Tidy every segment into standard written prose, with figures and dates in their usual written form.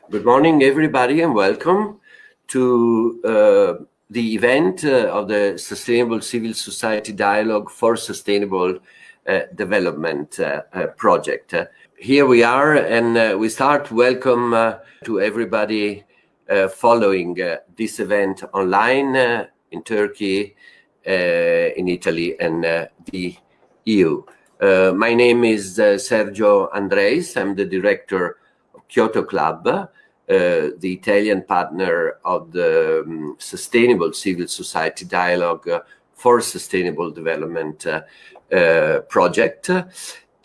Good morning, everybody, and welcome to the event of the Sustainable Civil Society Dialogue for Sustainable Development project. Here we are, and we start. Welcome to everybody following this event online in Turkey, in Italy, and the EU. My name is Sergio Andres. I'm the director of Kyoto Club, the Italian partner of the Sustainable Civil Society Dialogue for Sustainable Development project.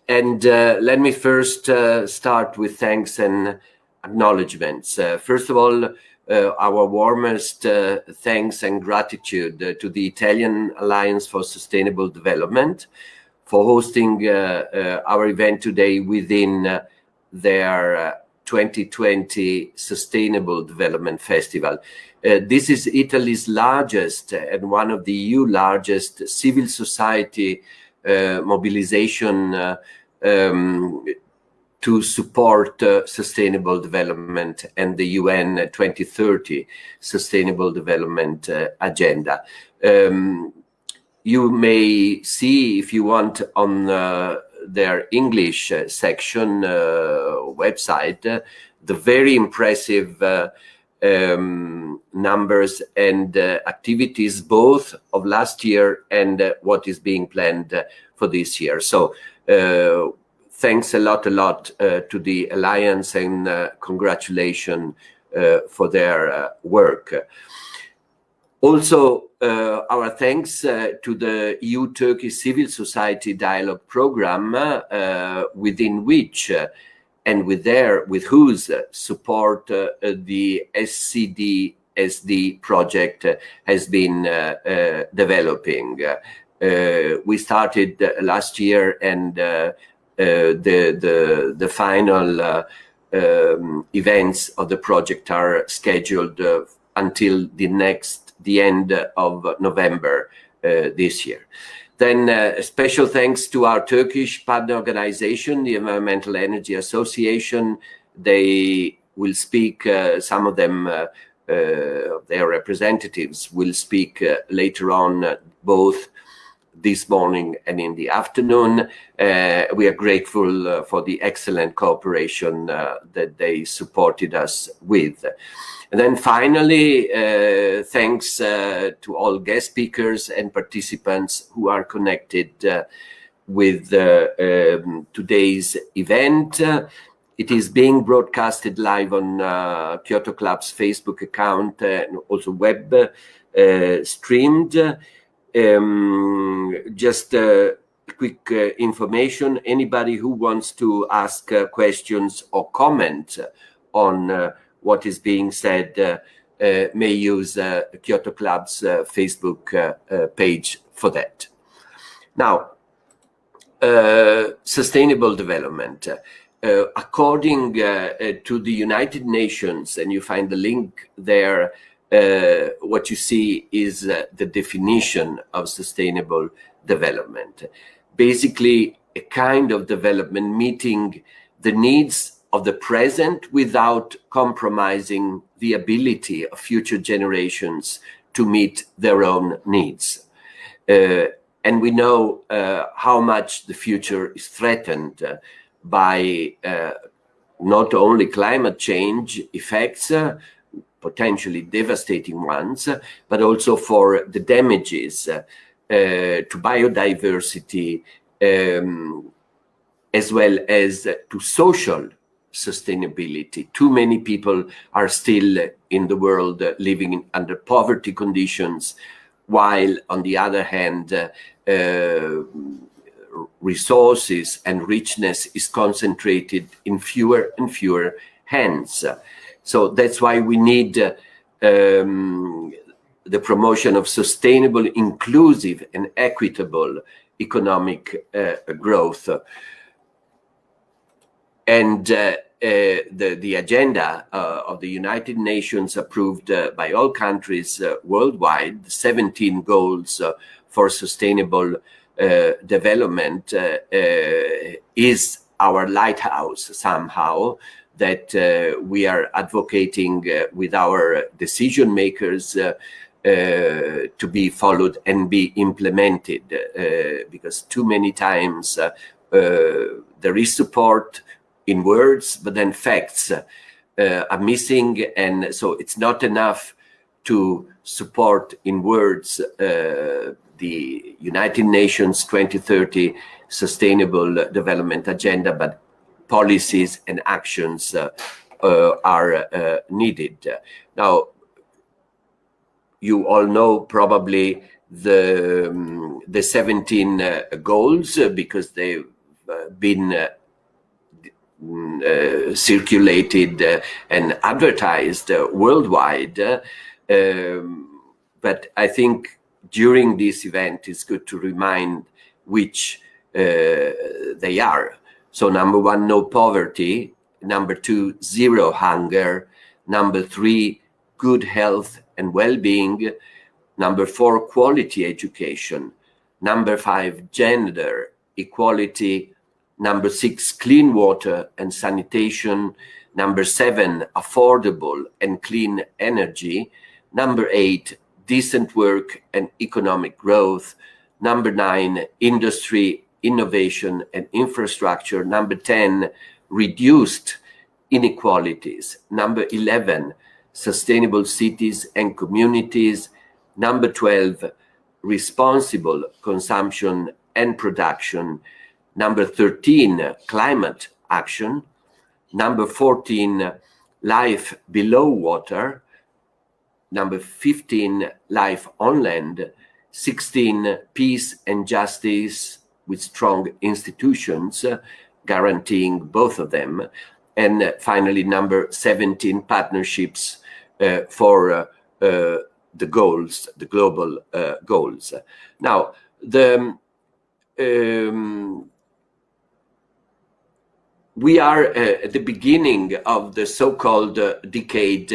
And let me first start with thanks and acknowledgements. First of all, our warmest thanks and gratitude to the Italian Alliance for Sustainable Development for hosting our event today within their 2020 Sustainable Development Festival. This is Italy's largest and one of the EU largest civil society mobilization to support sustainable development and the UN 2030 Sustainable Development Agenda. You may see, if you want, on their English section website, the very impressive numbers and activities both of last year and what is being planned for this year. So thanks a lot to the Alliance, and congratulations for their work. Also, our thanks to the EU-Turkey Civil Society Dialogue Program, within which and with whose support the SCSD-SD project has been developing. We started last year, and the final events of the project are scheduled until the end of November this year. Then a special thanks to our Turkish partner organization, the Environmental Energy Association. They will speak, some of them, their representatives will speak later on, both this morning and in the afternoon. We are grateful for the excellent cooperation that they supported us with. And then finally, thanks to all guest speakers and participants who are connected with today's event. It is being broadcasted live on Kyoto Club's Facebook account and also web streamed. Just quick information: anybody who wants to ask questions or comment on what is being said may use Kyoto Club's Facebook page for that. Now, sustainable development. According to the United Nations, and you find the link there, what you see is the definition of sustainable development. Basically, a kind of development meeting the needs of the present without compromising the ability of future generations to meet their own needs. And we know how much the future is threatened by not only climate change effects, potentially devastating ones, but also for the damages to biodiversity, as well as to social sustainability. Too many people are still in the world living under poverty conditions, while on the other hand, resources and richness is concentrated in fewer and fewer hands. So that's why we need the promotion of sustainable, inclusive, and equitable economic growth. And the agenda of the United Nations, approved by all countries worldwide, 17 goals for sustainable development, is our lighthouse somehow that we are advocating with our decision makers to be followed and be implemented, because too many times there is support in words, but then facts are missing, and so it's not enough to support in words the United Nations 2030 Sustainable Development Agenda, but policies and actions are needed. Now, you all know probably the 17 goals because they've been circulated and advertised worldwide. But I think during this event it's good to remind which they are. So number 1, no poverty. Number 2, zero hunger. Number 3, good health and well-being. Number 4, quality education. Number 5, gender equality. Number 6, clean water and sanitation. Number 7, affordable and clean energy. Number 8, decent work and economic growth. Number 9, industry, innovation and infrastructure. Number 10, reduced inequalities. Number 11, sustainable cities and communities. Number 12, responsible consumption and production. Number 13, climate action. Number 14, life below water. Number 15, life on land. 16, peace and justice with strong institutions, guaranteeing both of them. And finally, number 17, partnerships for the goals, the global goals. Now, we are at the beginning of the so-called decade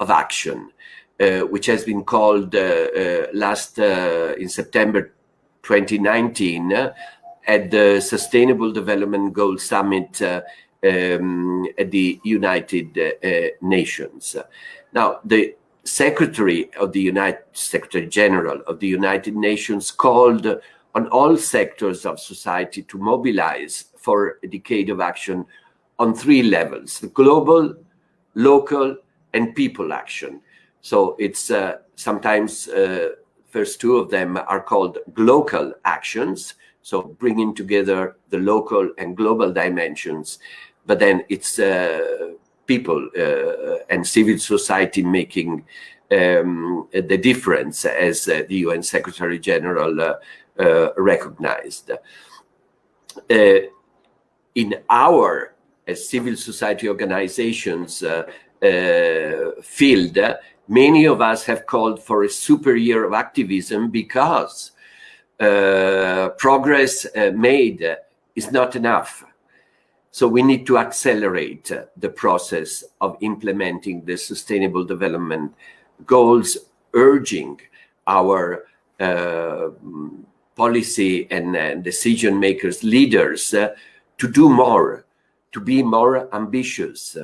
of action, which has been called in September 2019 at the Sustainable Development Goals Summit at the United Nations. Now, the Secretary General of the United Nations called on all sectors of society to mobilize for a decade of action on 3 levels: the global, local, and people action. So it's sometimes first 2 of them are called local actions, so bringing together the local and global dimensions, but then it's people and civil society making the difference, as the UN Secretary General recognized. In our civil society organizations field, many of us have called for a super year of activism because progress made is not enough. So we need to accelerate the process of implementing the Sustainable Development Goals, urging our policy and decision makers, leaders, to do more, to be more ambitious,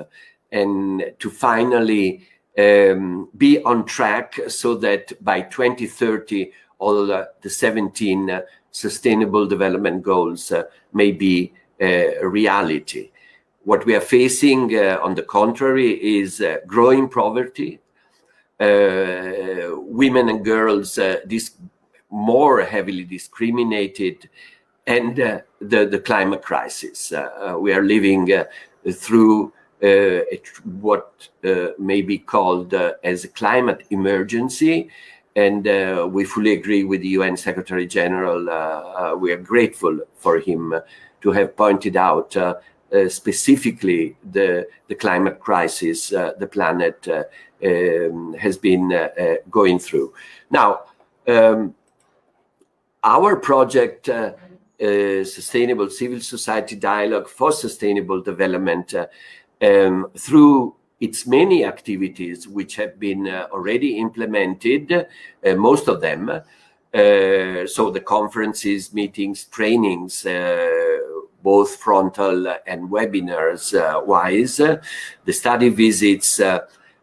and to finally be on track so that by 2030, all the 17 Sustainable Development Goals may be a reality. What we are facing, on the contrary, is growing poverty, women and girls more heavily discriminated, and the climate crisis. We are living through what may be called as a climate emergency, and we fully agree with the UN Secretary General. We are grateful for him to have pointed out specifically the climate crisis the planet has been going through. Now, our project, Sustainable Civil Society Dialogue for Sustainable Development, through its many activities which have been already implemented, most of them, so the conferences, meetings, trainings, both frontal and webinars wise. The study visits,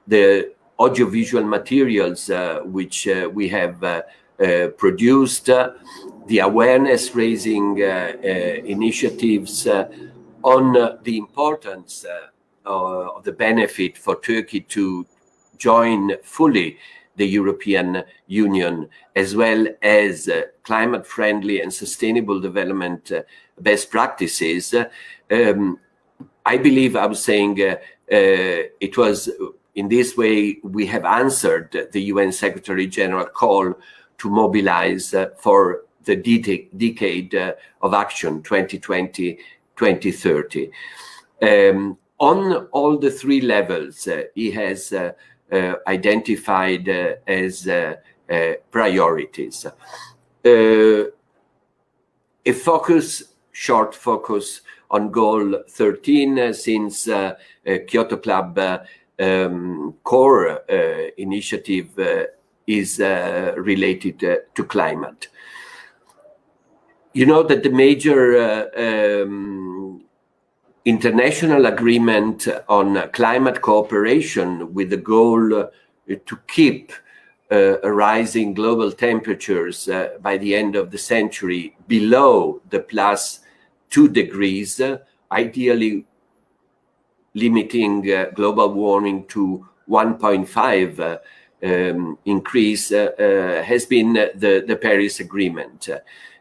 the audiovisual materials which we have produced, the awareness raising initiatives on the importance of the benefit for Turkey to join fully the European Union, as well as climate-friendly and sustainable development best practices. I believe I was saying it was in this way we have answered the UN Secretary General call to mobilize for the decade of action 2020-2030. On all the three levels, he has identified as priorities. A short focus on goal 13, since Kyoto Club core initiative is related to climate. You know that the major international agreement on climate cooperation with the goal to keep rising global temperatures by the end of the century below the +2 degrees, ideally limiting global warming to 1.5 increase, has been the Paris Agreement.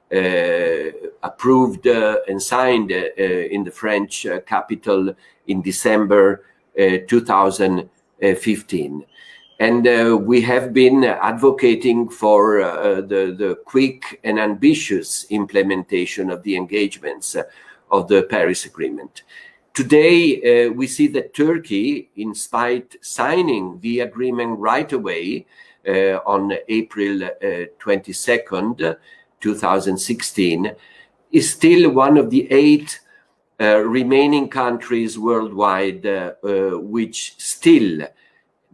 Approved and signed in the French capital in December 2015. And we have been advocating for the quick and ambitious implementation of the engagements of the Paris Agreement. Today, we see that Turkey, in spite signing the agreement right away on April 22nd, 2016, is still one of the 8 remaining countries worldwide which still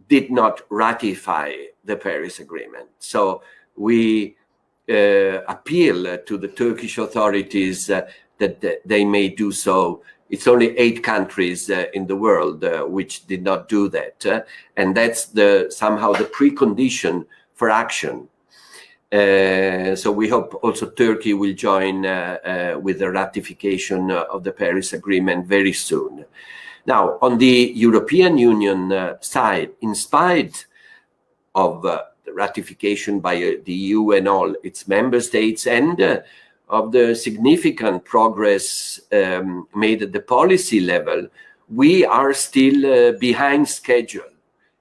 did not ratify the Paris Agreement. So we appeal to the Turkish authorities that they may do so. It's only 8 countries in the world which did not do that, and that's somehow the precondition for action. So we hope also Turkey will join with the ratification of the Paris Agreement very soon. Now, on the European Union side, in spite of the ratification by the EU and all its member states, and of the significant progress made at the policy level, we are still behind schedule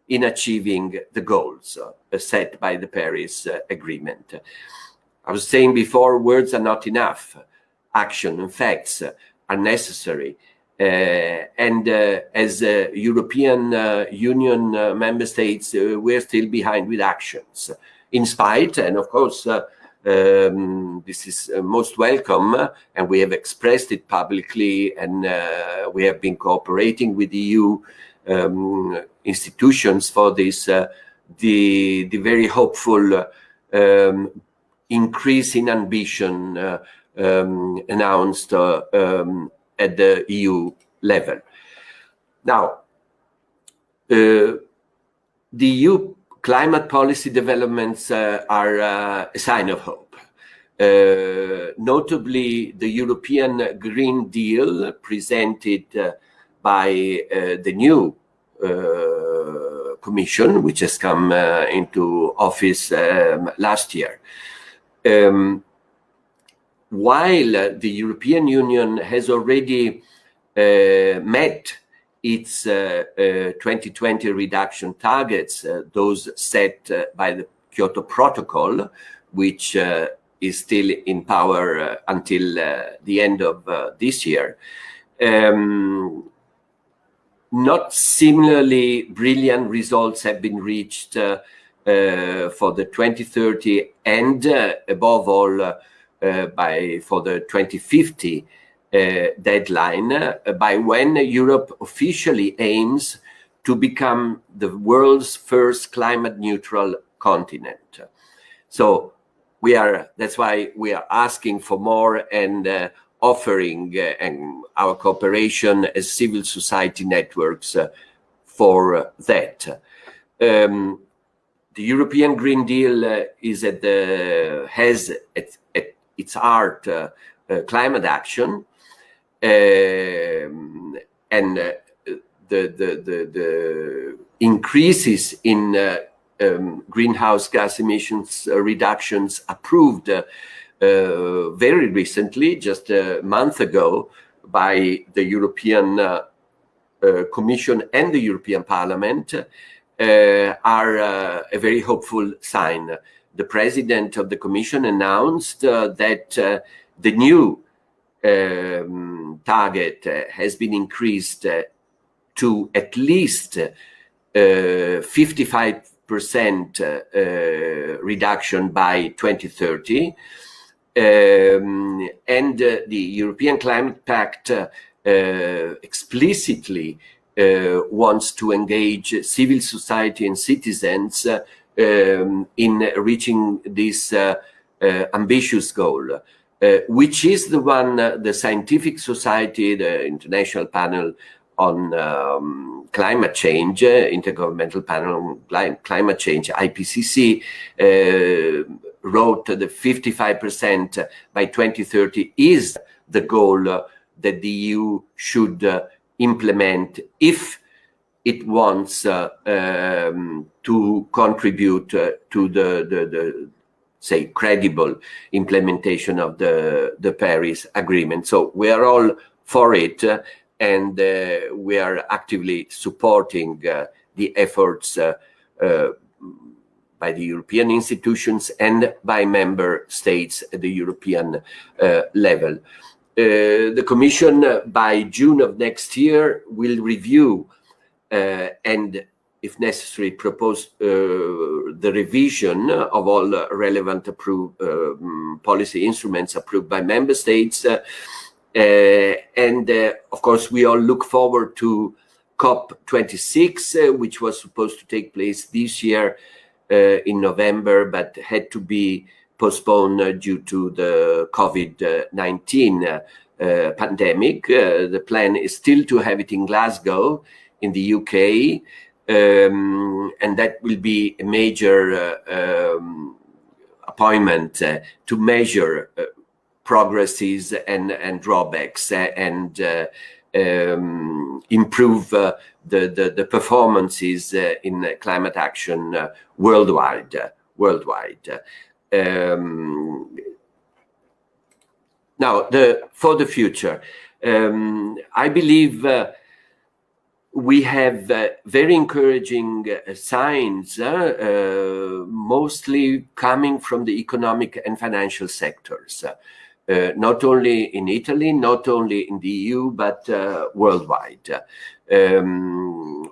in achieving the goals set by the Paris Agreement. I was saying before, words are not enough. Action and facts are necessary. And as European Union member states, we're still behind with actions. In spite, and of course, this is most welcome, and we have expressed it publicly, and we have been cooperating with EU institutions for this, the very hopeful increase in ambition announced at the EU level. Now, the EU climate policy developments are a sign of hope. Notably, the European Green Deal presented by the new Commission, which has come into office last year. While the European Union has already met its 2020 reduction targets, those set by the Kyoto Protocol, which is still in power until the end of this year. Not similarly brilliant results have been reached for the 2030 and above all for the 2050 deadline, by when Europe officially aims to become the world's first climate neutral continent. So that's why we are asking for more, and offering our cooperation as civil society networks for that. The European Green Deal has at its heart climate action, and the increases in greenhouse gas emissions reductions approved very recently, just a month ago, by the European Commission and the European Parliament, are a very hopeful sign. The President of the Commission announced that the new target has been increased to at least 55% reduction by 2030. And the European Climate Pact explicitly wants to engage civil society and citizens in reaching this ambitious goal, which is the one the Scientific Society, the International Panel on Climate Change, Intergovernmental Panel on Climate Change, IPCC, wrote that the 55% by 2030 is the goal that the EU should implement if it wants to contribute to the say credible implementation of the Paris Agreement. So we are all for it, and we are actively supporting the efforts by the European institutions and by member states at the European level. The Commission, by June of next year, will review and, if necessary, propose the revision of all relevant policy instruments approved by member states. And of course, we all look forward to COP26, which was supposed to take place this year in November, but had to be postponed due to the COVID-19 pandemic. The plan is still to have it in Glasgow, in the UK, and that will be a major appointment to measure progresses and drawbacks and improve the performances in climate action worldwide. Now, for the future, I believe we have very encouraging signs, mostly coming from the economic and financial sectors, not only in Italy, not only in the EU, but worldwide.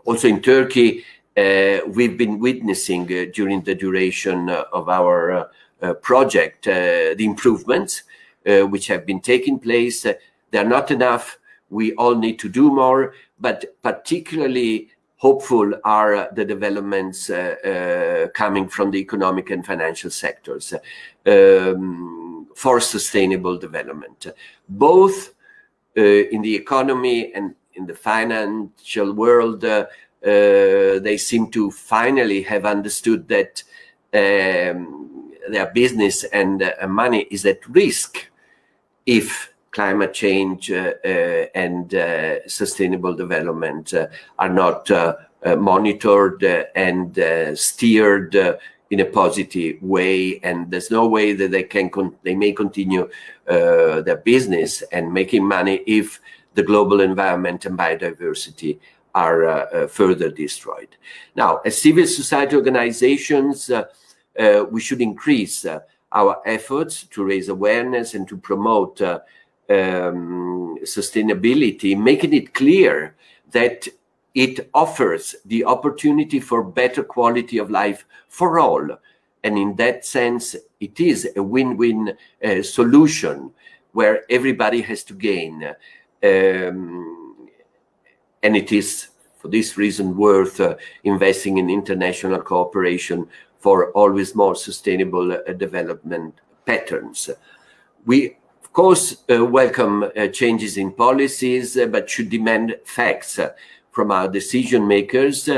Also in Turkey, we've been witnessing during the duration of our project the improvements which have been taking place. They're not enough. We all need to do more, but particularly hopeful are the developments coming from the economic and financial sectors for sustainable development, both in the economy and in the financial world. They seem to finally have understood that their business and money is at risk if climate change and sustainable development are not monitored and steered in a positive way. And there's no way that they may continue their business and making money if the global environment and biodiversity are further destroyed. Now, as civil society organizations, we should increase our efforts to raise awareness and to promote sustainability, making it clear that it offers the opportunity for better quality of life for all. And in that sense, it is a win-win solution where everybody has to gain. And it is, for this reason, worth investing in international cooperation for always more sustainable development patterns. We, of of course, welcome changes in policies, but should demand facts from our decision makers,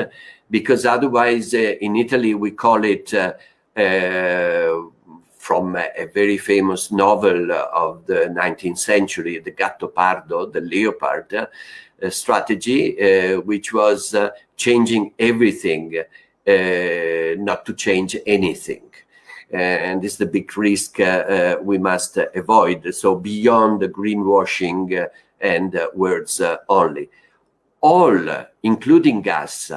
because otherwise, in Italy, we call it, from a very famous novel of the 19th century, the Gattopardo, the leopard strategy, which was changing everything, not to change anything. And this is the big risk we must avoid. So beyond the greenwashing and words only. All, including gas,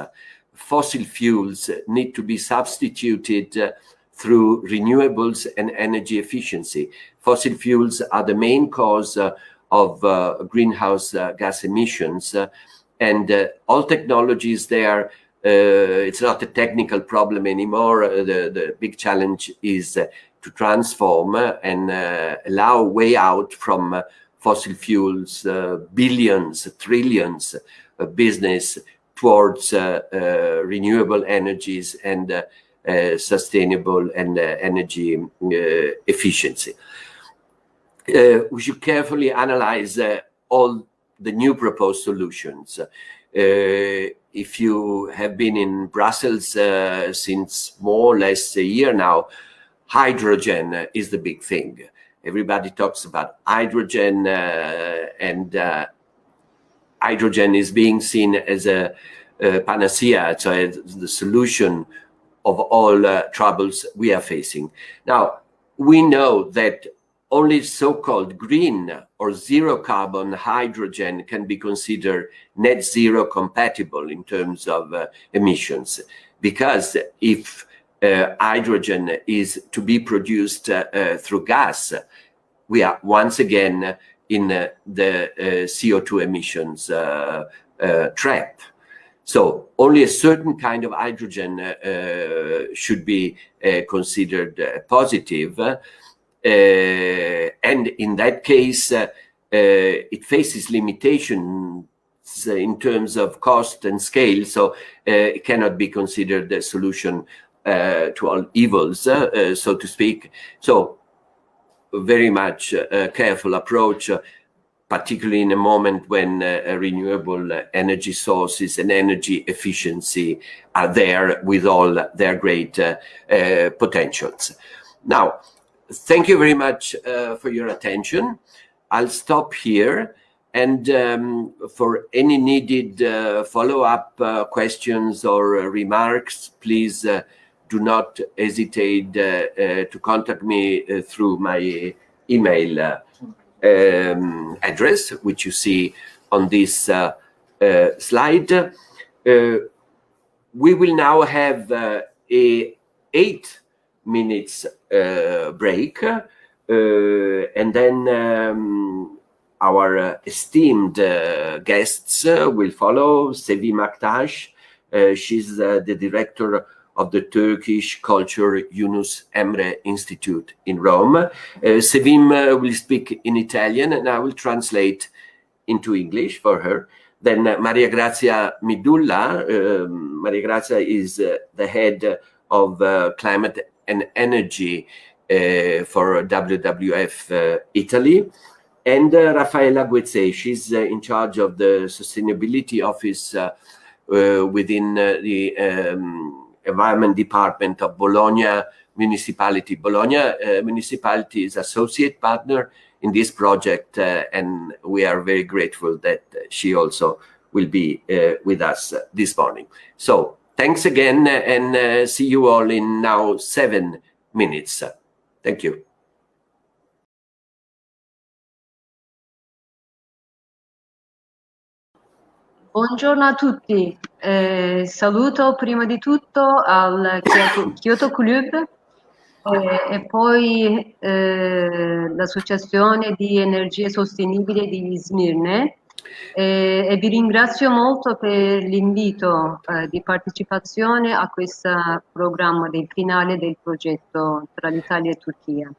fossil fuels need to be substituted through renewables and energy efficiency. Fossil fuels are the main cause of greenhouse gas emissions, and all technologies there, it's not a technical problem anymore. The big challenge is to transform and allow way out from fossil fuels, billions, trillions of business towards renewable energies and sustainable and energy efficiency. We should carefully analyze all the new proposed solutions. If you have been in Brussels since more or less a year now, hydrogen is the big thing. Everybody talks about hydrogen, and hydrogen is being seen as a panacea, so the solution of all troubles we are facing. Now, we know that only so-called green or zero carbon hydrogen can be considered net zero compatible in terms of emissions, because if hydrogen is to be produced through gas, we are once again in the CO2 emissions trap. So only a certain kind of hydrogen should be considered positive. And in that case, it faces limitations in terms of cost and scale, so it cannot be considered a solution to all evils, so to speak. So very much a careful approach, particularly in a moment when renewable energy sources and energy efficiency are there with all their great potentials. Now, thank you very much for your attention. I'll stop here, and for any needed follow-up questions or remarks, please do not hesitate to contact me through my email address, which you see on this slide. We will now have a 8 minutes break, and then our esteemed guests will follow. Sevim Aktaş, she's the director of the Turkish Culture Yunus Emre Institute in Rome. Sevim will speak in Italian, and I will translate into English for her. Then Maria Grazia Midulla. Maria Grazia is the head of climate and energy for WWF Italy. And Raffaella Guezzè, she's in charge of the sustainability office within the Environment Department of Bologna Municipality. Bologna Municipality is associate partner in this project, and we are very grateful that she also will be with us this morning. So thanks again, and see you all in now 7 minutes. Thank you. Buongiorno a tutti, saluto prima di tutto al Kyoto Club e poi l'Associazione di Energie Sostenibili di Smirne e vi ringrazio molto per l'invito di partecipazione a questo programma del finale del progetto tra l'Italia e Turchia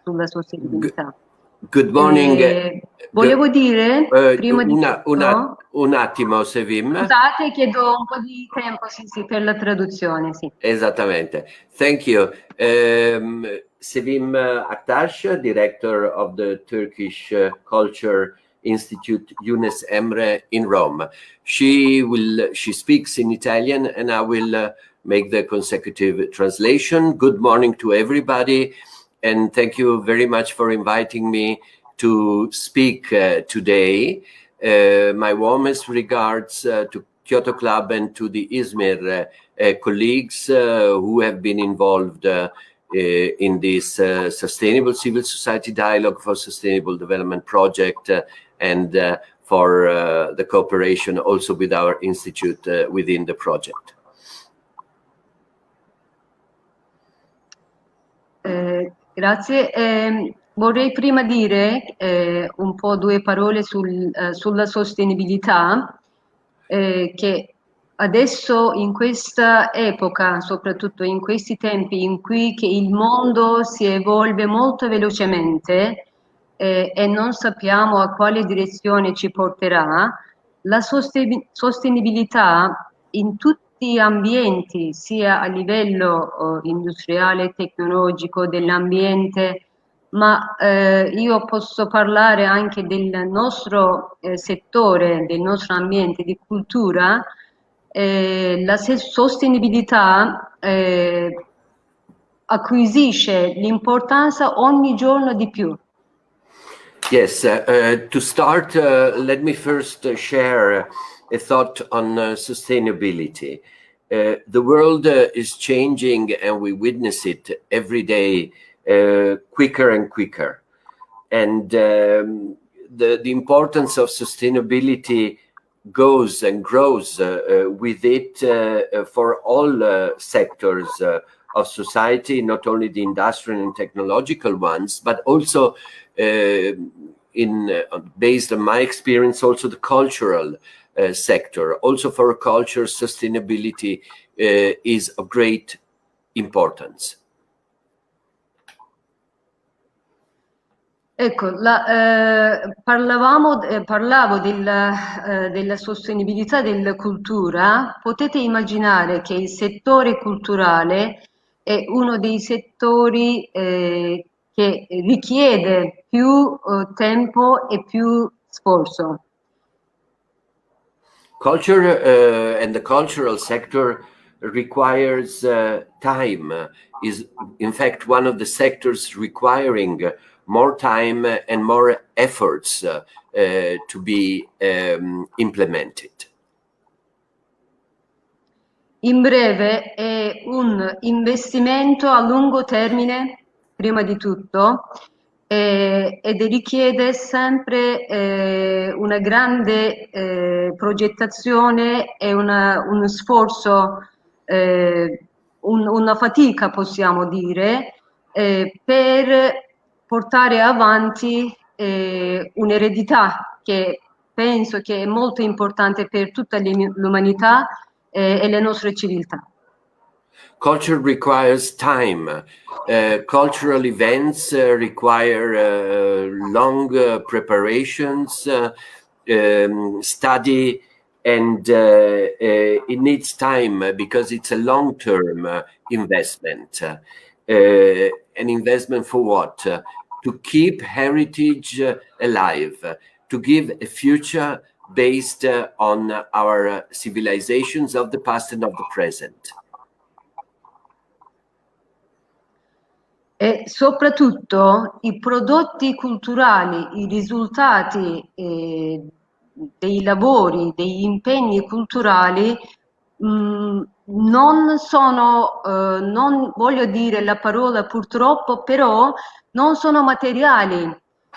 sulla sostenibilità. Good morning. Volevo dire, prima di tutto... Un attimo, Sevim. Scusate, chiedo un po' di tempo, sì, per la traduzione, sì. Esattamente. Thank you. Sevim Aktaş, director of the Turkish Culture Institute Yunus Emre in Rome. She speaks in Italian, and I will make the consecutive translation. Good morning to everybody, and thank you very much for inviting me to speak today. My warmest regards to Kyoto Club and to the Izmir colleagues who have been involved in this Sustainable Civil Society Dialogue for Sustainable Development project and for the cooperation also with our institute within the project. Grazie. Vorrei prima dire un po' due parole sulla sostenibilità, che adesso in questa epoca, soprattutto in questi tempi in cui che il mondo si evolve molto velocemente e non sappiamo a quale direzione ci porterà, la sostenibilità in tutti gli ambienti, sia a livello industriale, tecnologico, dell'ambiente, ma io posso parlare anche del nostro settore, del nostro ambiente di cultura. La sostenibilità acquisisce l'importanza ogni giorno di più. Yes, to start, let me first share a thought on sustainability. The world is changing, and we witness it every day quicker and quicker. And the importance of sustainability goes and grows with it for all sectors of society, not only the industrial and technological ones, but also based on my experience, also the cultural sector. Also for culture, sustainability is of great importance. Ecco, parlavo della sostenibilità della cultura. Potete immaginare che il settore culturale è uno dei settori che richiede più tempo e più sforzo. Culture and the cultural sector requires time, is in fact one of the sectors requiring more time and more efforts to be implemented. In breve, è un investimento a lungo termine, prima di tutto, ed richiede sempre una grande progettazione e uno sforzo, una fatica, possiamo dire, per portare avanti un'eredità che penso che è molto importante per tutta l'umanità e le nostre civiltà. Culture requires time. Cultural events require long preparations, study, and it needs time because it's a long-term investment. An investment for what? To keep heritage alive, to give a future based on our civilizations of the past and of the present. E soprattutto i prodotti culturali, i risultati dei lavori, degli impegni culturali non sono, non voglio dire la parola purtroppo, però non sono materiali,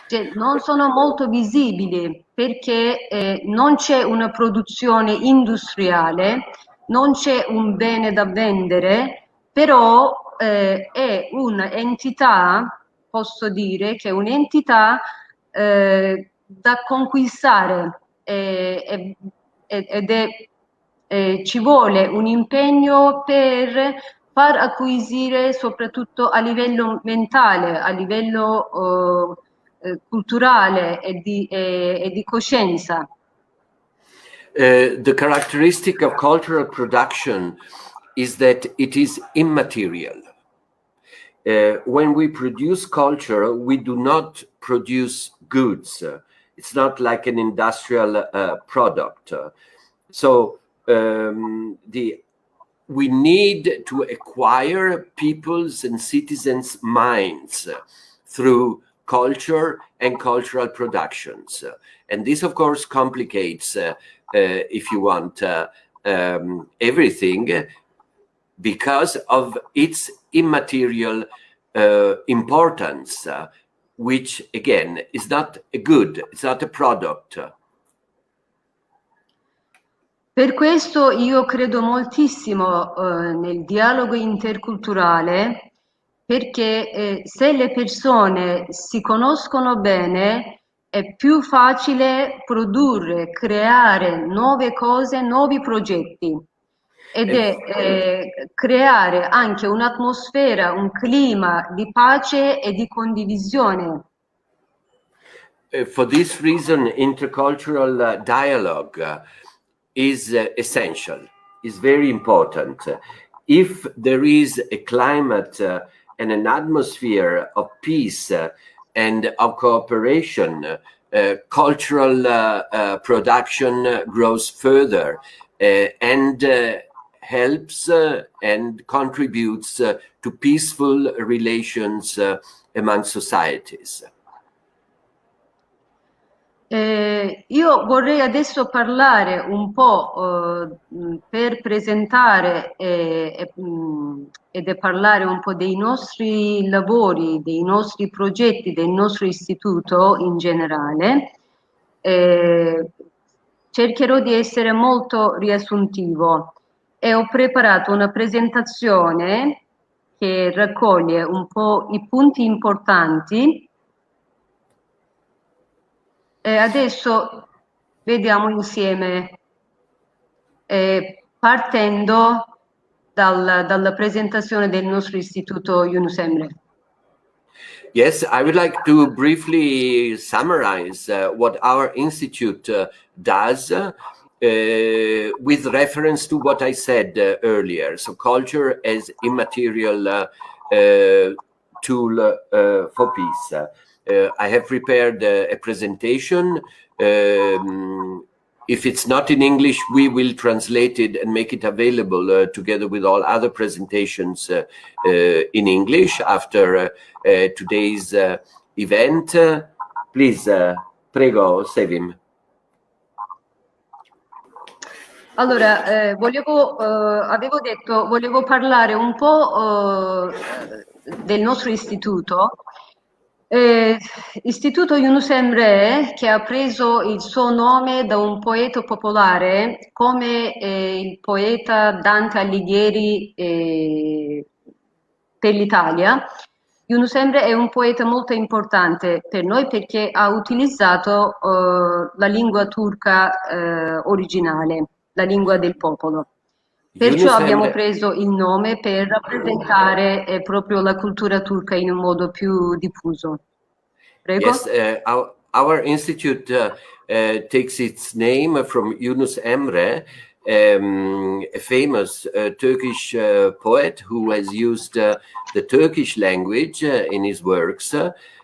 cioè non sono molto visibili perché non c'è una produzione industriale, non c'è un bene da vendere, però è un'entità, posso dire che è un'entità da conquistare ed ci vuole un impegno per far acquisire, soprattutto a livello mentale, a livello culturale e di coscienza. The characteristic of cultural production is that it is immaterial. when we produce culture, we do not produce goods. It's not like an industrial product. So we need to acquire people's and citizens' minds through culture and cultural productions. And this, of course, complicates, if you want, everything, because of its immaterial importance, which, again, is not a good, it's not a product. Per questo io credo moltissimo nel dialogo interculturale, perché se le persone si conoscono bene è più facile produrre, creare nuove cose, nuovi progetti, ed è creare anche un'atmosfera, un clima di pace e di condivisione. For this reason, intercultural dialogue is essential, is very important. If there is a climate and an atmosphere of peace and of cooperation, cultural production grows further and helps and contributes to peaceful relations among societies. Io vorrei adesso parlare un po' per presentare ed parlare un po' dei nostri lavori, dei nostri progetti, del nostro istituto in generale. Cercherò di essere molto riassuntivo e ho preparato una presentazione che raccoglie un po' i punti importanti. Adesso vediamo insieme, partendo dalla presentazione del nostro istituto Yunus Emre. Yes, I would like to briefly summarize what our institute does with reference to what I said earlier. So culture as immaterial tool for peace. I have prepared a presentation. If it's not in English, we will translate it and make it available together with all other presentations in English after today's event. Please, prego, Sevim. Allora, avevo detto, volevo parlare un po' del nostro istituto. Istituto Yunus Emre, che ha preso il suo nome da un poeta popolare come il poeta Dante Alighieri per l'Italia. Yunus Emre è un poeta molto importante per noi perché ha utilizzato la lingua turca originale, la lingua del popolo. Perciò abbiamo preso il nome per rappresentare proprio la cultura turca in un modo più diffuso. Prego. Yes, our institute takes its name from Yunus Emre, a famous Turkish poet who has used the Turkish language in his works.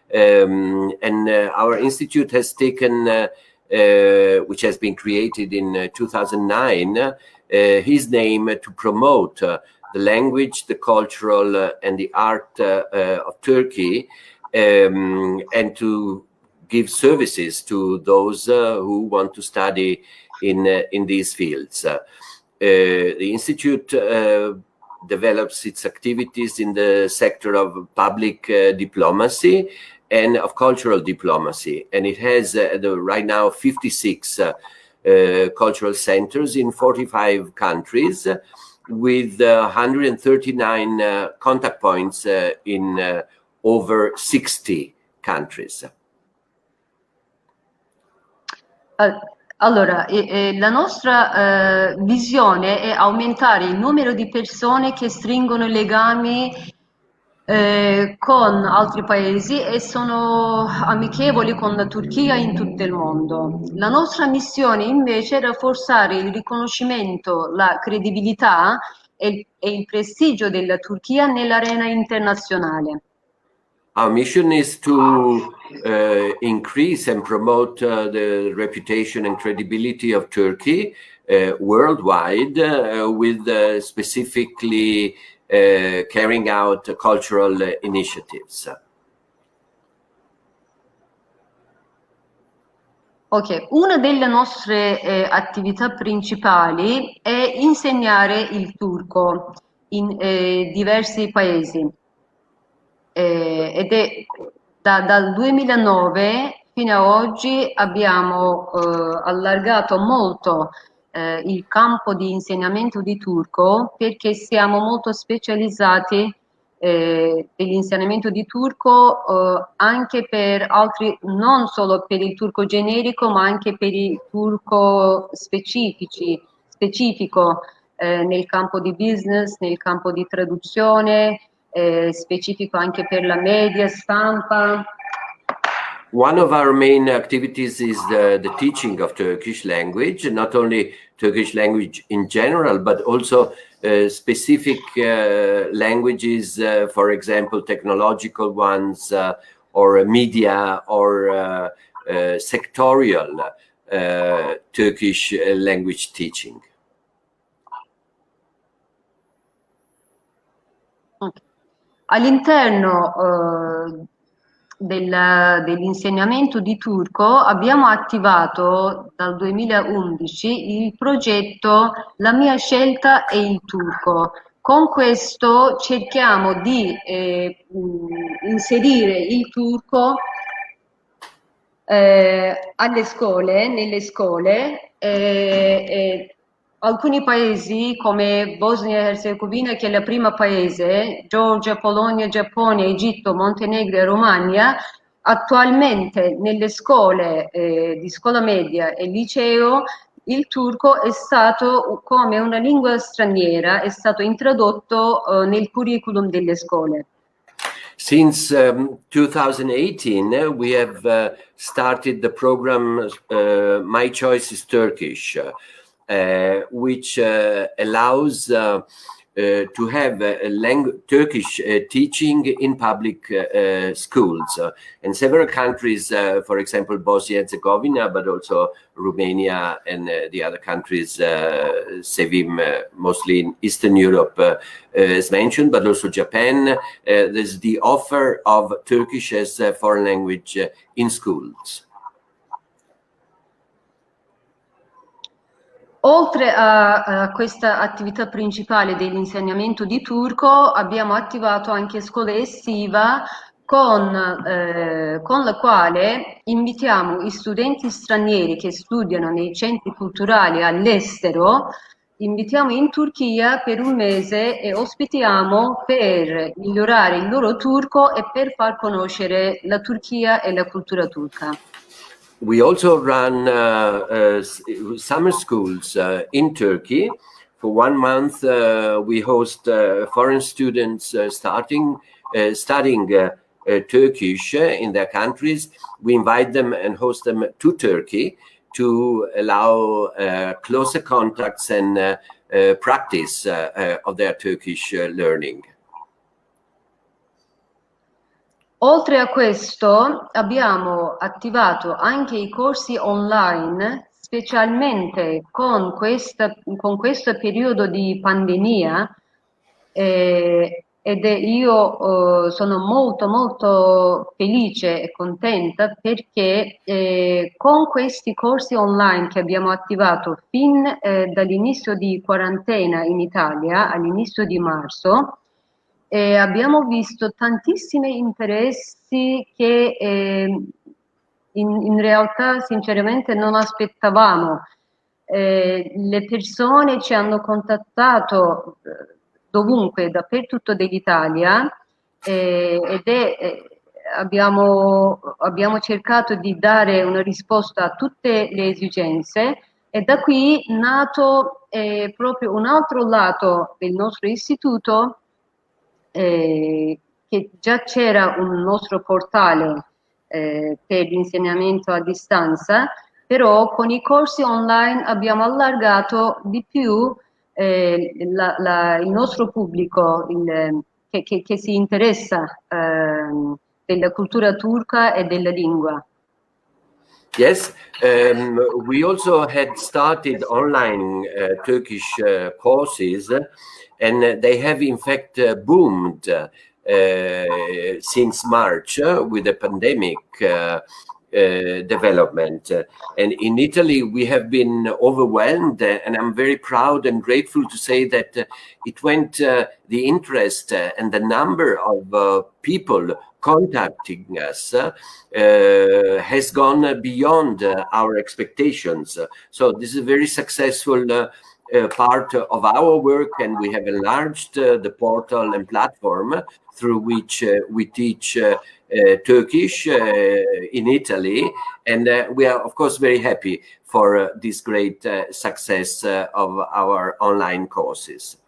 And our institute has taken, which has been created in 2009, his name to promote the language, the cultural and the art of Turkey, and to give services to those who want to study in these fields. The institute develops its activities in the sector of public diplomacy and of cultural diplomacy, and it has right now 56 cultural centers in 45 countries with 139 contact points in over 60 countries. Allora, la nostra visione è aumentare il numero di persone che stringono legami con altri paesi e sono amichevoli con la Turchia in tutto il mondo. La nostra missione invece è rafforzare il riconoscimento, la credibilità e il prestigio della Turchia nell'arena internazionale. Our mission is to increase and promote the reputation and credibility of Turkey worldwide with specifically carrying out cultural initiatives. Ok, una delle nostre attività principali è insegnare il turco in diversi paesi. Ed è dal 2009 fino ad oggi abbiamo allargato molto il campo di insegnamento di turco, perché siamo molto specializzati dell'insegnamento di turco anche per altri, non solo per il turco generico, ma anche per il turco specifico nel campo di business, nel campo di traduzione, specifico anche per la media stampa. One of our main activities is the teaching of Turkish language, not only Turkish language in general, but also specific languages, for example, technological ones, or media, or sectorial Turkish language teaching. Okay. All'interno dell'insegnamento di turco abbiamo attivato dal 2011 il progetto La mia scelta è il turco. Con questo cerchiamo di inserire il turco alle scuole, nelle scuole. Alcuni paesi come Bosnia e Herzegovina, che è il primo paese, Georgia, Polonia, Giappone, Egitto, Montenegro e Romania, attualmente nelle scuole di scuola media e liceo il turco è stato come una lingua straniera, è stato introdotto nel curriculum delle scuole. Since 2018, we have started the program My Choice is Turkish, which allows to have Turkish teaching in public schools. In several countries, for example, Bosnia and Herzegovina, but also Romania and the other countries, Sevim, mostly in Eastern Europe, as mentioned, but also Japan. There's the offer of Turkish as a foreign language in schools. Oltre a questa attività principale dell'insegnamento di turco, abbiamo attivato anche scuola estiva con la quale invitiamo gli studenti stranieri che studiano nei centri culturali all'estero, invitiamo in Turchia per un mese e ospitiamo per migliorare il loro turco e per far conoscere la Turchia e la cultura turca. We also run summer schools in Turkey. For 1 month, we host foreign students studying Turkish in their countries. We invite them and host them to Turkey to allow closer contacts and practice of their Turkish learning. Oltre a questo abbiamo attivato anche i corsi online, specialmente con questo periodo di pandemia, io sono molto felice e contenta perché con questi corsi online che abbiamo attivato fin dall'inizio di quarantena in Italia, all'inizio di marzo, abbiamo visto tantissimi interessi che in realtà sinceramente non aspettavamo. Le persone ci hanno contattato dovunque, dappertutto dell'Italia, abbiamo cercato di dare una risposta a tutte le esigenze, e da qui è nato proprio un altro lato del nostro istituto, che già c'era un nostro portale per l'insegnamento a distanza, però con i corsi online abbiamo allargato di più il nostro pubblico che si interessa della cultura turca e della lingua. Yes, we also had started online Turkish courses, and they have in fact boomed since March with the pandemic development. And in Italy, we have been overwhelmed, and I'm very proud and grateful to say that it went, the interest and the number of people contacting us has gone beyond our expectations. So this is a very successful part of our work, and we have enlarged the portal and platform through which we teach Turkish in Italy, and we are of course very happy for this great success of our online courses.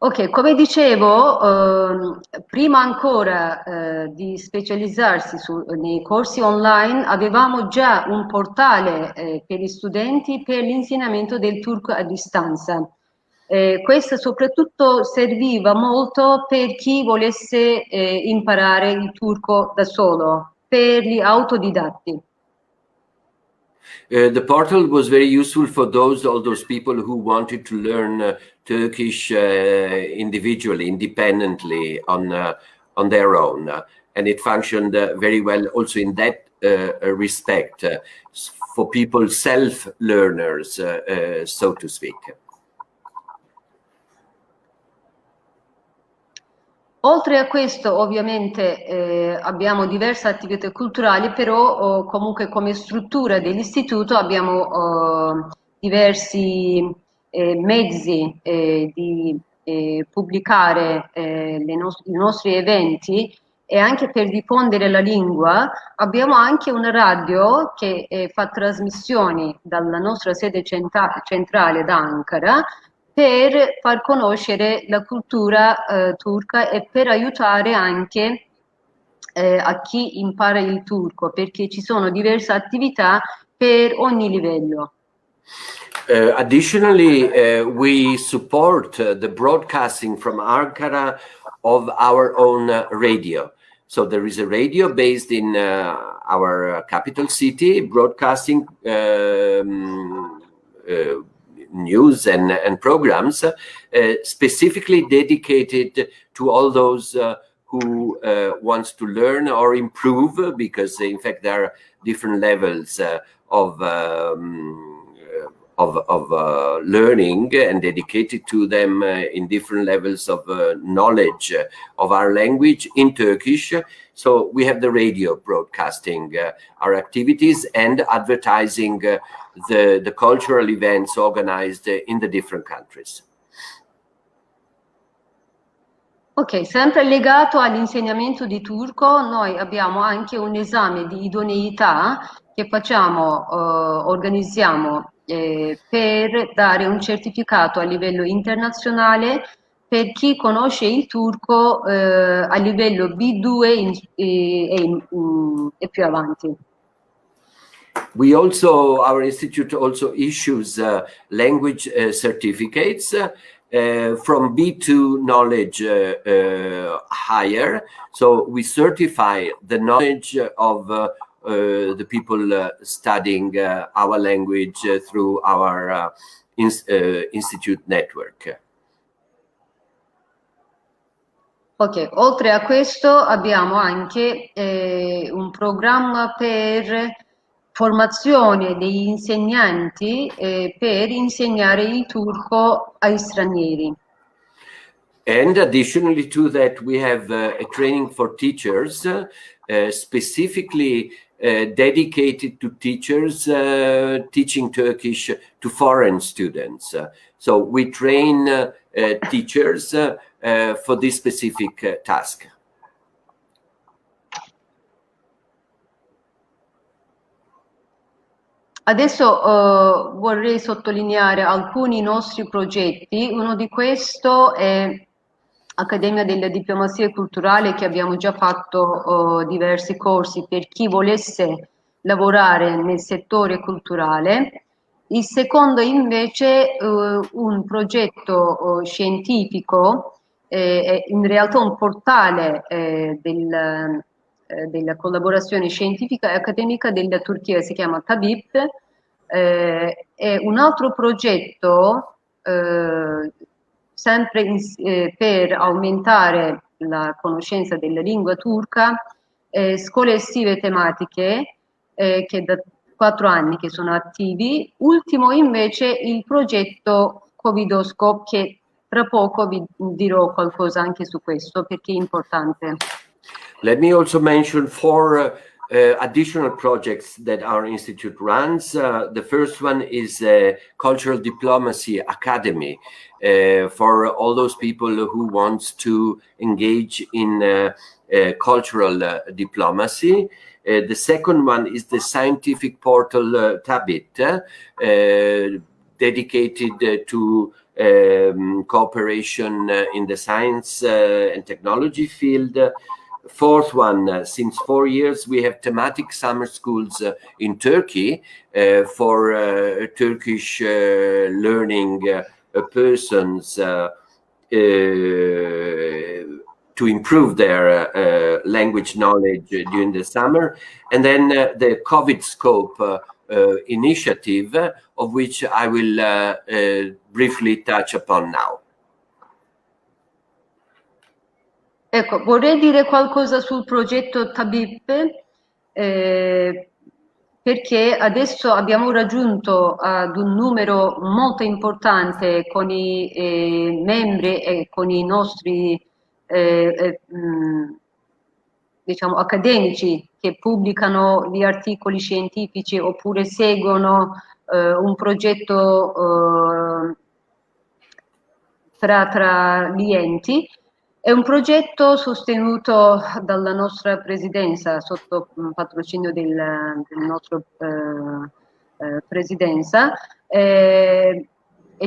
Ok, come dicevo, prima ancora di specializzarsi nei corsi online, avevamo già un portale per gli studenti per l'insegnamento del turco a distanza. Questo soprattutto serviva molto per chi volesse imparare il turco da solo, per gli autodidatti. The portal was very useful for all those people who wanted to learn Turkish individually, independently on their own, and it functioned very well also in that respect for people self-learners, so to speak. Oltre a questo, ovviamente, abbiamo diverse attività culturali, però comunque come struttura dell'istituto abbiamo diversi mezzi di pubblicare i nostri eventi, e anche per diffondere la lingua. Abbiamo anche una radio che fa trasmissioni dalla nostra sede centrale da Ankara, per far conoscere la cultura turca e per aiutare anche a chi impara il turco, perché ci sono diverse attività per ogni livello. Additionally, we support the broadcasting from Ankara of our own radio. So there is a radio based in our capital city, broadcasting news and programs specifically dedicated to all those who wants to learn or improve, because in fact there are different levels of learning and dedicated to them in different levels of knowledge of our language in Turkish. So we have the radio broadcasting our activities and advertising the cultural events organized in the different countries. Ok, sempre legato all'insegnamento di turco, noi abbiamo anche un esame di idoneità che organizziamo per dare un certificato a livello internazionale per chi conosce il turco a livello B2 e più avanti. Our institute also issues language certificates from B2 knowledge higher. So we certify the knowledge of the people studying our language through our institute network. Ok, oltre a questo abbiamo anche un programma per formazione degli insegnanti per insegnare il turco agli stranieri. And additionally to that, we have a training for teachers specifically dedicated to teachers teaching Turkish to foreign students. So we train teachers for this specific task. Adesso vorrei sottolineare alcuni nostri progetti. Uno di questo è Accademia della Diplomazia Culturale, che abbiamo già fatto diversi corsi per chi volesse lavorare nel settore culturale. Il secondo invece un progetto scientifico, in realtà un portale della collaborazione scientifica e accademica della Turchia, si chiama Tabip, e un altro progetto sempre per aumentare la conoscenza della lingua turca, scuole estive tematiche che da 4 anni che sono attivi. Ultimo invece il progetto Covidoscope, che tra poco vi dirò qualcosa anche su questo perché è importante. Let me also mention 4 additional projects that our institute runs. The first one is a Cultural Diplomacy Academy for all those people who want to engage in cultural diplomacy. The second one is the scientific portal Tabit, dedicated to cooperation in the science and technology field. Fourth one, since 4 years, we have thematic summer schools in Turkey for Turkish learning persons to improve their language knowledge during the summer. And then the COVID scope initiative, of which I will briefly touch upon now. Ecco, vorrei dire qualcosa sul progetto Tabip, perché adesso abbiamo raggiunto ad un numero molto importante con i membri e con i nostri diciamo accademici che pubblicano gli articoli scientifici oppure seguono un progetto tra gli enti. È un progetto sostenuto dalla nostra presidenza sotto patrocinio del nostro presidenza. E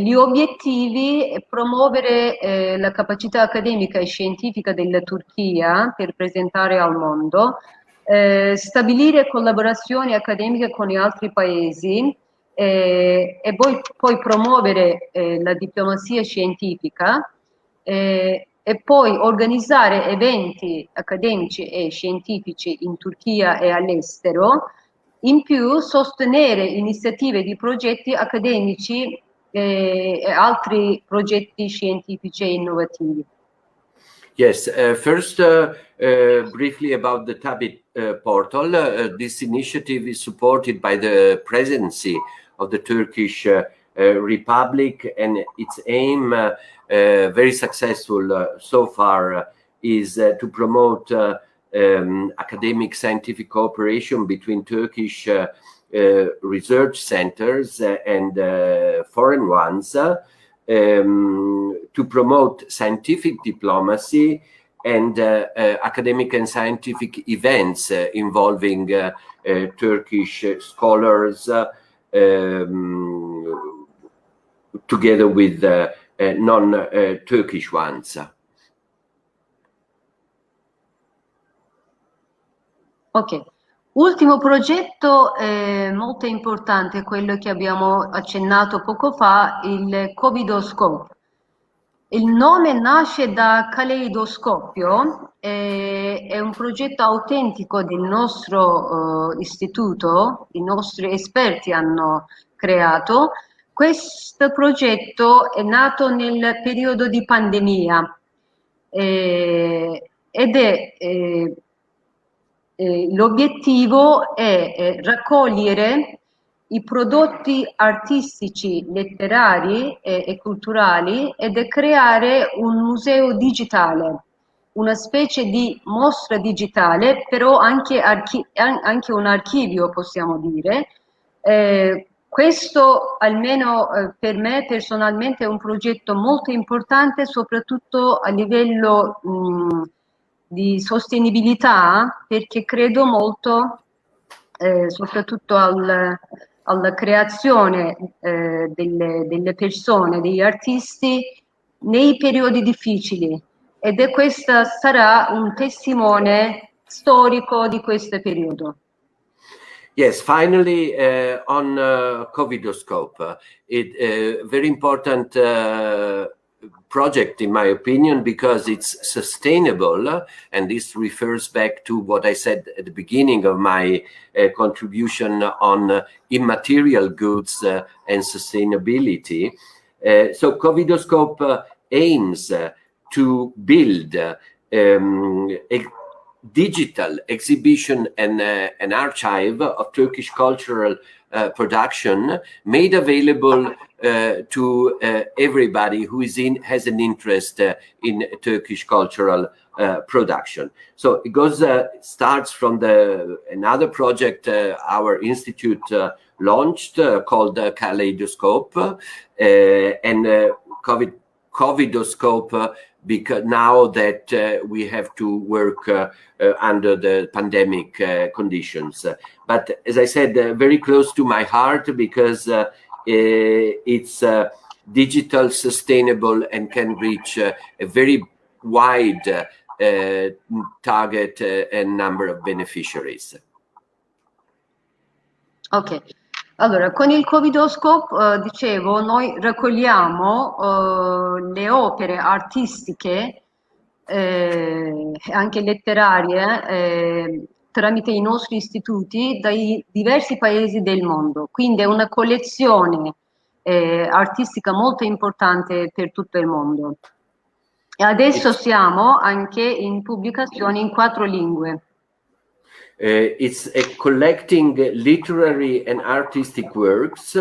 gli obiettivi è promuovere la capacità accademica e scientifica della Turchia per presentare al mondo, stabilire collaborazioni accademiche con gli altri paesi e poi promuovere la diplomazia scientifica e poi organizzare eventi accademici e scientifici in Turchia e all'estero, in più sostenere iniziative di progetti accademici e altri progetti scientifici e innovativi. Yes, first briefly about the Tabit portal. This initiative is supported by the presidency of the Turkish Republic, and its aim, very successful so far, is to promote academic scientific cooperation between Turkish research centers and foreign ones, to promote scientific diplomacy and academic and scientific events involving Turkish scholars together with non-Turkish ones. Ok, ultimo progetto molto importante, quello che abbiamo accennato poco fa, il Covidoscope. Il nome nasce da caleidoscopio, è un progetto autentico del nostro istituto, i nostri esperti hanno creato. Questo progetto è nato nel periodo di pandemia ed è l'obiettivo è raccogliere i prodotti artistici, letterari e culturali ed creare un museo digitale, una specie di mostra digitale, però anche un archivio, possiamo dire. Questo, almeno per me personalmente, è un progetto molto importante, soprattutto a livello di sostenibilità, perché credo molto soprattutto alla creazione delle persone, degli artisti nei periodi difficili, ed questa sarà un testimone storico di questo periodo. Yes, finally, on Covidoscope, very important project, in my opinion, because it's sustainable, and this refers back to what I said at the beginning of my contribution on immaterial goods and sustainability. So Covidoscope aims to build a digital exhibition and an archive of Turkish cultural production made available to everybody who has an interest in Turkish cultural production. So it starts from another project our institute launched called Kaleidoscope, and Covidoscope, because now that we have to work under the pandemic conditions. But as I said, very close to my heart, because it's digital, sustainable, and can reach a very wide target and number of beneficiaries. Ok. Allora, con il Covidoscope, dicevo, noi raccogliamo le opere artistiche, anche letterarie, tramite i nostri istituti dai diversi paesi del mondo. Quindi è una collezione artistica molto importante per tutto il mondo. E adesso siamo anche in pubblicazione in 4 lingue. It's a collecting literary and artistic works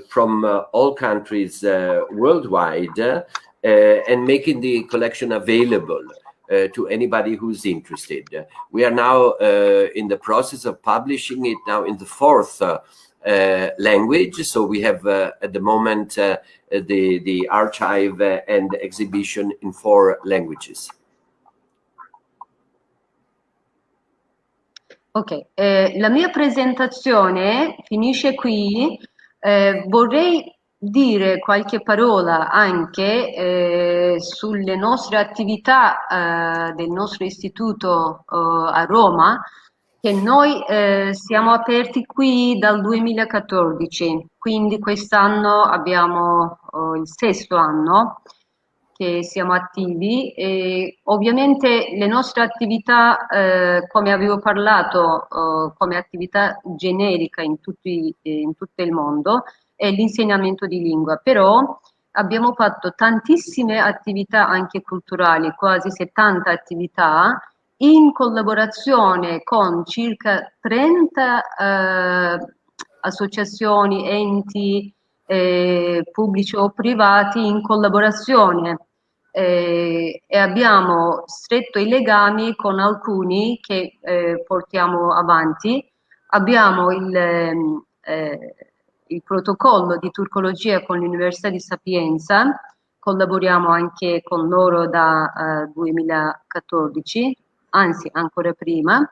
from all countries worldwide, and making the collection available to anybody who's interested. We are now in the process of publishing it now in the 4th language. So we have at the moment the archive and exhibition in 4 languages. Ok, la mia presentazione finisce qui. Vorrei dire qualche parola anche sulle nostre attività del nostro istituto a Roma, che noi siamo aperti qui dal 2014, quindi quest'anno abbiamo il 6º anno che siamo attivi, e ovviamente le nostre attività, come avevo parlato, come attività generica in tutto il mondo, è l'insegnamento di lingua, però abbiamo fatto tantissime attività anche culturali, quasi 70 attività, in collaborazione con circa 30 associazioni, enti pubblici o privati in collaborazione, e abbiamo stretto i legami con alcuni che portiamo avanti. Abbiamo il protocollo di turcologia con l'Università di Sapienza, collaboriamo anche con loro da 2014, anzi ancora prima,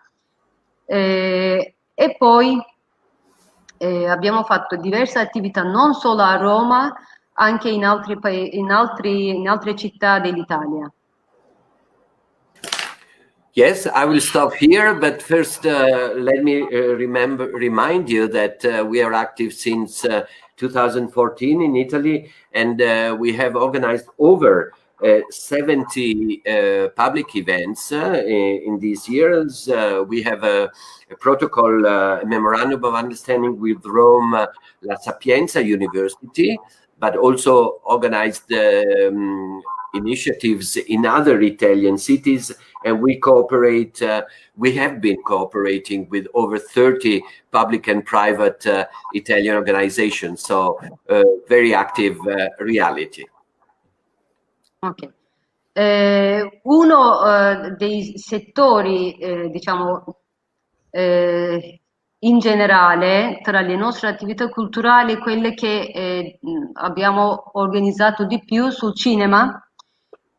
e poi abbiamo fatto diverse attività non solo a Roma, anche in altre città dell'Italia. Yes, I will stop here, but first let me remind you that we are active since 2014 in Italy, and we have organized over 70 public events in these years. We have a protocol, a memorandum of understanding with Rome La Sapienza University, but also organized initiatives in other Italian cities, and we cooperate. We have been cooperating with over 30 public and private Italian organizations, so very active reality. Ok. Uno dei settori, diciamo, in generale, tra le nostre attività culturali, quelle che abbiamo organizzato di più sul cinema,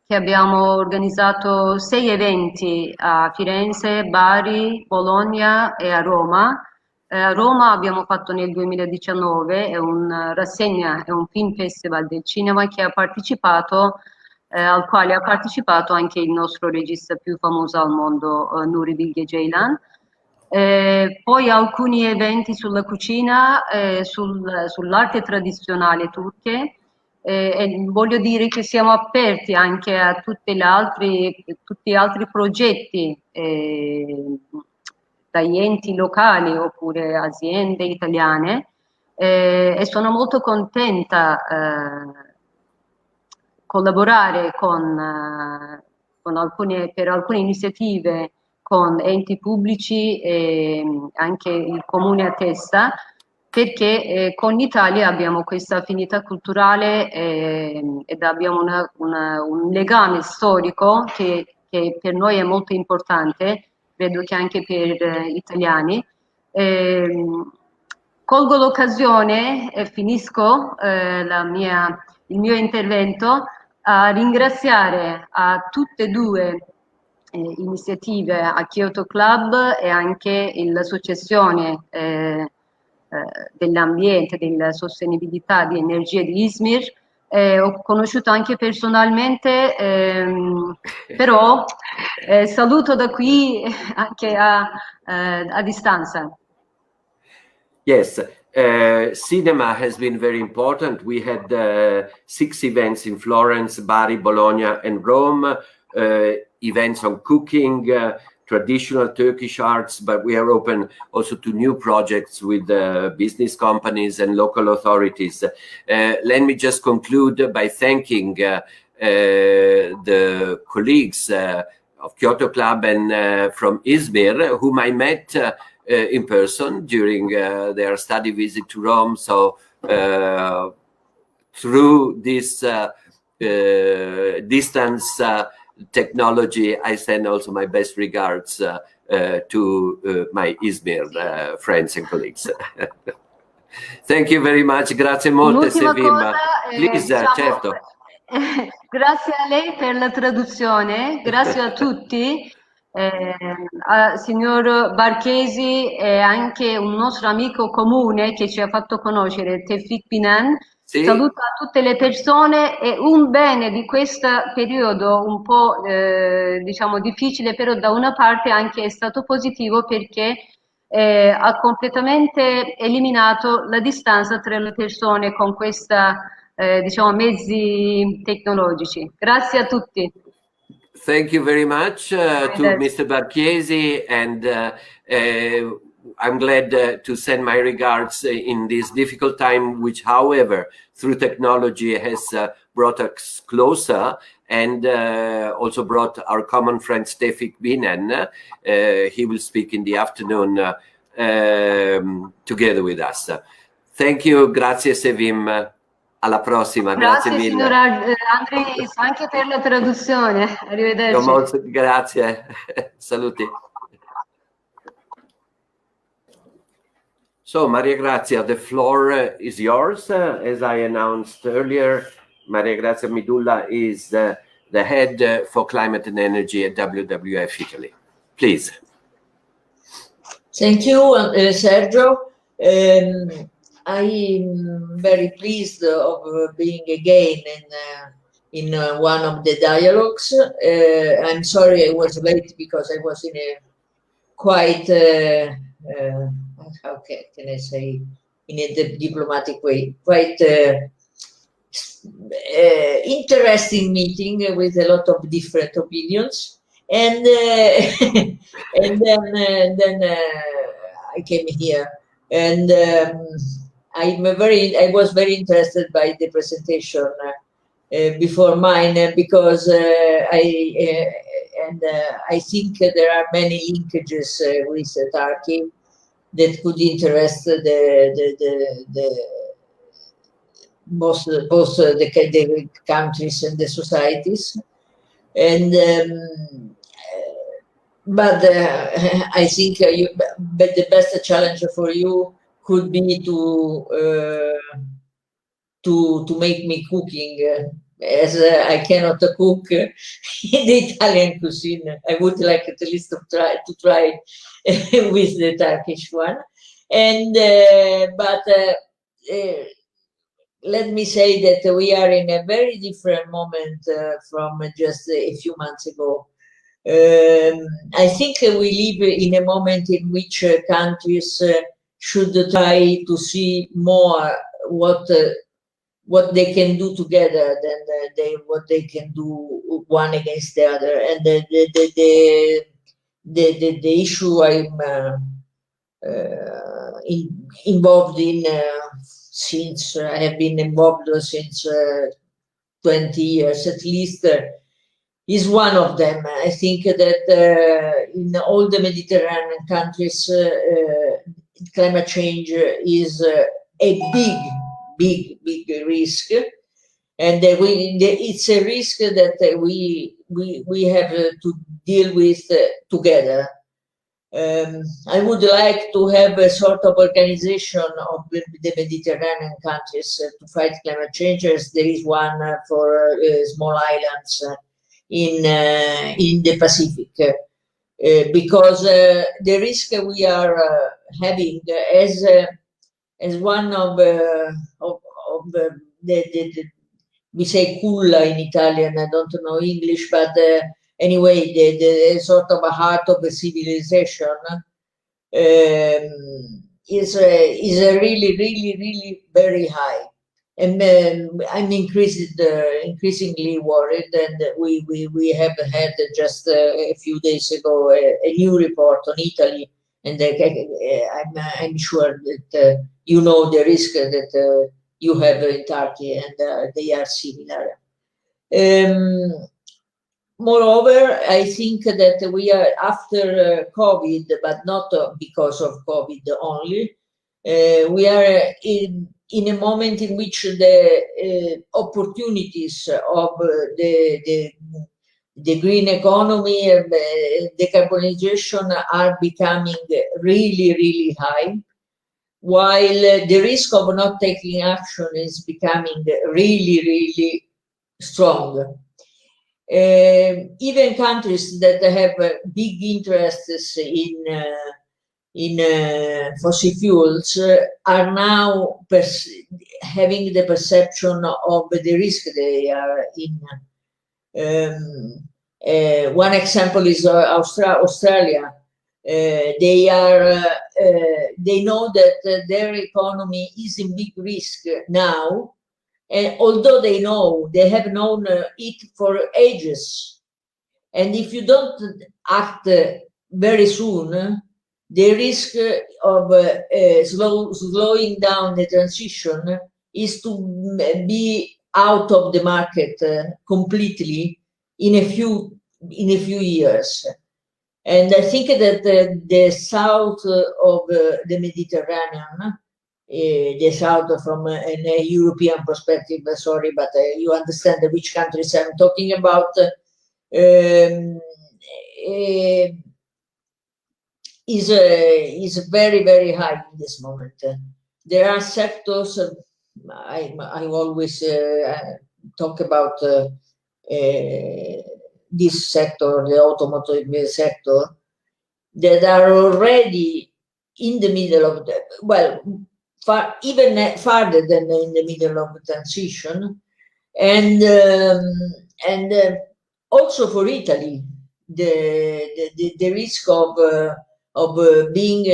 che abbiamo organizzato 6 eventi a Firenze, Bari, Bologna e a Roma. A Roma abbiamo fatto nel 2019 è un film festival del cinema che ha partecipato, al quale ha partecipato anche il nostro regista più famoso al mondo, Nuri Bilge Ceylan. Poi alcuni eventi sulla cucina, sull'arte tradizionale turche, e voglio dire che siamo aperti anche a tutti gli altri progetti dagli enti locali oppure aziende italiane, e sono molto contenta collaborare per alcune iniziative con enti pubblici e anche il comune a testa, perché con l'Italia abbiamo questa affinità culturale ed abbiamo un legame storico che per noi è molto importante, credo che anche per gli italiani. Colgo l'occasione e finisco il mio intervento a ringraziare a tutte e due iniziative, a Kyoto Club e anche l'associazione dell'ambiente, della sostenibilità di energia di Izmir. Ho conosciuto anche personalmente, però saluto da qui anche a distanza. Yes, cinema has been very important. We had 6 events in Florence, Bari, Bologna, and Rome, events on cooking, traditional Turkish arts, but we are open also to new projects with business companies and local authorities. Let me just conclude by thanking the colleagues of Kyoto Club and from Izmir, whom I met in person during their study visit to Rome. So through this distance technology, I send also my best regards to my Izmir friends and colleagues. Thank you very much. Grazie molte, Sevim. Please, diciamo, certo. Grazie a lei per la traduzione, grazie a tutti. Al signor Barchesi è anche un nostro amico comune che ci ha fatto conoscere, Tevfik Binan. Sì. Saluto a tutte le persone e un bene di questo periodo un po' diciamo difficile, però da una parte anche è stato positivo perché ha completamente eliminato la distanza tra le persone con questa diciamo mezzi tecnologici. Grazie a tutti. Thank you very much to Mr. Barchesi, and I'm glad to send my regards in this difficult time, which, however, through technology has brought us closer and also brought our common friend Tevfik Binan. He will speak in the afternoon together with us. Thank you, grazie Sevim. Alla prossima, grazie mille. Signora Andres, anche per la traduzione. Arrivederci. Grazie, saluti. So, Maria Grazia, the floor is yours. As I announced earlier, Maria Grazia Midulla is the head for climate and energy at WWF Italy. Please. Thank you, Sergio. I'm very pleased of being again in one of the dialogues. I'm sorry I was late because I was in a quite, how can I say, in a diplomatic way, quite interesting meeting with a lot of different opinions. And and then I came here, and I was very interested by the presentation before mine because I think there are many linkages with Turkey that could interest both the countries and the societies, and but I think the best challenge for you could be to make me cooking, as I cannot cook in the Italian cuisine. I would like at least to try with the Turkish one, and but let me say that we are in a very different moment from just a few months ago. I think we live in a moment in which countries should try to see more what they can do together than what they can do one against the other. And the issue I'm involved in since I have been involved since 20 years at least is one of them. I think that in all the Mediterranean countries, climate change is a big risk, and it's a risk that we have to deal with together. I would like to have a sort of organization of the Mediterranean countries to fight climate change, as there is one for small islands in the Pacific, because the risk we are having as one of the we say culla in Italian, I don't know English, but anyway, the sort of a heart of a civilization is really very high. And I'm increasingly worried, and we have had just a few days ago a new report on Italy, and I'm sure that you know the risk that you have in Turkey, and they are similar. Moreover, I think that we are after COVID, but not because of COVID only. We are in a moment in which the opportunities of the green economy and decarbonization are becoming really high, while the risk of not taking action is becoming really strong. Even countries that have big interests in fossil fuels are now having the perception of the risk they are in. One example is Australia. They know that their economy is in big risk now, and although they have known it for ages, and if you don't act very soon, the risk of slowing down the transition is to be out of the market completely in a few years. And I think that the south of the Mediterranean, the south from a European perspective, sorry, but you understand which countries I'm talking about, is very high in this moment. There are sectors, I always talk about this sector, the automotive sector, that are already in the middle of the, well, even farther than in the middle of the transition, and also for Italy, the risk of being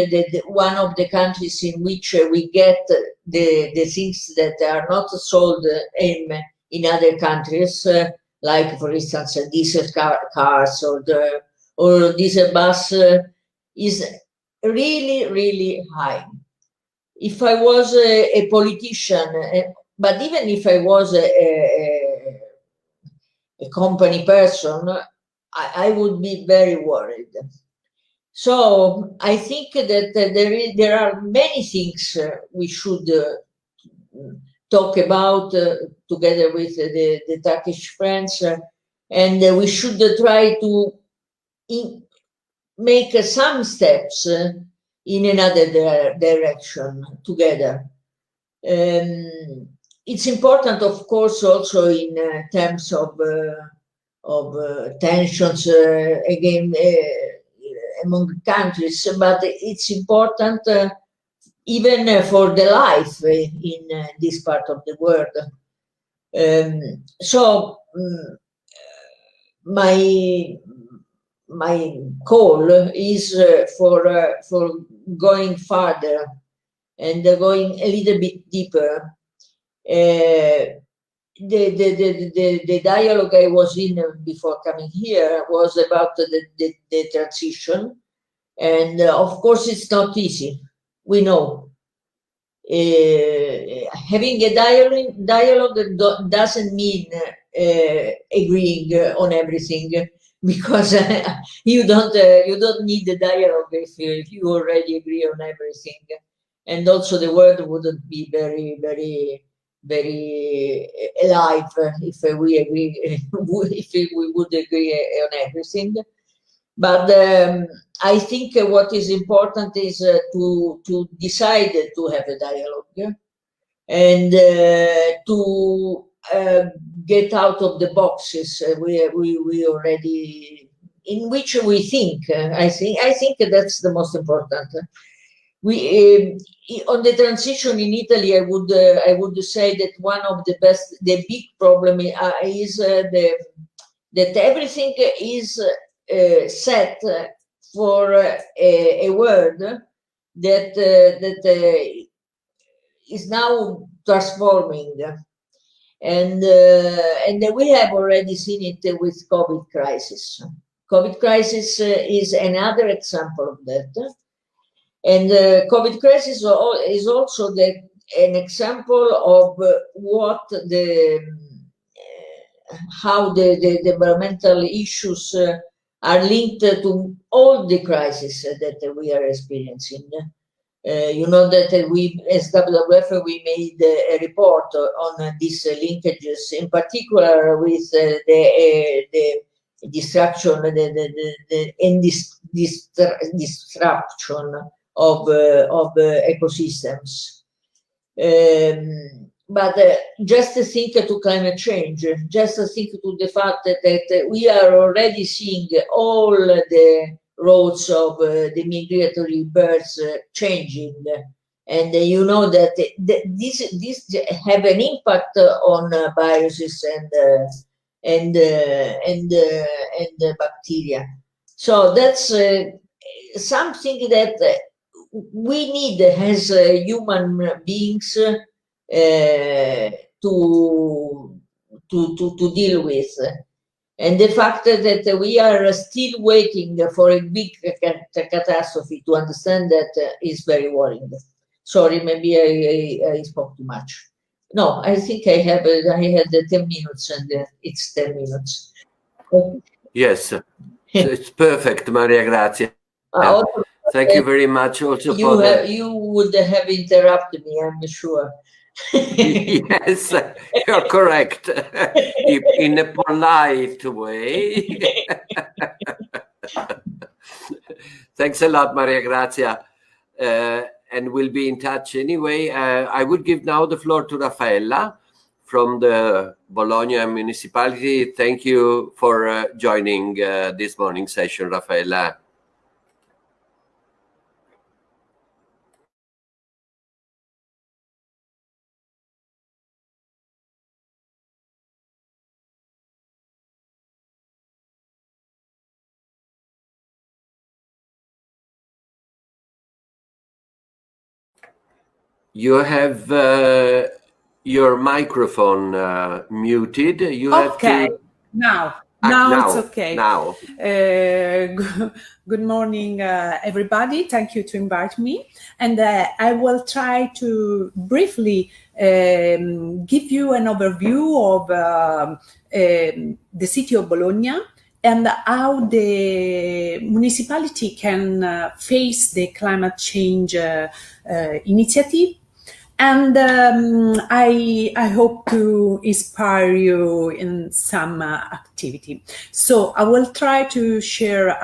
one of the countries in which we get the things that are not sold in other countries, like for instance diesel cars or diesel bus, is really high. If I was a politician, but even if I was a company person, I would be very worried. So I think that there are many things we should talk about together with the Turkish friends, and we should try to make some steps in another direction together. It's important, of course, also in terms of tensions again among countries, but it's important even for the life in this part of the world. My my call is for going further and going a little bit deeper. The dialogue I was in before coming here was about the transition, and of course it's not easy. We know. Having a dialogue doesn't mean agreeing on everything, because you don't need the dialogue if you already agree on everything, and also the world wouldn't be very alive if we agree if we would agree on everything. But I think what is important is to decide to have a dialogue and to get out of the boxes we already in which we think. I think that's the most important. We on the transition in Italy, I would say that one of the big problem is that everything is set for a word that is now transforming, and we have already seen it with COVID crisis. COVID crisis is another example of that, and COVID crisis is also an example of what how the environmental issues are linked to all the crises that we are experiencing. You know that we, as WWF, we made a report on these linkages, in particular with the destruction, the disruption of ecosystems. But just to think to climate change, just to think to the fact that we are already seeing all the roads of the migratory birds changing, and you know that this have an impact on viruses and bacteria. So that's something that we need as human beings to deal with. And the fact that we are still waiting for a big catastrophe to understand that is very worrying. Sorry, maybe I spoke too much. No, I think I had 10 minutes, and it's 10 minutes. Yes, it's perfect, Maria Grazia. Thank you very much. Also, you would have interrupted me, I'm sure. Yes, you're correct. In a polite way. Thanks a lot, Maria Grazia. And we'll be in touch anyway. I would give now the floor to Raffaella from the Bologna municipality. Thank you for joining this morning session, Raffaella. You have your microphone muted. You have to... Now it's okay. Now. Good morning, everybody. Thank you to invite me. And I will try to briefly give you an overview of the city of Bologna and how the municipality can face the climate change initiative. And I hope to inspire you in some activity. So I will try to share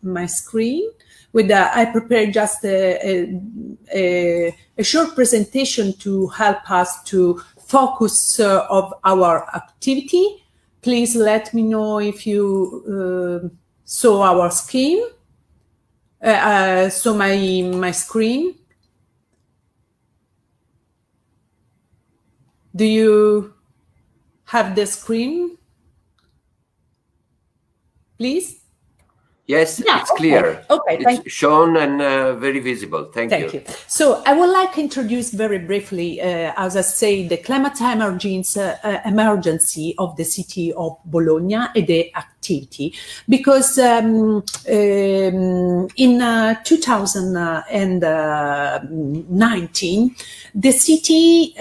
my screen. I prepared just a short presentation to help us to focus of our activity. Please let me know if you saw our scheme. So my screen. Do you have the screen, please? Yes, Yeah, it's clear. Okay, it's shown and very visible. Thank you. So I would like to introduce very briefly, as I say, the climate emergency of the city of Bologna and the activity, because in 2019, the city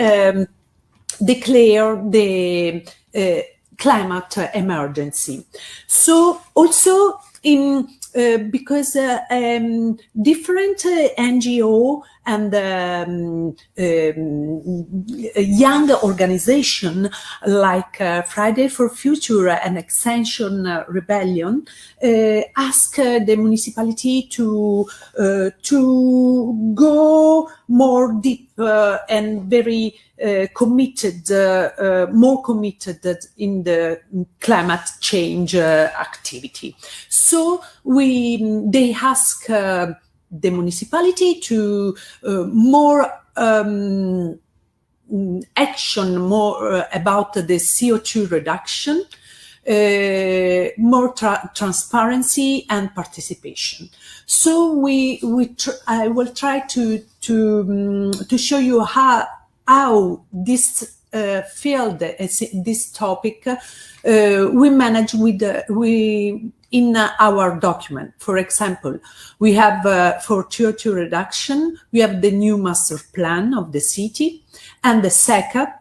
declared the climate emergency. So also because different NGO and young organization like Friday for Future and Extinction Rebellion ask the municipality to go more deep and very committed, more committed in the climate change activity. So they ask the municipality to more action, more about the CO2 reduction, more transparency and participation. So I will try to show you how this field, this topic, we manage in our document. For example, we have for CO2 reduction, we have the new master plan of the city, and the SECAP.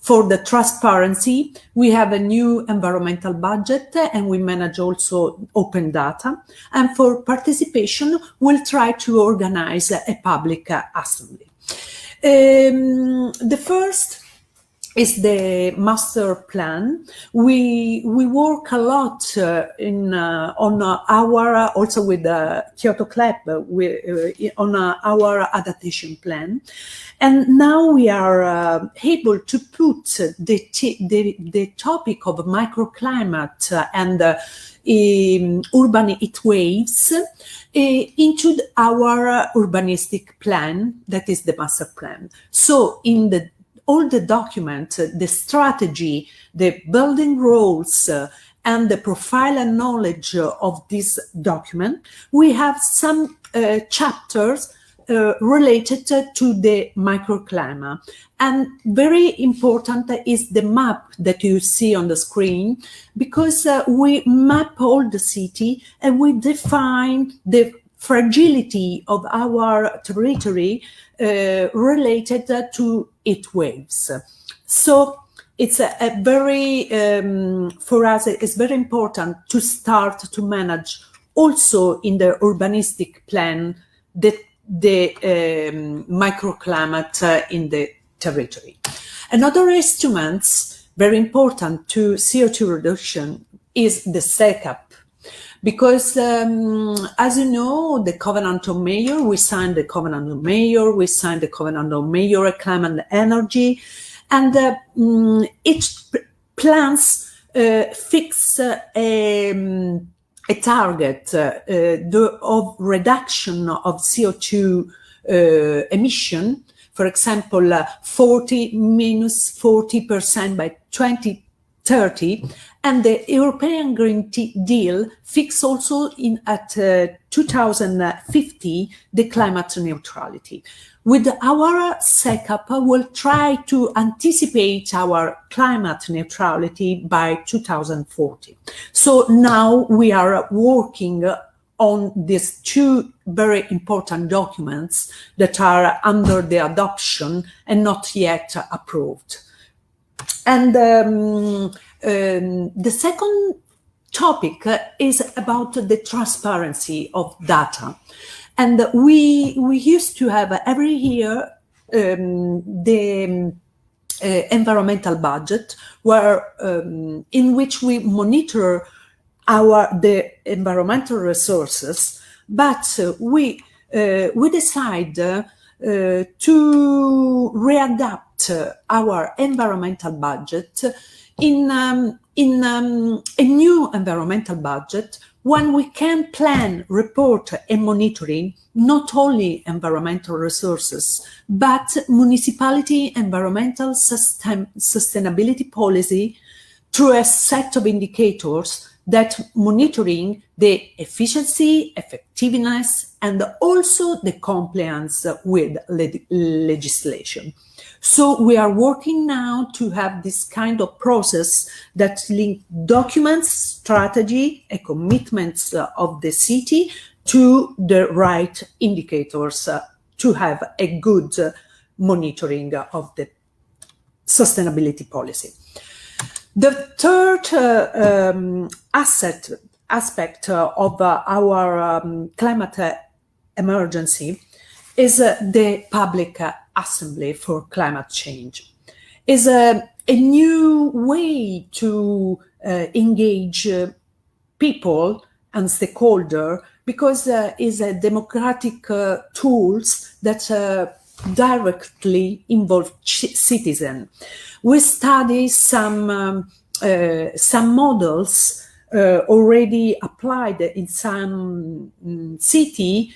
For the transparency, we have a new environmental budget, and we manage also open data. And for participation, we'll try to organize a public assembly. The first is the master plan. We work a lot on our, also with the Kyoto Club, on our adaptation plan. And now we are able to put the topic of microclimate and urban heat waves into our urbanistic plan, that is the master plan. So in all the document, the strategy, the building rules, and the profile and knowledge of this document, we have some chapters related to the microclimate. And very important is the map that you see on the screen, because we map all the city and we define the fragility of our territory related to heat waves. So it's a very, for us, it's very important to start to manage also in the urbanistic plan the microclimate in the territory. Another instrument very important to CO2 reduction is the SECAP. Because, as you know, the Covenant of Mayor, we signed the Covenant of Mayor, we signed the Covenant of Mayor, Climate and Energy, and each plans fix a target of reduction of CO2 emission. For example, -40% by 2030, and the European Green Deal fixed also at 2050 the climate neutrality. With our SECAP, we'll try to anticipate our climate neutrality by 2040. So now we are working on these two very important documents that are under the adoption and not yet approved. And the second topic is about the transparency of data. And we used to have every year the environmental budget, where in which we monitor the environmental resources, but we decide to readapt our environmental budget in a new environmental budget, when we can plan, report, and monitoring not only environmental resources, but municipality environmental sustainability policy through a set of indicators that monitoring the efficiency, effectiveness, and also the compliance with legislation. So we are working now to have this kind of process that link documents, strategy, and commitments of the city to the right indicators to have a good monitoring of the sustainability policy. The third aspect of our climate emergency is the public assembly for climate change. Is a new way to engage people and stakeholders, because is a democratic tools that directly involve citizens. We study some models already applied in some city,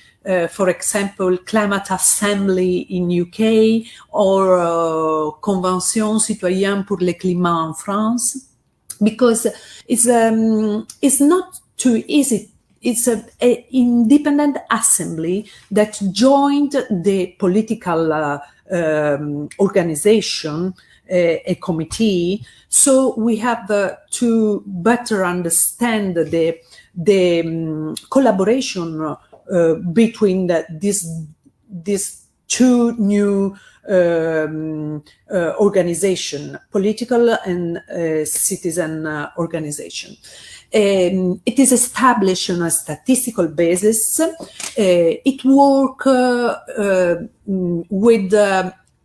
for example, climate assembly in UK or Convention citoyenne pour le climat in France, because it's not too easy. It's an independent assembly that joined the political organization, a committee. So we have to better understand the collaboration between these two new organization, political and citizen organization. It is established on a statistical basis. It works with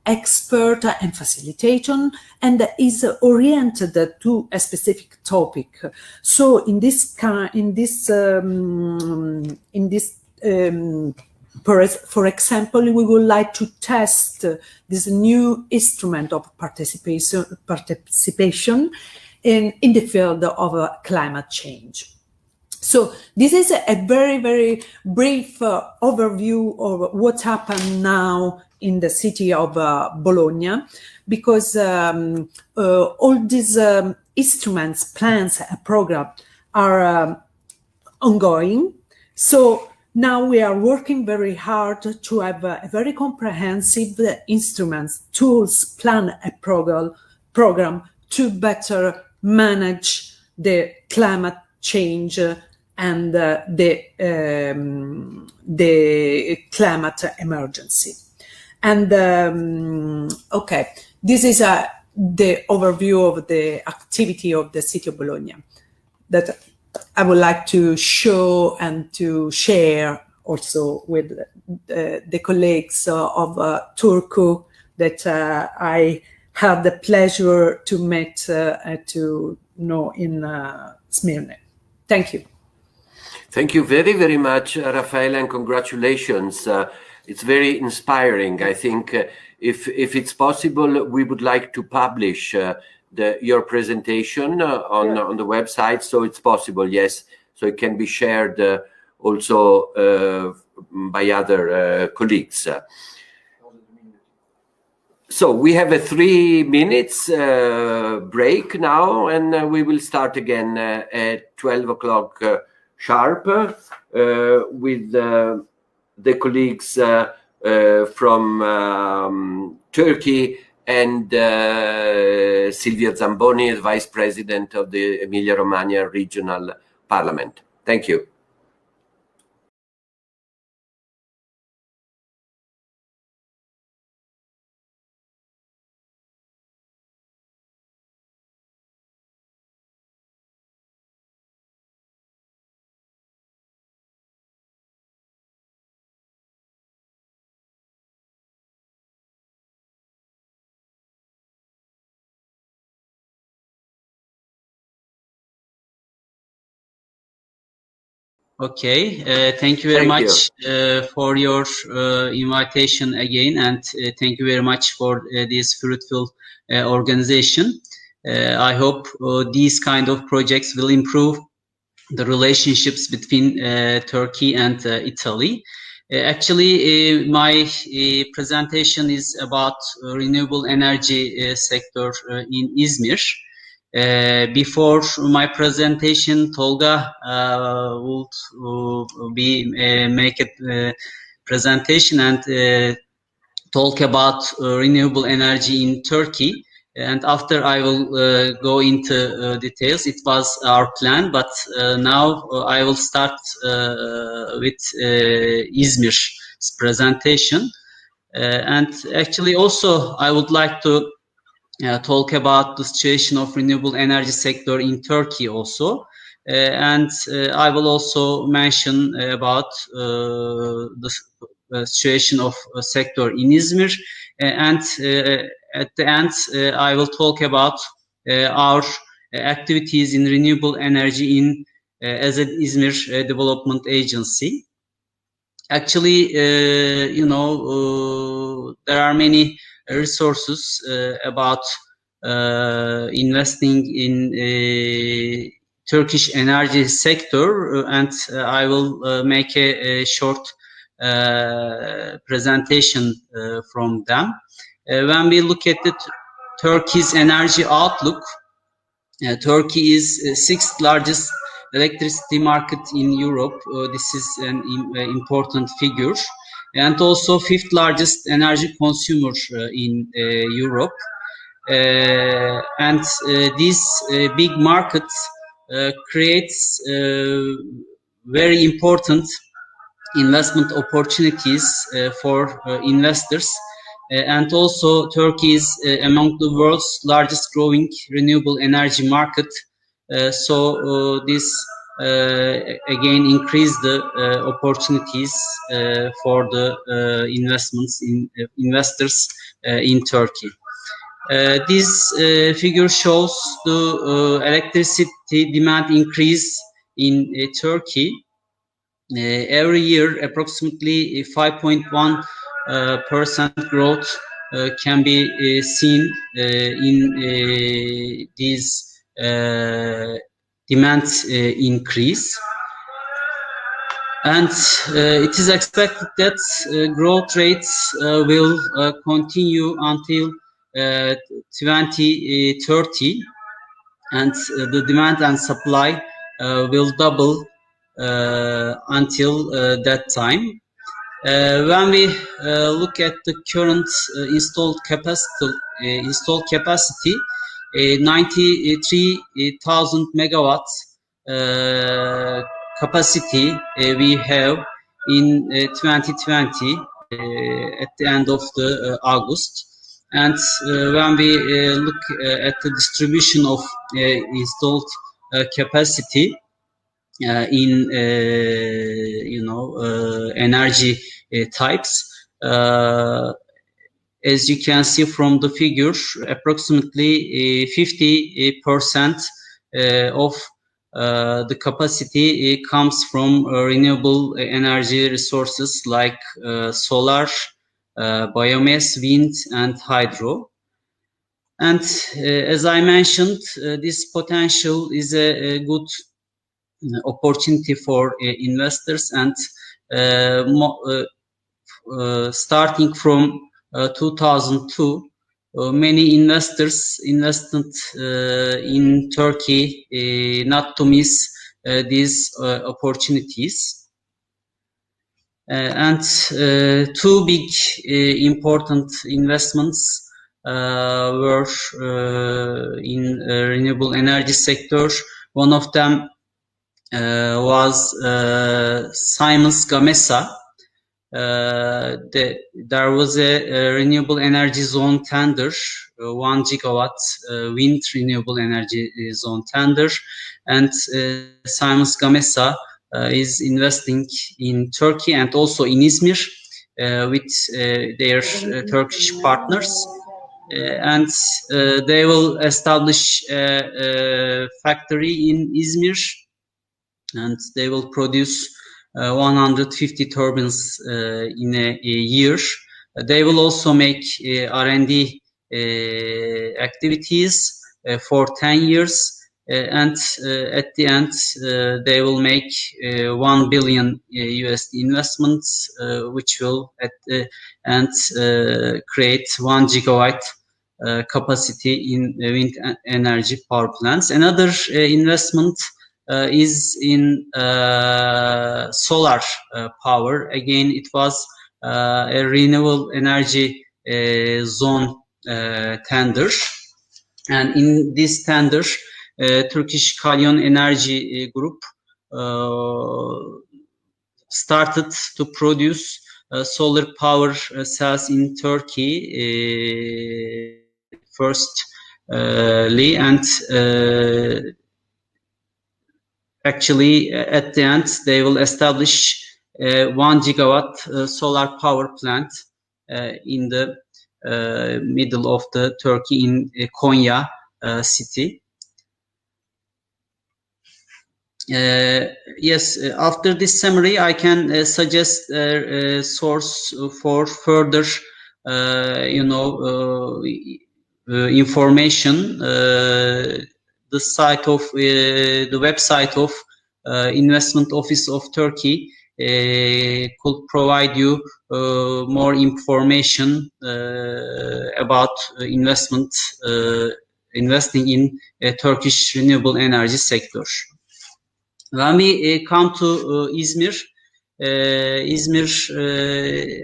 expert and facilitation, and is oriented to a specific topic. So in this for example, we would like to test this new instrument of participation in the field of climate change. So this is a very, very brief overview of what happened now in the city of Bologna, because all these instruments, plans, and programs are ongoing. So now we are working very hard to have a very comprehensive instruments, tools, plan, a program to better manage the climate change and the climate emergency. And okay, this is the overview of the activity of the city of Bologna that I would like to show and to share also with the colleagues of Turku that I had the pleasure to meet to know in Smyrna. Thank you. Thank you very, very much, Raffaella, and congratulations. It's very inspiring. I think if it's possible, we would like to publish your presentation on the website, so it's possible, yes. So it can be shared also by other colleagues. So we have a 3 minutes break now, and we will start again at 12 o'clock sharp with the colleagues from Turkey and Silvia Zamboni, Vice President of the Emilia-Romagna Regional Parliament. Thank you. Okay, thank you very much for your invitation again, and thank you very much for this fruitful organization. I hope these kind of projects will improve the relationships between Turkey and Italy. Actually, my presentation is about renewable energy sector in Izmir. Before my presentation, Tolga would make a presentation and talk about renewable energy in Turkey. And after I will go into details. It was our plan, but now I will start with Izmir's presentation. And actually also I would like to talk about the situation of renewable energy sector in Turkey also. And I will also mention about the situation of sector in Izmir. And at the end, I will talk about our activities in renewable energy in as an Izmir development agency. Actually, you know, there are many resources about investing in Turkish energy sector, and I will make a short presentation from them. When we look at the Turkey's energy outlook, Turkey is sixth largest electricity market in Europe. This is an important figure, and also fifth largest energy consumer in Europe. And this big market creates very important investment opportunities for investors. And also Turkey is among the world's largest growing renewable energy market. So this again increase the opportunities for the investments in investors in Turkey. This figure shows the electricity demand increase in Turkey. Every year, approximately 5.1% growth can be seen in these demand increase. And it is expected that growth rates will continue until 2030, and the demand and supply will double until that time. When we look at the current installed capacity, 93,000 megawatts capacity we have in 2020 at the end of the August. And when we look at the distribution of installed capacity in you know energy types, as you can see from the figure, approximately 50% of the capacity comes from renewable energy resources like solar, biomass, wind, and hydro. And as I mentioned, this potential is a good opportunity for investors, and starting from 2002, many investors invested in Turkey not to miss these opportunities. And two big important investments were in renewable energy sector. One of them was Siemens Gamesa. There was a renewable energy zone tender, 1 gigawatt wind renewable energy zone tender, and Siemens Gamesa is investing in Turkey and also in Izmir with their Turkish partners. And they will establish a factory in Izmir, and they will produce 150 turbines in a year. They will also make R&D activities for 10 years, and at the end they will make $1 billion USD investments, which will at the end create 1 gigawatt capacity in wind energy power plants. Another investment is in solar power. Again, it was a renewable energy zone tender, and in this tender, Turkish Kalyon Energy Group started to produce solar power cells in Turkey firstly, and actually at the end they will establish 1 gigawatt solar power plant in the middle of the Turkey in Konya city. Yes, after this summary, I can suggest a source for further, information. The site of the website of Investment Office of Turkey could provide you more information about investing in Turkish renewable energy sector. When we come to Izmir, Izmir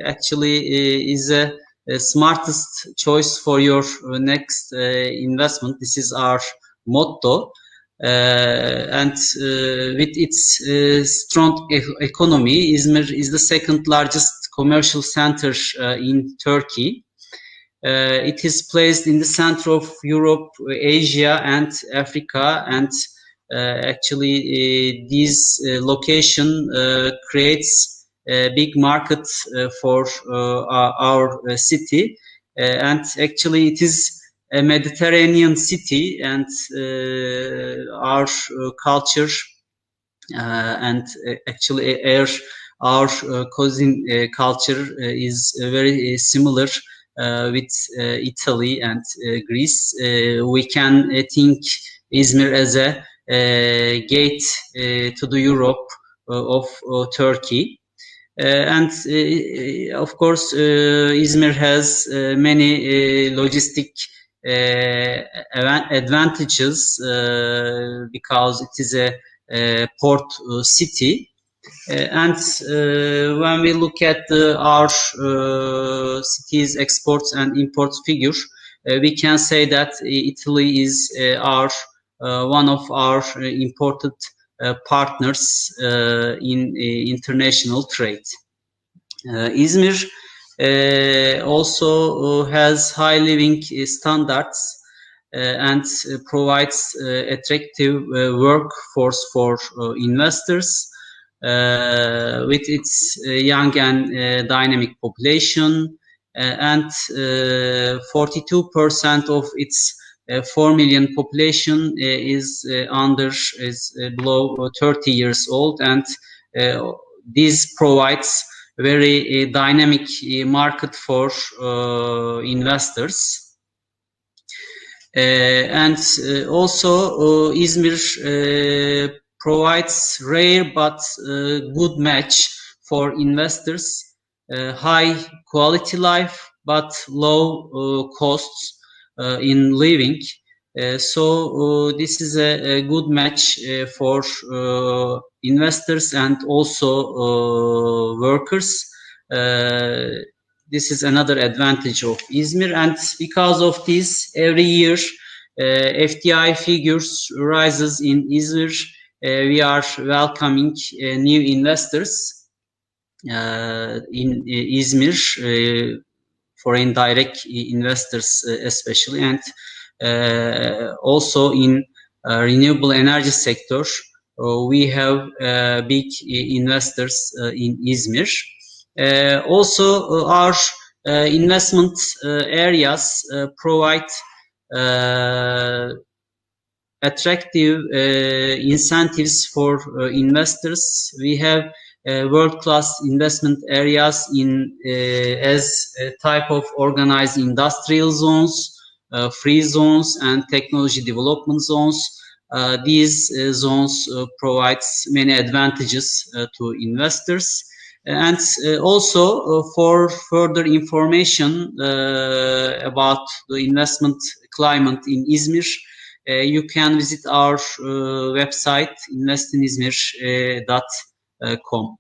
actually is a smartest choice for your next investment. This is our motto, and with its strong economy, Izmir is the second largest commercial center in Turkey. It is placed in the center of Europe, Asia, and Africa, and actually this location creates a big market for our city, and actually it is a Mediterranean city, and our culture and actually our cuisine culture is very similar with Italy and Greece. We can think Izmir as a gate to the Europe of Turkey, and of course Izmir has many logistic advantages because it is a port city, and when we look at our city's exports and imports figure, we can say that Italy is one of our important partners in international trade. Izmir also has high living standards and provides attractive workforce for investors with its young and dynamic population, and 42% of its 4 million population is below 30 years old, and this provides very dynamic market for investors. And also Izmir provides rare but good match for investors, high quality life but low costs in living. So this is a good match for investors and also workers. This is another advantage of Izmir, and because of this, every year FDI figures rises in Izmir. We are welcoming new investors in Izmir, foreign direct investors especially, and also in renewable energy sector. We have big investors in Izmir. Also, our investment areas provide attractive incentives for investors. We have world-class investment areas in as a type of organized industrial zones, free zones, and technology development zones. These zones provides many advantages to investors. And also for further information about the investment climate in Izmir, you can visit our website investinizmir.com.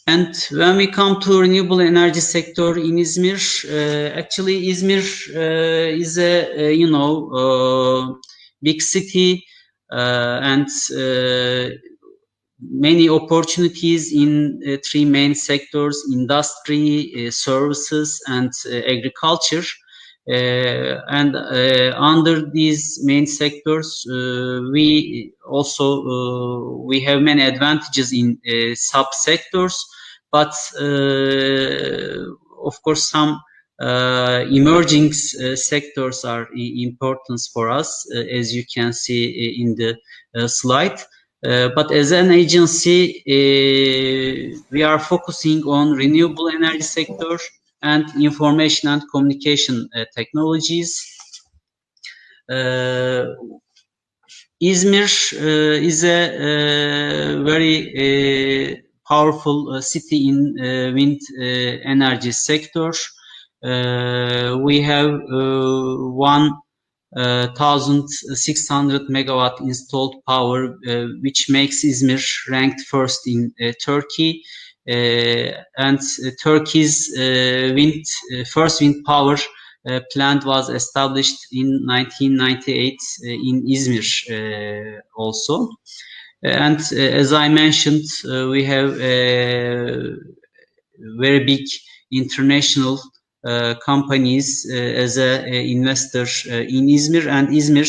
And when we come to renewable energy sector in Izmir, actually Izmir is a big city and many opportunities in three main sectors: industry, services, and agriculture. And under these main sectors, we also we have many advantages in sub-sectors, but of course some emerging sectors are important for us, as you can see in the slide. But as an agency, we are focusing on renewable energy sector and information and communication technologies. Izmir is a very powerful city in wind energy sector. We have 1,600 megawatt installed power, which makes Izmir ranked first in Turkey. And Turkey's first wind power plant was established in 1998 in Izmir also. And as I mentioned, we have very big international companies as an investor in Izmir, and Izmir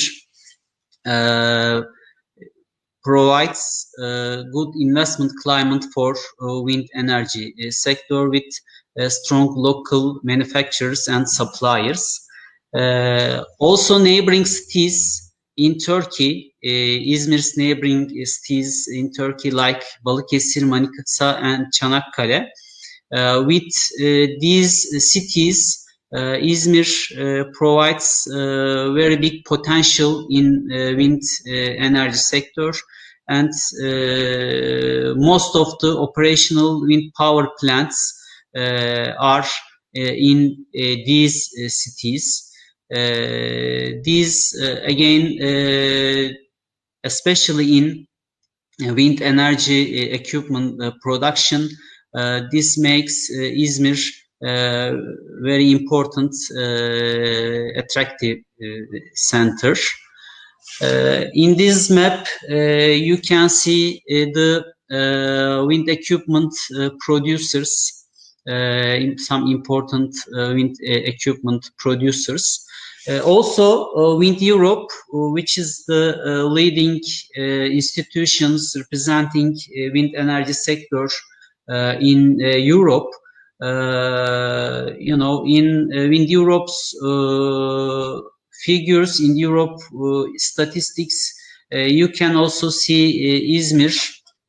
provides good investment climate for wind energy sector with strong local manufacturers and suppliers. Also neighboring cities in Turkey, Izmir's neighboring cities in Turkey like Balıkesir, Manikırsa, and Çanakkale. With these cities, Izmir provides very big potential in wind energy sector, and most of the operational wind power plants are in these cities. These again, especially in wind energy equipment production, this makes Izmir very important, attractive center. In this map, you can see the wind equipment producers, some important wind equipment producers. Also, Wind Europe, which is the leading institutions representing wind energy sector in Europe. In Wind Europe's figures, in Europe statistics, you can also see Izmir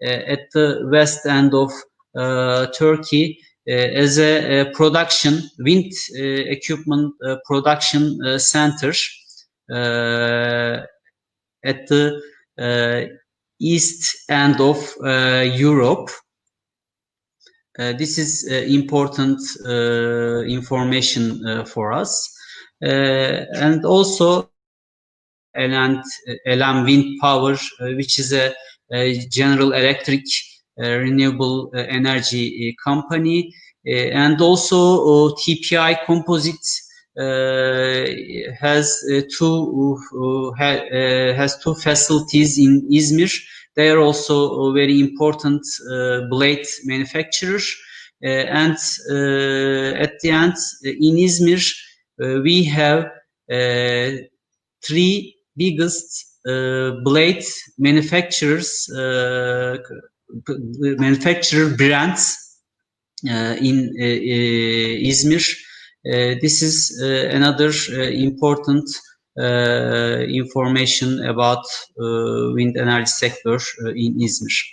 at the west end of Turkey as a production wind equipment production center at the east end of Europe. This is important information for us. And also Elan Wind Power, which is a General Electric renewable energy company, and also TPI Composite has two facilities in Izmir. They are also very important blade manufacturers. And at the end, in Izmir, we have three biggest blade manufacturers, manufacturer brands in Izmir. This is another important information about wind energy sector in Izmir.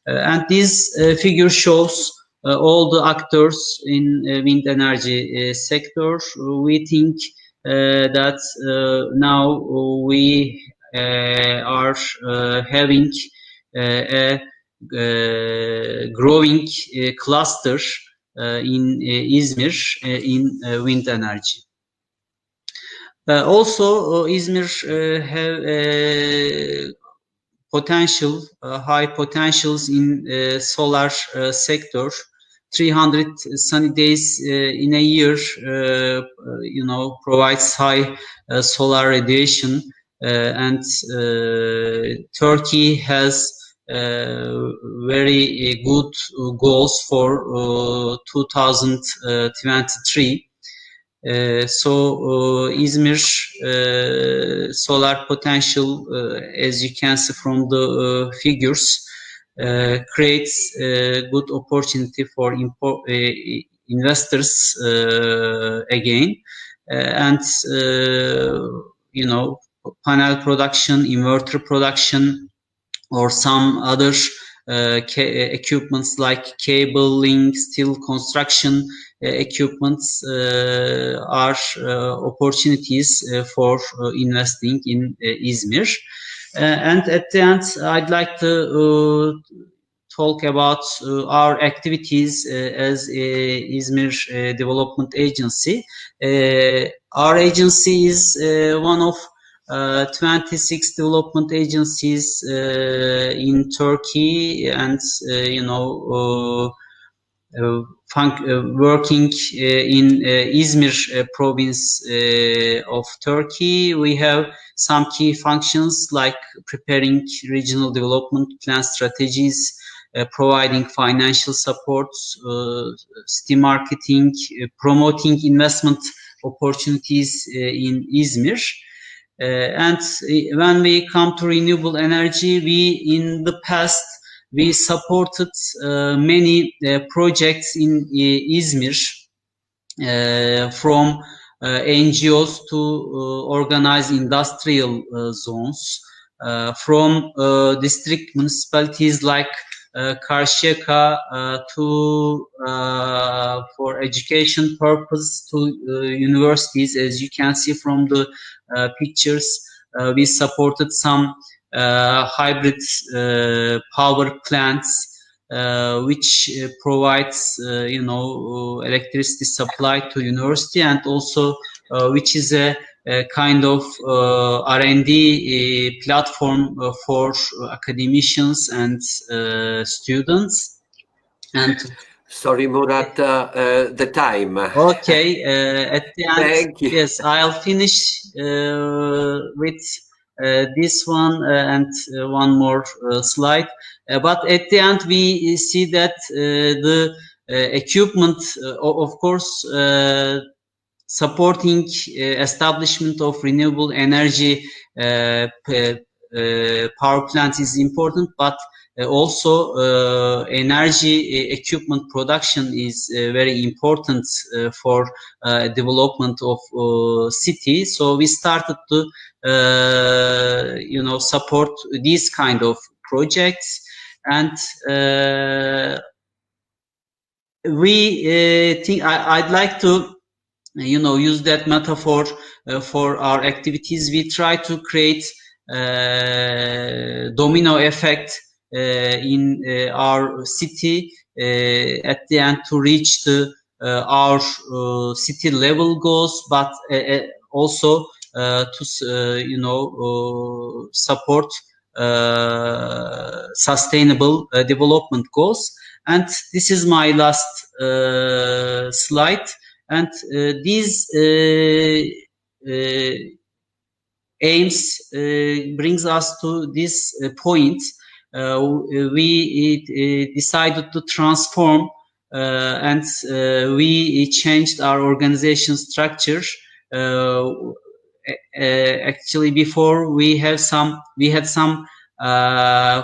And this figure shows all the actors in wind energy sector. We think that now we are having a growing cluster in Izmir in wind energy. Also, Izmir have potential, high potentials in solar sector. 300 sunny days in a year, you know, provides high solar radiation, and Turkey has very good goals for 2023. So Izmir solar potential, as you can see from the figures, creates a good opportunity for investors again, and you know, panel production, inverter production, or some other equipments like cabling, steel construction equipments are opportunities for investing in Izmir. And at the end, I'd like to talk about our activities as a Izmir Development Agency. Our agency is one of 26 development agencies in Turkey, and you know, working in Izmir province of Turkey. We have some key functions like preparing regional development plan strategies, providing financial support, city marketing, promoting investment opportunities in Izmir. And when we come to renewable energy, in the past we supported many projects in Izmir, from NGOs to organize industrial zones, from district municipalities like Karşıyaka to for education purpose to universities. As you can see from the pictures, we supported some hybrid power plants which provides you know, electricity supply to university, and also which is a kind of R&D platform for academicians and students. And sorry, Murat, the time. Okay, at the end, thank you. Yes, I'll finish with this one and one more slide. But at the end, we see that the equipment, of course, supporting establishment of renewable energy power plants is important, but also energy equipment production is very important for development of city. So we started to you know, support these kind of projects, and we think I'd like to you know, use that metaphor for our activities. We try to create domino effect in our city at the end to reach the our city level goals, but also to you know, support sustainable development goals. And this is my last slide. And these aims brings us to this point. We decided to transform and we changed our organization structure. Actually, before we had some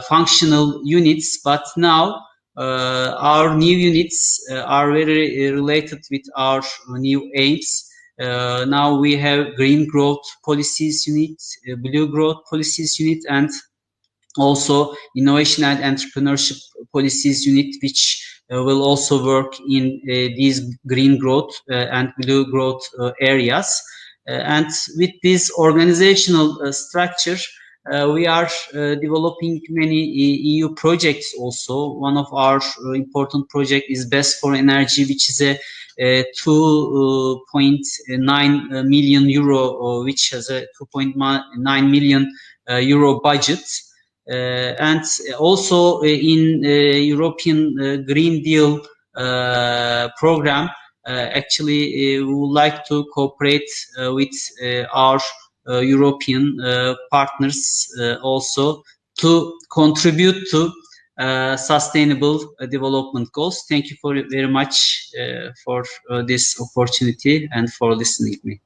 functional units, but now our new units are very related with our new aims. Now we have green growth policies unit, blue growth policies unit, and also innovation and entrepreneurship policies unit, which will also work in these green growth and blue growth areas. And with this organizational structure, we are developing many EU projects also. One of our important project is Best for Energy, which is a 2.9 million euro, which has a 2.9 million euro budget. And also in European Green Deal program, actually we would like to cooperate with our European partners also to contribute to sustainable development goals. Thank you very much for this opportunity and for listening to me.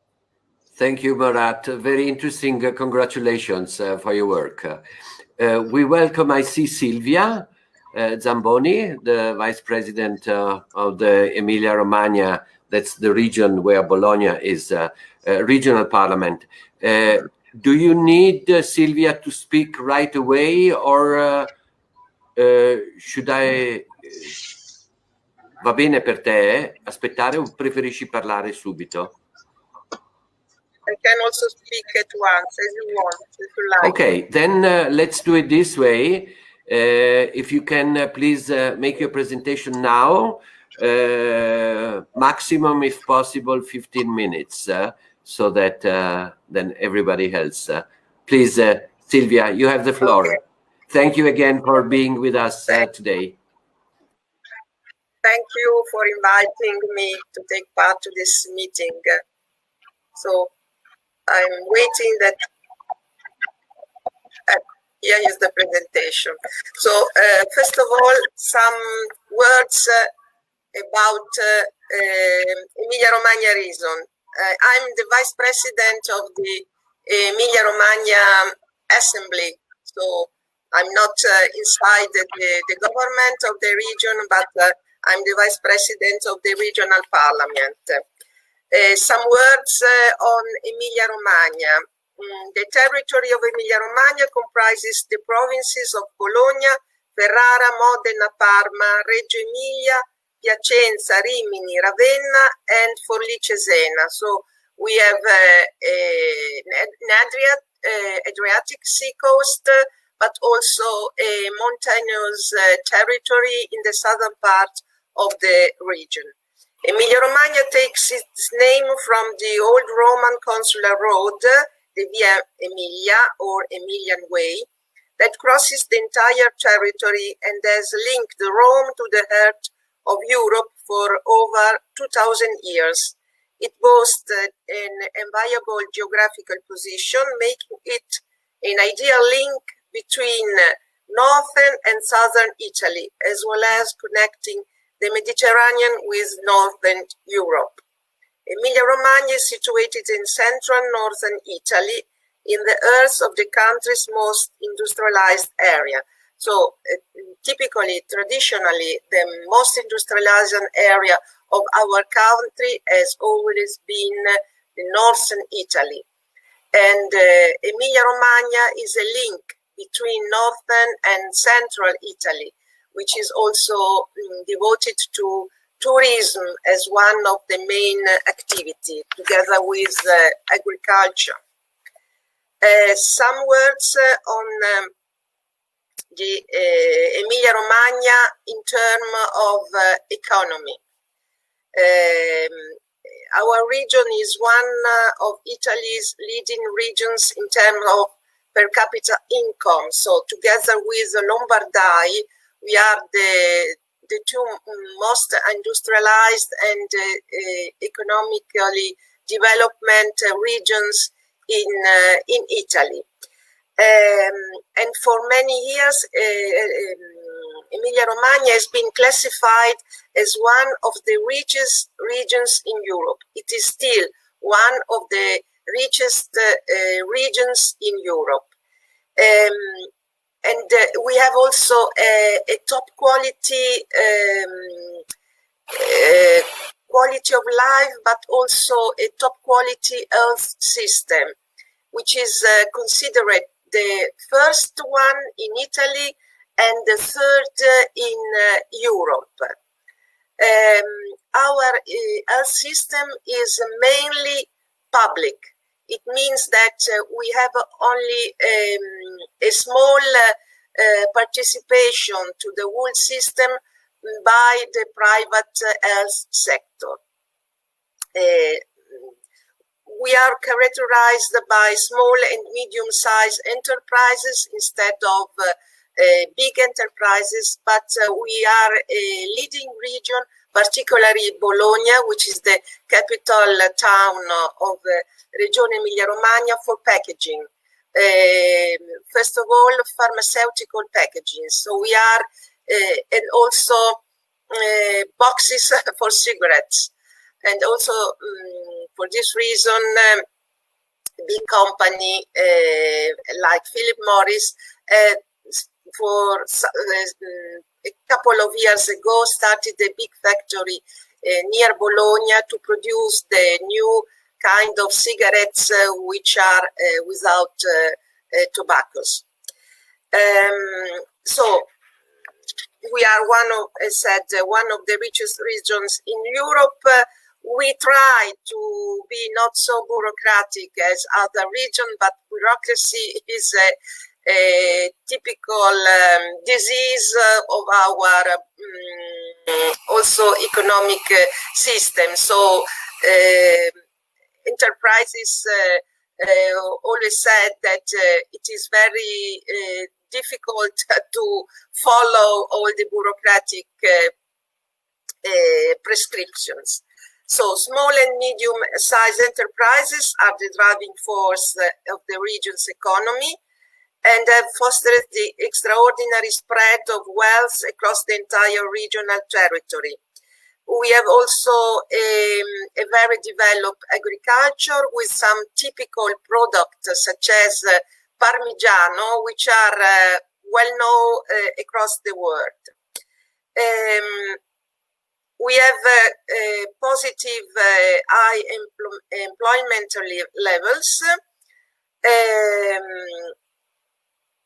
Thank you, Murat. Very interesting. Congratulations for your work. We welcome, I see Silvia Zamboni, the Vice President of the Emilia-Romagna. That's the region where Bologna is regional parliament. Do you need Silvia to speak right away, or should I... Va bene per te aspettare o preferisci parlare subito? I can also speak at once, as you want, if you like. Okay, then let's do it this way. If you can please make your presentation now, maximum, if possible, 15 minutes, so that then everybody else. Please, Silvia, you have the floor. Okay. Thank you again for being with us today. Thank you for inviting me to take part to this meeting. So I'm waiting that here is the presentation. So first of all, some words about Emilia-Romagna region. I'm the Vice President of the Emilia-Romagna Assembly. So I'm not inside the government of the region, but I'm the Vice President of the Regional Parliament. Some words on Emilia-Romagna. The territory of Emilia-Romagna comprises the provinces of Bologna, Ferrara, Modena, Parma, Reggio Emilia, Piacenza, Rimini, Ravenna, and Forlì-Cesena. So we have an Adriatic Sea coast, but also a mountainous territory in the southern part of the region. Emilia-Romagna takes its name from the old Roman consular road, the Via Emilia or Emilian Way, that crosses the entire territory and has linked Rome to the heart of Europe for over 2,000 years. It boasts an enviable geographical position, making it an ideal link between northern and southern Italy, as well as connecting the Mediterranean with northern Europe. Emilia-Romagna is situated in central northern Italy, in the heart of the country's most industrialized area. So typically, traditionally, the most industrialized area of our country has always been the northern Italy. And Emilia-Romagna is a link between northern and central Italy, which is also devoted to tourism as one of the main activities, together with agriculture. Some words on the Emilia-Romagna in terms of economy. Our region is one of Italy's leading regions in terms of per capita income. So together with Lombardy, we are the two most industrialized and economically development regions in Italy. And for many years, Emilia-Romagna has been classified as one of the richest regions in Europe. It is still one of the richest regions in Europe. And we have also a top quality quality of life, but also a top quality health system, which is considered the first one in Italy and the third in Europe. Our health system is mainly public. it means that we have only a small participation to the whole system by the private health sector. We are characterized by small and medium-sized enterprises instead of big enterprises, but we are a leading region, particularly Bologna, which is the capital town of Regione Emilia-Romagna, for packaging. First of all, pharmaceutical packaging. So we are, and also boxes for cigarettes. And also, for this reason, big company like Philip Morris, for a couple of years ago, started a big factory near Bologna to produce the new kind of cigarettes which are without tobaccos. So we are one of the richest regions in Europe. We try to be not so bureaucratic as other regions, but bureaucracy is a typical disease of our also economic system. So enterprises always said that it is very difficult to follow all the bureaucratic prescriptions. So small and medium-sized enterprises are the driving force of the region's economy and have fostered the extraordinary spread of wealth across the entire regional territory. We have also a very developed agriculture with some typical products such as Parmigiano, which are well known across the world. We have positive high employment levels.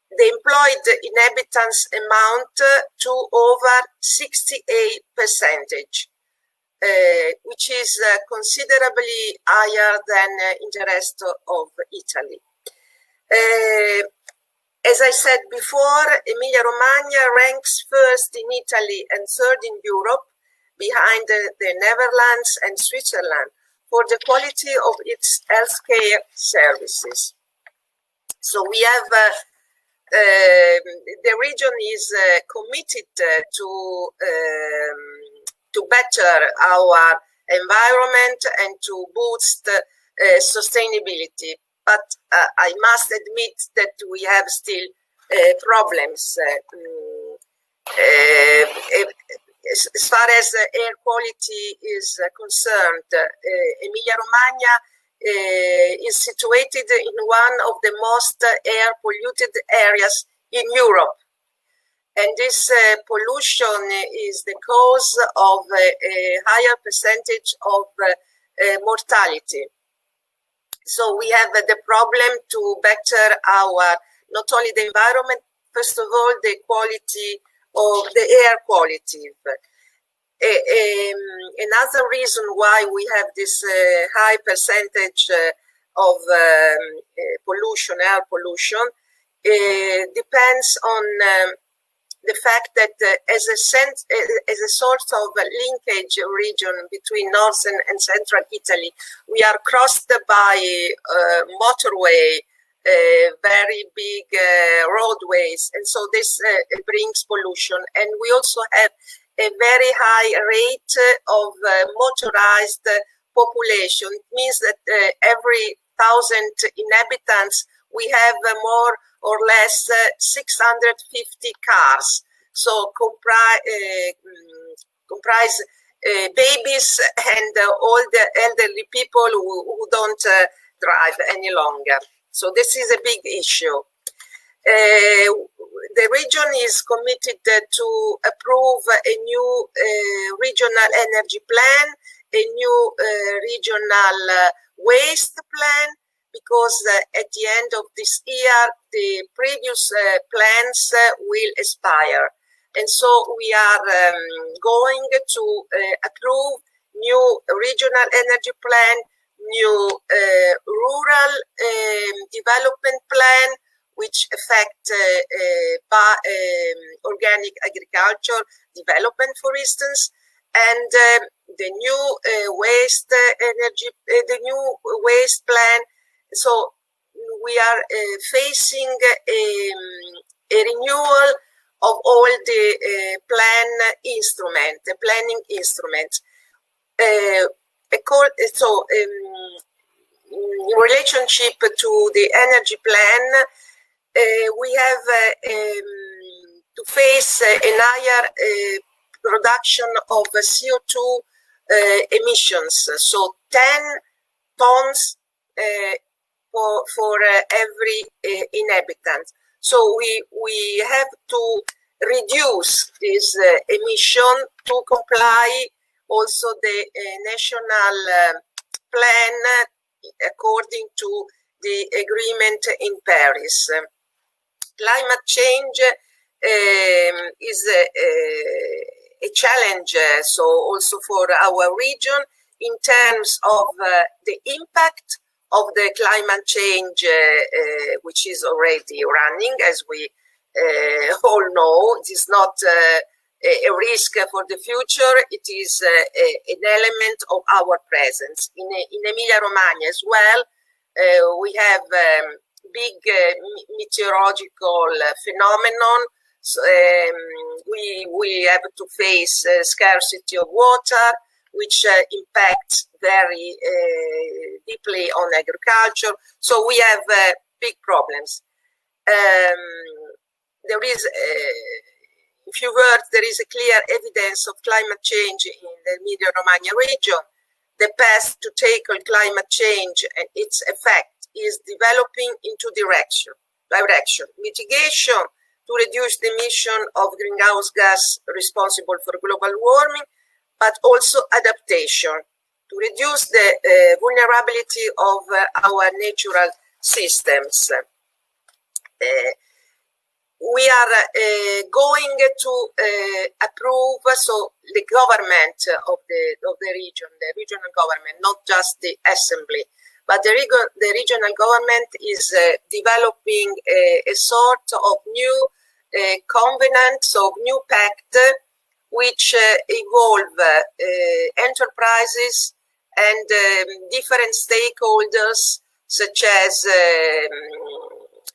The employed inhabitants amount to over 68%, which is considerably higher than in the rest of Italy. As I said before, Emilia-Romagna ranks first in Italy and third in Europe, behind the Netherlands and Switzerland, for the quality of its healthcare services. So we have the region is committed to better our environment and to boost sustainability. But I must admit that we have still problems. As far as air quality is concerned, Emilia-Romagna is situated in one of the most air polluted areas in Europe. And this pollution is the cause of a higher percentage of mortality. So we have the problem to better our, not only the environment, first of all, the quality of the air quality. Another reason why we have this high percentage of pollution, air pollution, depends on the fact that as a sort of linkage region between northern and central Italy, we are crossed by motorway, very big roadways, and so this brings pollution. And we also have a very high rate of motorized population. It means that every 1,000 inhabitants, we have more or less 650 cars. So comprise babies and all the elderly people who don't drive any longer. So this is a big issue. The region is committed to approve a new regional energy plan, a new regional waste plan, because at the end of this year, the previous plans will expire. And so we are going to approve new regional energy plan, new rural development plan, which affect organic agriculture development, for instance, and the new waste energy, the new waste plan. So we are facing a renewal of all the planning instruments. In relationship to the energy plan, we have to face a higher production of CO2 emissions, so 10 tons for every inhabitant. So we have to reduce this emission to comply also the national plan according to the agreement in Paris. Climate change is a challenge, so also for our region in terms of the impact of the climate change, which is already running, as we all know. It is not a risk for the future, it is an element of our presence. In Emilia-Romagna as well, we have big meteorological phenomenon. So, we have to face scarcity of water, which impacts very deeply on agriculture. So we have big problems. There is, in few words, there is a clear evidence of climate change in the Emilia-Romagna region. The path to tackle climate change and its effect is developing into direction. Mitigation to reduce the emission of greenhouse gas responsible for global warming, but also adaptation to reduce the vulnerability of our natural systems. We are going to approve, so the government of the region, the regional government, not just the assembly, but the regional government is developing a sort of new covenant, so new pact, which involve enterprises and different stakeholders, such as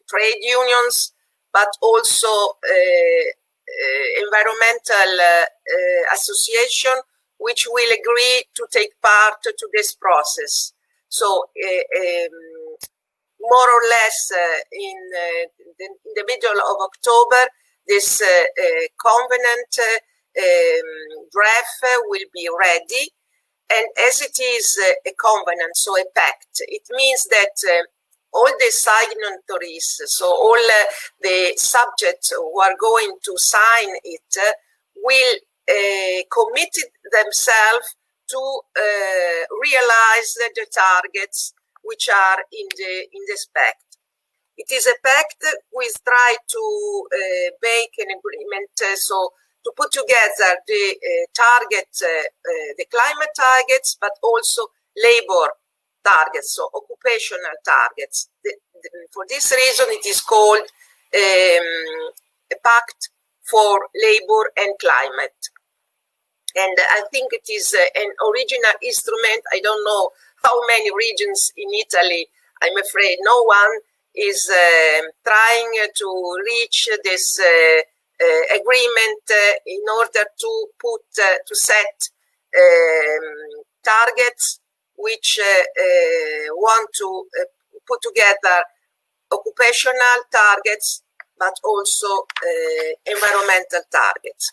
trade unions, but also environmental association, which will agree to take part to this process. So more or less in the middle of October, this covenant draft will be ready. And as it is a covenant, so a pact, it means that all the signatories, so all the subjects who are going to sign it, will commit themselves to realize the targets which are in this pact. It is a pact which try to make an agreement, so to put together the the climate targets, but also labor targets, so occupational targets. For this reason, it is called a pact for labor and climate. And I think it is an original instrument. I don't know how many regions in Italy, I'm afraid no one is trying to reach this agreement in order to set targets which want to put together occupational targets, but also environmental targets.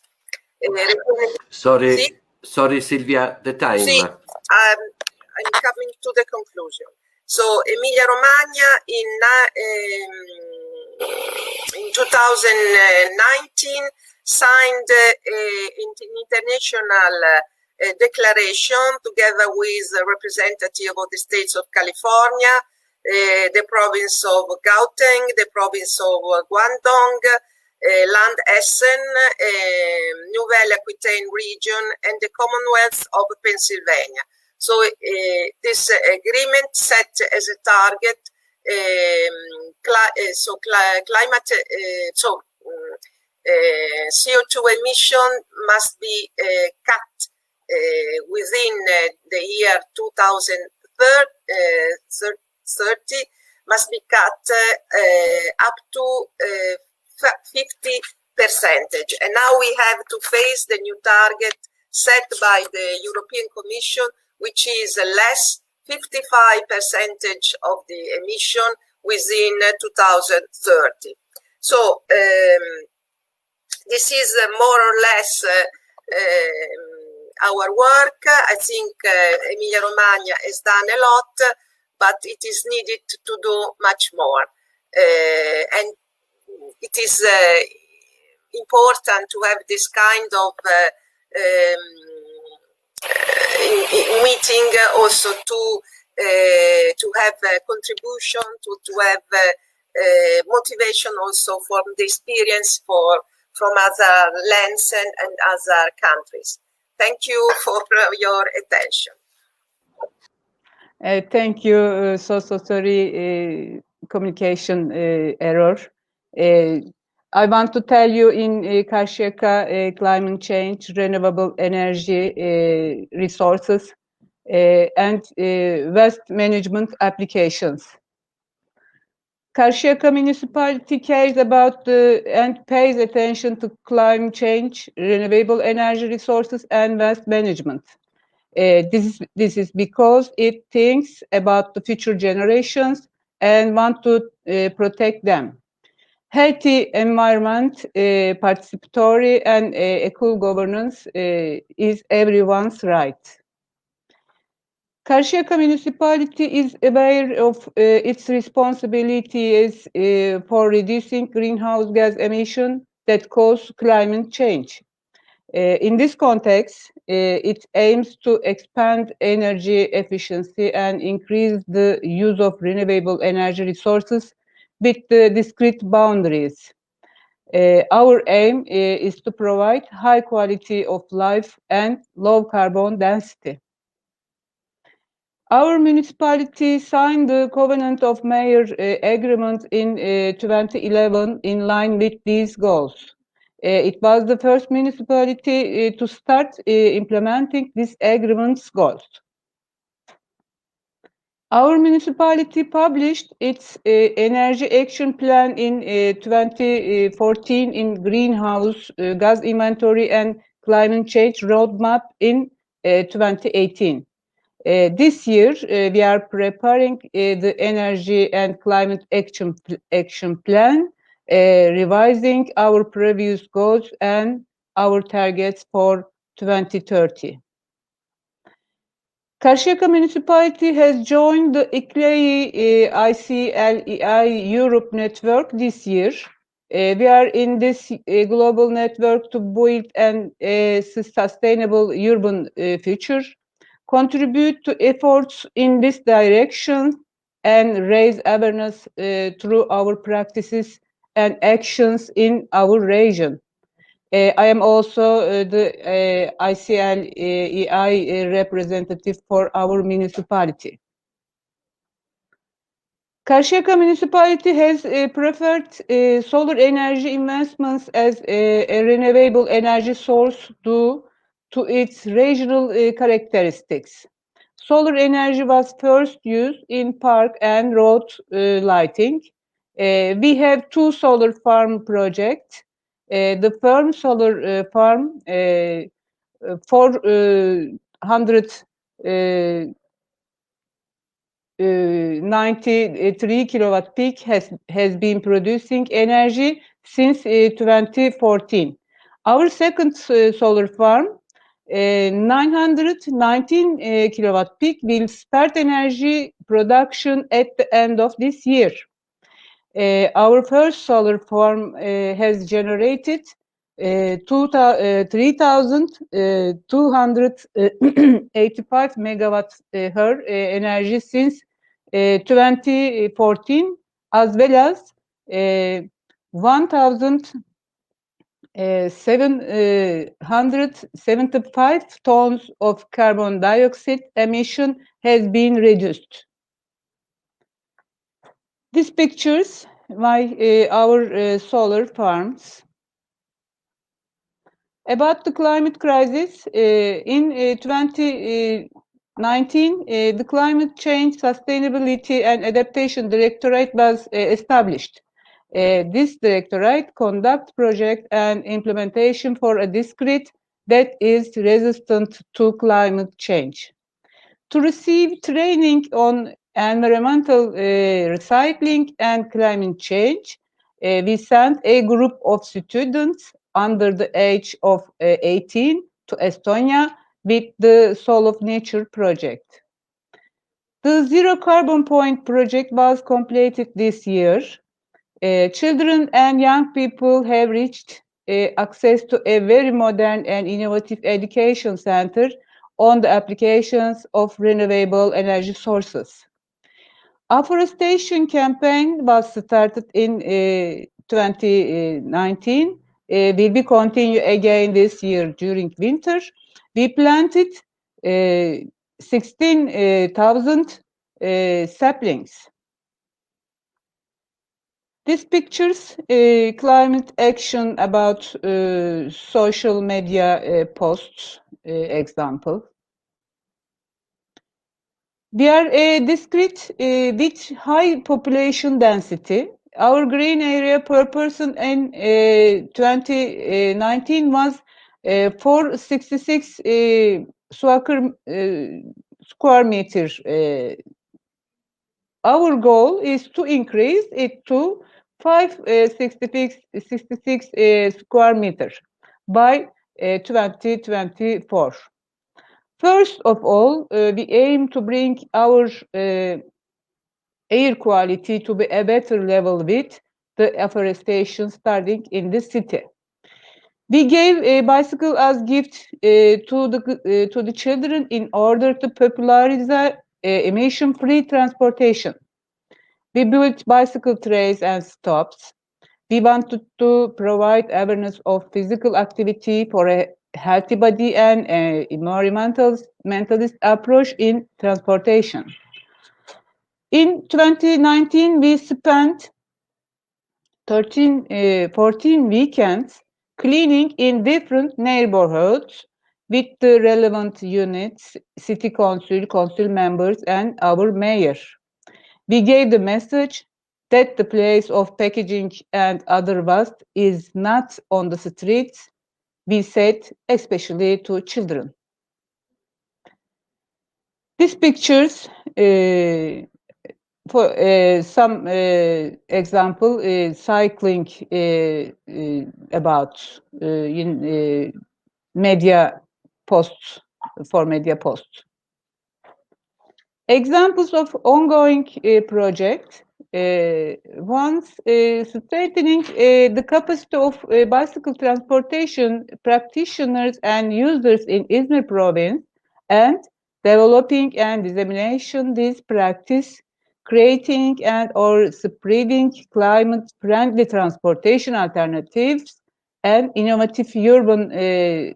Sorry, Silvia, the time. I'm coming to the conclusion. So Emilia-Romagna in 2019 signed an international declaration together with a representative of the states of California, the province of Gauteng, the province of Guangdong, Land Essen, Nouvelle-Aquitaine region, and the Commonwealth of Pennsylvania. So this agreement set as a target CO2 emission must be cut within the year 2030, must be cut up to 50%. And now we have to face the new target set by the European Commission, which is less 55% of the emission within 2030. So this is more or less our work. I think Emilia-Romagna has done a lot, but it is needed to do much more. And it is important to have this kind of meeting also to have a contribution, to have motivation also from the experience from other lands and other countries. Thank you for your attention. Thank you. So sorry, communication error. I want to tell you in Karşıyaka climate change, renewable energy resources, and waste management applications. Karşıyaka municipality cares about and pays attention to climate change, renewable energy resources, and waste management. This is because it thinks about the future generations and want to protect them. Healthy environment, participatory and equal governance is everyone's right. Karşıyaka municipality is aware of its responsibilities for reducing greenhouse gas emission that cause climate change. In this context, it aims to expand energy efficiency and increase the use of renewable energy resources with the discrete boundaries. Our aim is to provide high quality of life and low carbon density. Our municipality signed the Covenant of Mayor agreement in 2011 in line with these goals. It was the first municipality to start implementing this agreement's goals. Our municipality published its energy action plan in 2014 in greenhouse gas inventory and climate change roadmap in 2018. This year, we are preparing the energy and climate action plan, revising our previous goals and our targets for 2030. Karşıyaka municipality has joined the ICLEI Europe network this year. We are in this global network to build a sustainable urban future, contribute to efforts in this direction, and raise awareness through our practices and actions in our region. I am also the ICLEI representative for our municipality. Karşıyaka municipality has preferred solar energy investments as a renewable energy source due to its regional characteristics. Solar energy was first used in park and road lighting. We have two solar farm projects. The firm solar farm, 493 kilowatt peak has been producing energy since 2014. Our second solar farm, 919 kilowatt peak, will start energy production at the end of this year. Our first solar farm has generated 3,285 megawatt hour energy since 2014, as well as 1,000 775 tons of carbon dioxide emission has been reduced. These pictures our solar farms. About the climate crisis, in 2019, the Climate Change, Sustainability and Adaptation Directorate was established. This directorate conducts project and implementation for a discrete that is resistant to climate change. To receive training on environmental recycling and climate change, we sent a group of students under the age of 18 to Estonia with the Soul of Nature project. The Zero Carbon Point project was completed this year. Children and young people have reached access to a very modern and innovative education center on the applications of renewable energy sources. Afforestation campaign was started in 2019. Will be continue again this year during winter. We planted 16,000 saplings. These pictures, climate action about social media posts, example. We are a district with high population density. Our green area per person in 2019 was 466 square meters. Our goal is to increase it to 566 square meters by 2024. First of all, we aim to bring our air quality to be a better level with the afforestation starting in the city. We gave a bicycle as gift to the children in order to popularize emission-free transportation. We built bicycle trails and stops. We wanted to provide awareness of physical activity for a healthy body and environmentalist approach in transportation. In 2019, we spent 14 weekends cleaning in different neighborhoods with the relevant units, city council, council members, and our mayor. We gave the message that the place of packaging and other waste is not on the streets, we said, especially to children. These pictures, for some example, cycling about media posts, for media posts. Examples of ongoing project. Once strengthening the capacity of bicycle transportation practitioners and users in Izmir province and developing and dissemination this practice, creating and or spreading climate-friendly transportation alternatives and innovative urban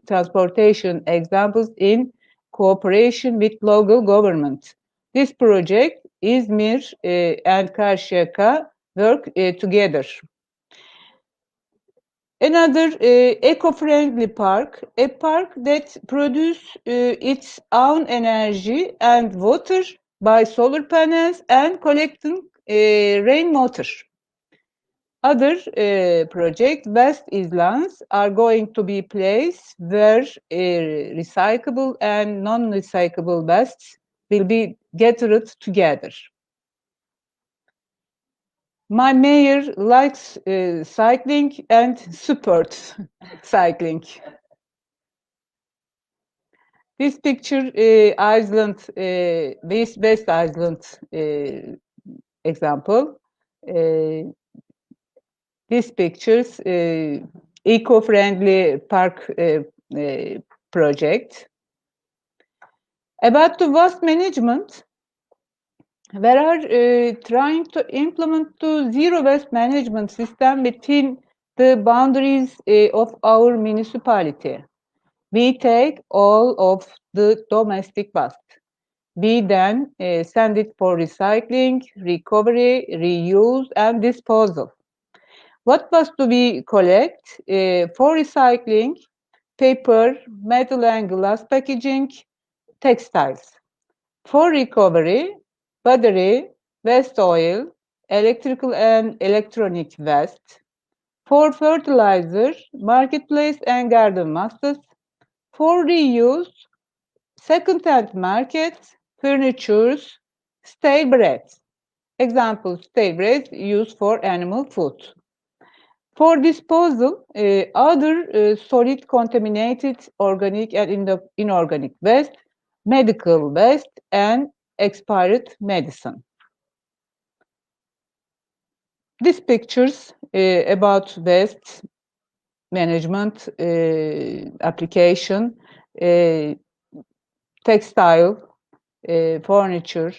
transportation examples in cooperation with local government. This project, Izmir and Karşıyaka work together. Another eco-friendly park, a park that produces its own energy and water by solar panels and collecting rainwater. Other projects, West Islands, are going to be places where recyclable and non-recyclable wastes will be gathered together. My mayor likes cycling and supports cycling. This picture, Iceland, West Iceland example. These pictures, eco-friendly park project. About the waste management, we are trying to implement the zero waste management system within the boundaries of our municipality. We take all of the domestic waste. We then send it for recycling, recovery, reuse, and disposal. What waste do we collect? For recycling, paper, metal and glass packaging, textiles. For recovery, battery, waste oil, electrical and electronic waste. For fertilizer, marketplace and garden wastes. For reuse, second-hand markets, furnitures, stale bread. Example, stale bread used for animal food. For disposal, other solid contaminated organic and inorganic waste, medical waste, and expired medicine. These pictures about waste management application, textile, furniture,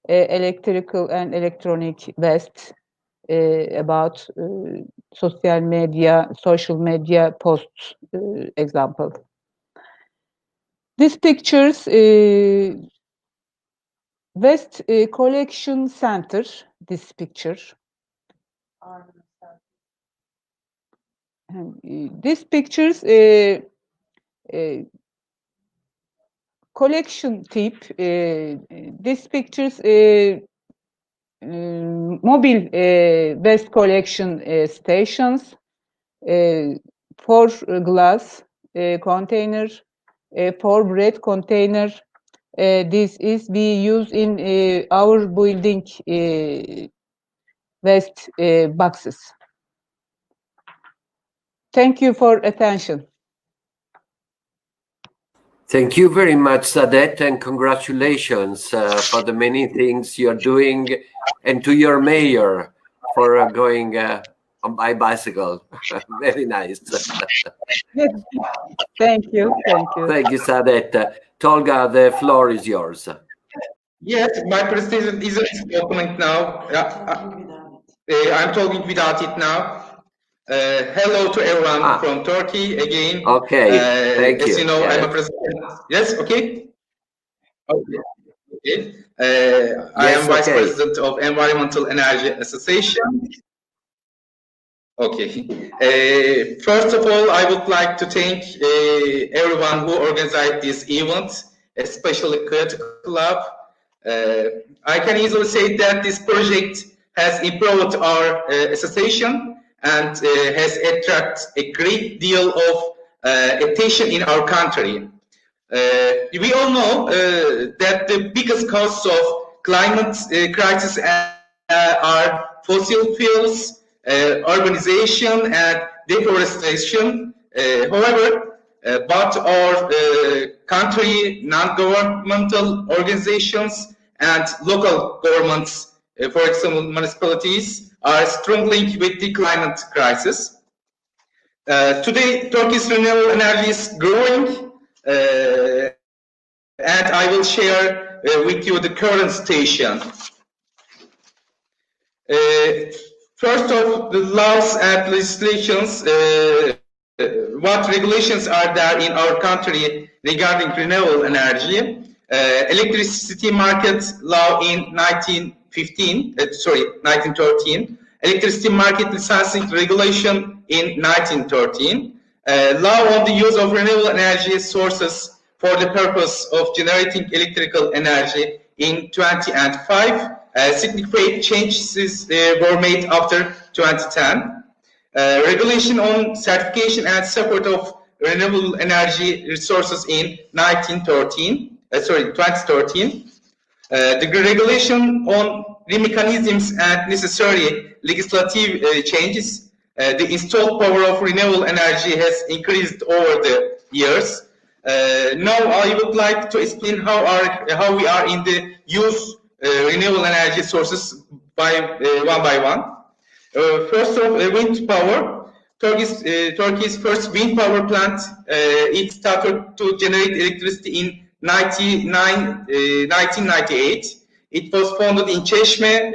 electrical and electronic waste, about social media posts example. These pictures, waste collection center, this picture. These pictures, collection type, these pictures, mobile waste collection stations, for glass container, for bread container. This is we use in our building waste boxes. Thank you for attention. Thank you very much, Saadet, and congratulations for the many things you're doing, and to your mayor for going on by bicycle. Very nice. Thank you. Thank you. Thank you, Saadet. Tolga, the floor is yours. Yes, my presentation isn't opening now. I'm talking without it now. Hello to everyone from Turkey again. Okay, thank you. As you know, yes. I'm a president. Yes, okay. Okay. I am vice president of Environmental Energy Association. Okay. First of all, I would like to thank everyone who organized this event, especially Kyoto Club. I can easily say that this project has improved our association and has attracted a great deal of attention in our country. We all know that the biggest causes of climate crisis are fossil fuels, urbanization, and deforestation. However, but our country, non-governmental organizations, and local governments, for example, municipalities, are struggling with the climate crisis. Today, Turkish renewable energy is growing, and I will share with you the current situation. First of the laws and legislations, what regulations are there in our country regarding renewable energy? Electricity market law in 1913, electricity market licensing regulation in 1913, law on the use of renewable energy sources for the purpose of generating electrical energy in 2005. Significant changes were made after 2010. Regulation on certification and support of renewable energy resources in 2013. The regulation on the mechanisms and necessary legislative changes. The installed power of renewable energy has increased over the years. Now I would like to explain how we are in the use renewable energy sources one by one. First of wind power. Turkey's first wind power plant, it started to generate electricity in 1998. It was founded in Çeşme,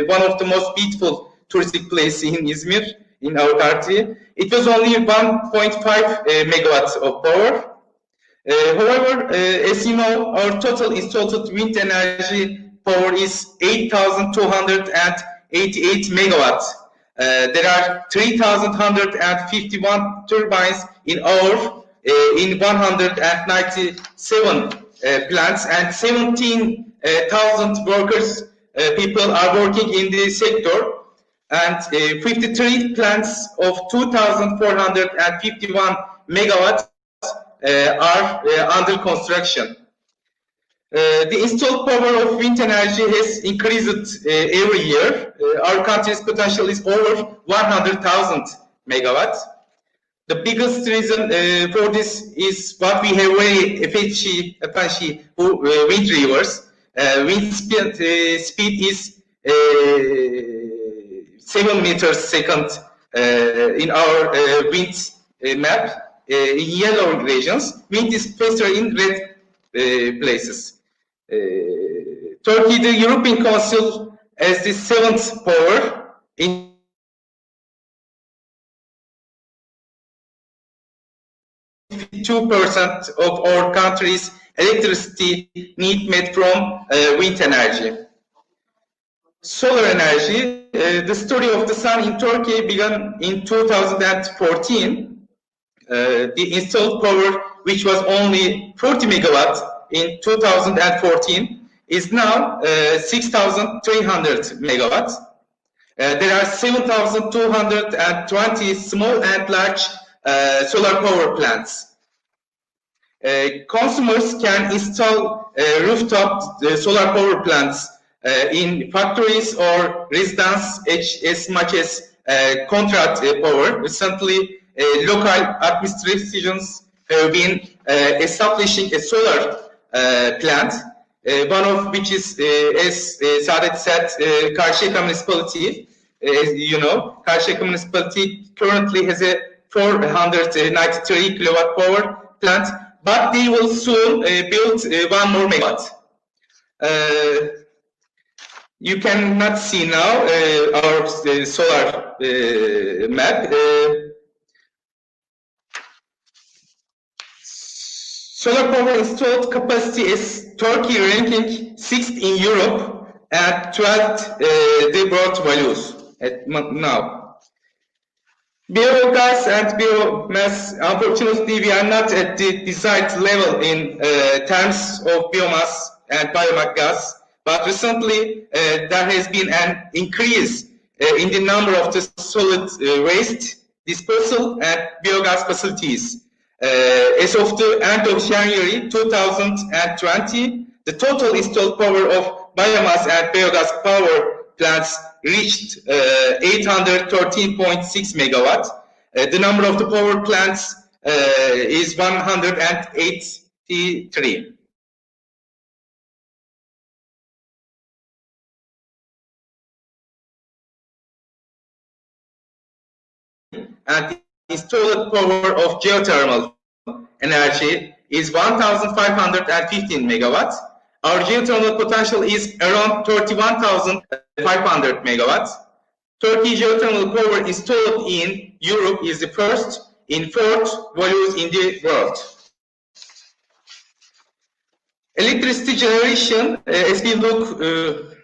one of the most beautiful touristic places in Izmir. in our country. It was only 1.5 megawatts of power. However, as you know, our total installed wind energy power is 8,288 megawatts. There are 3,151 turbines in 197 plants, and 17,000 workers, people are working in the sector, and 53 plants of 2,451 megawatts are under construction. The installed power of wind energy has increased every year. Our country's potential is over 100,000 megawatts. The biggest reason for this is what we have very efficient wind rivers. Wind speed is 7 meters second in our wind map. In yellow regions, wind is faster in red places. Turkey, the European Council, as the 7th power in 52% of our country's electricity need met from wind energy. Solar energy, the story of the sun in Turkey began in 2014. The installed power, which was only 40 megawatts in 2014, is now 6,300 megawatts. There are 7,220 small and large solar power plants. Consumers can install rooftop solar power plants in factories or residences as much as contract power. Recently, local administrations have been establishing a solar plant, one of which is, as Saadet said, Karşıyaka municipality. As you know, Karşıyaka municipality currently has a 493 kilowatt power plant, but they will soon build one more megawatt. You cannot see now our solar map. Solar power installed capacity is Turkey ranking 6th in Europe and 12th the world values now. Biogas and biomass, unfortunately, we are not at the desired level in terms of biomass and biogas, but recently there has been an increase in the number of the solid waste disposal and biogas facilities. As of the end of January 2020, the total installed power of biomass and biogas power plants reached 813.6 megawatts. The number of the power plants is 183. And the installed power of geothermal energy is 1,515 megawatts. Our geothermal potential is around 31,500 megawatts. Turkey geothermal power installed in Europe is the first in 4th values in the world. Electricity generation, as we look to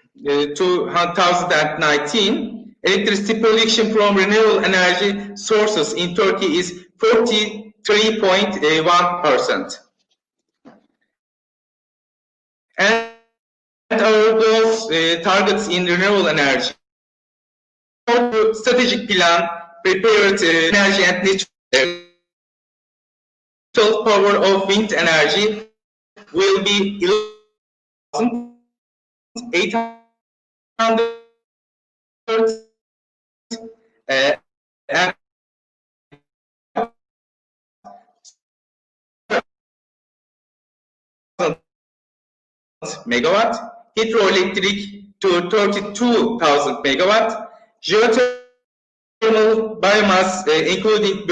2019, electricity production from renewable energy sources in Turkey is 43.1%. And our goals, targets in renewable energy. Our strategic plan prepared energy and natural power of wind energy will be 11,800 and megawatt, hydroelectric to 32,000 megawatt, geothermal biomass including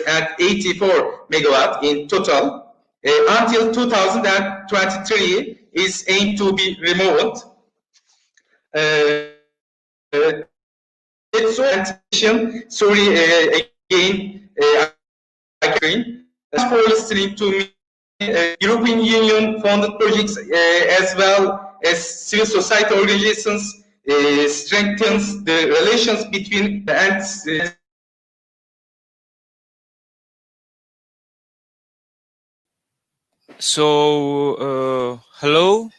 at 84 megawatt in total. Until 2023 is aimed to be removed. Sorry, again, I can for listening to me. European Union funded projects as well as civil society organizations strengthens the relations between the ends. So, hello,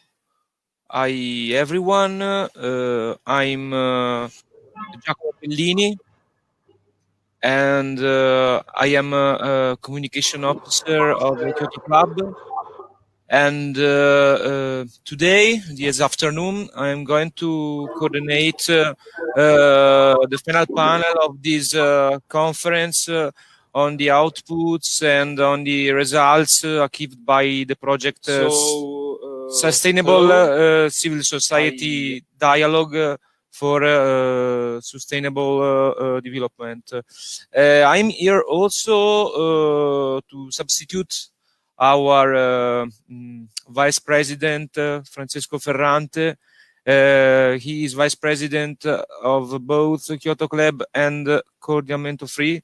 everyone. I'm Giacomo Bellini, and I am a communication officer of the Kyoto Club. And today, this afternoon, I'm going to coordinate the final panel of this conference on the outputs and on the results achieved by the project Sustainable Civil Society Dialogue for Sustainable Development. I'm here also to substitute our Vice President Francesco Ferrante. He is Vice President of both Kyoto Club and Coordinato Free.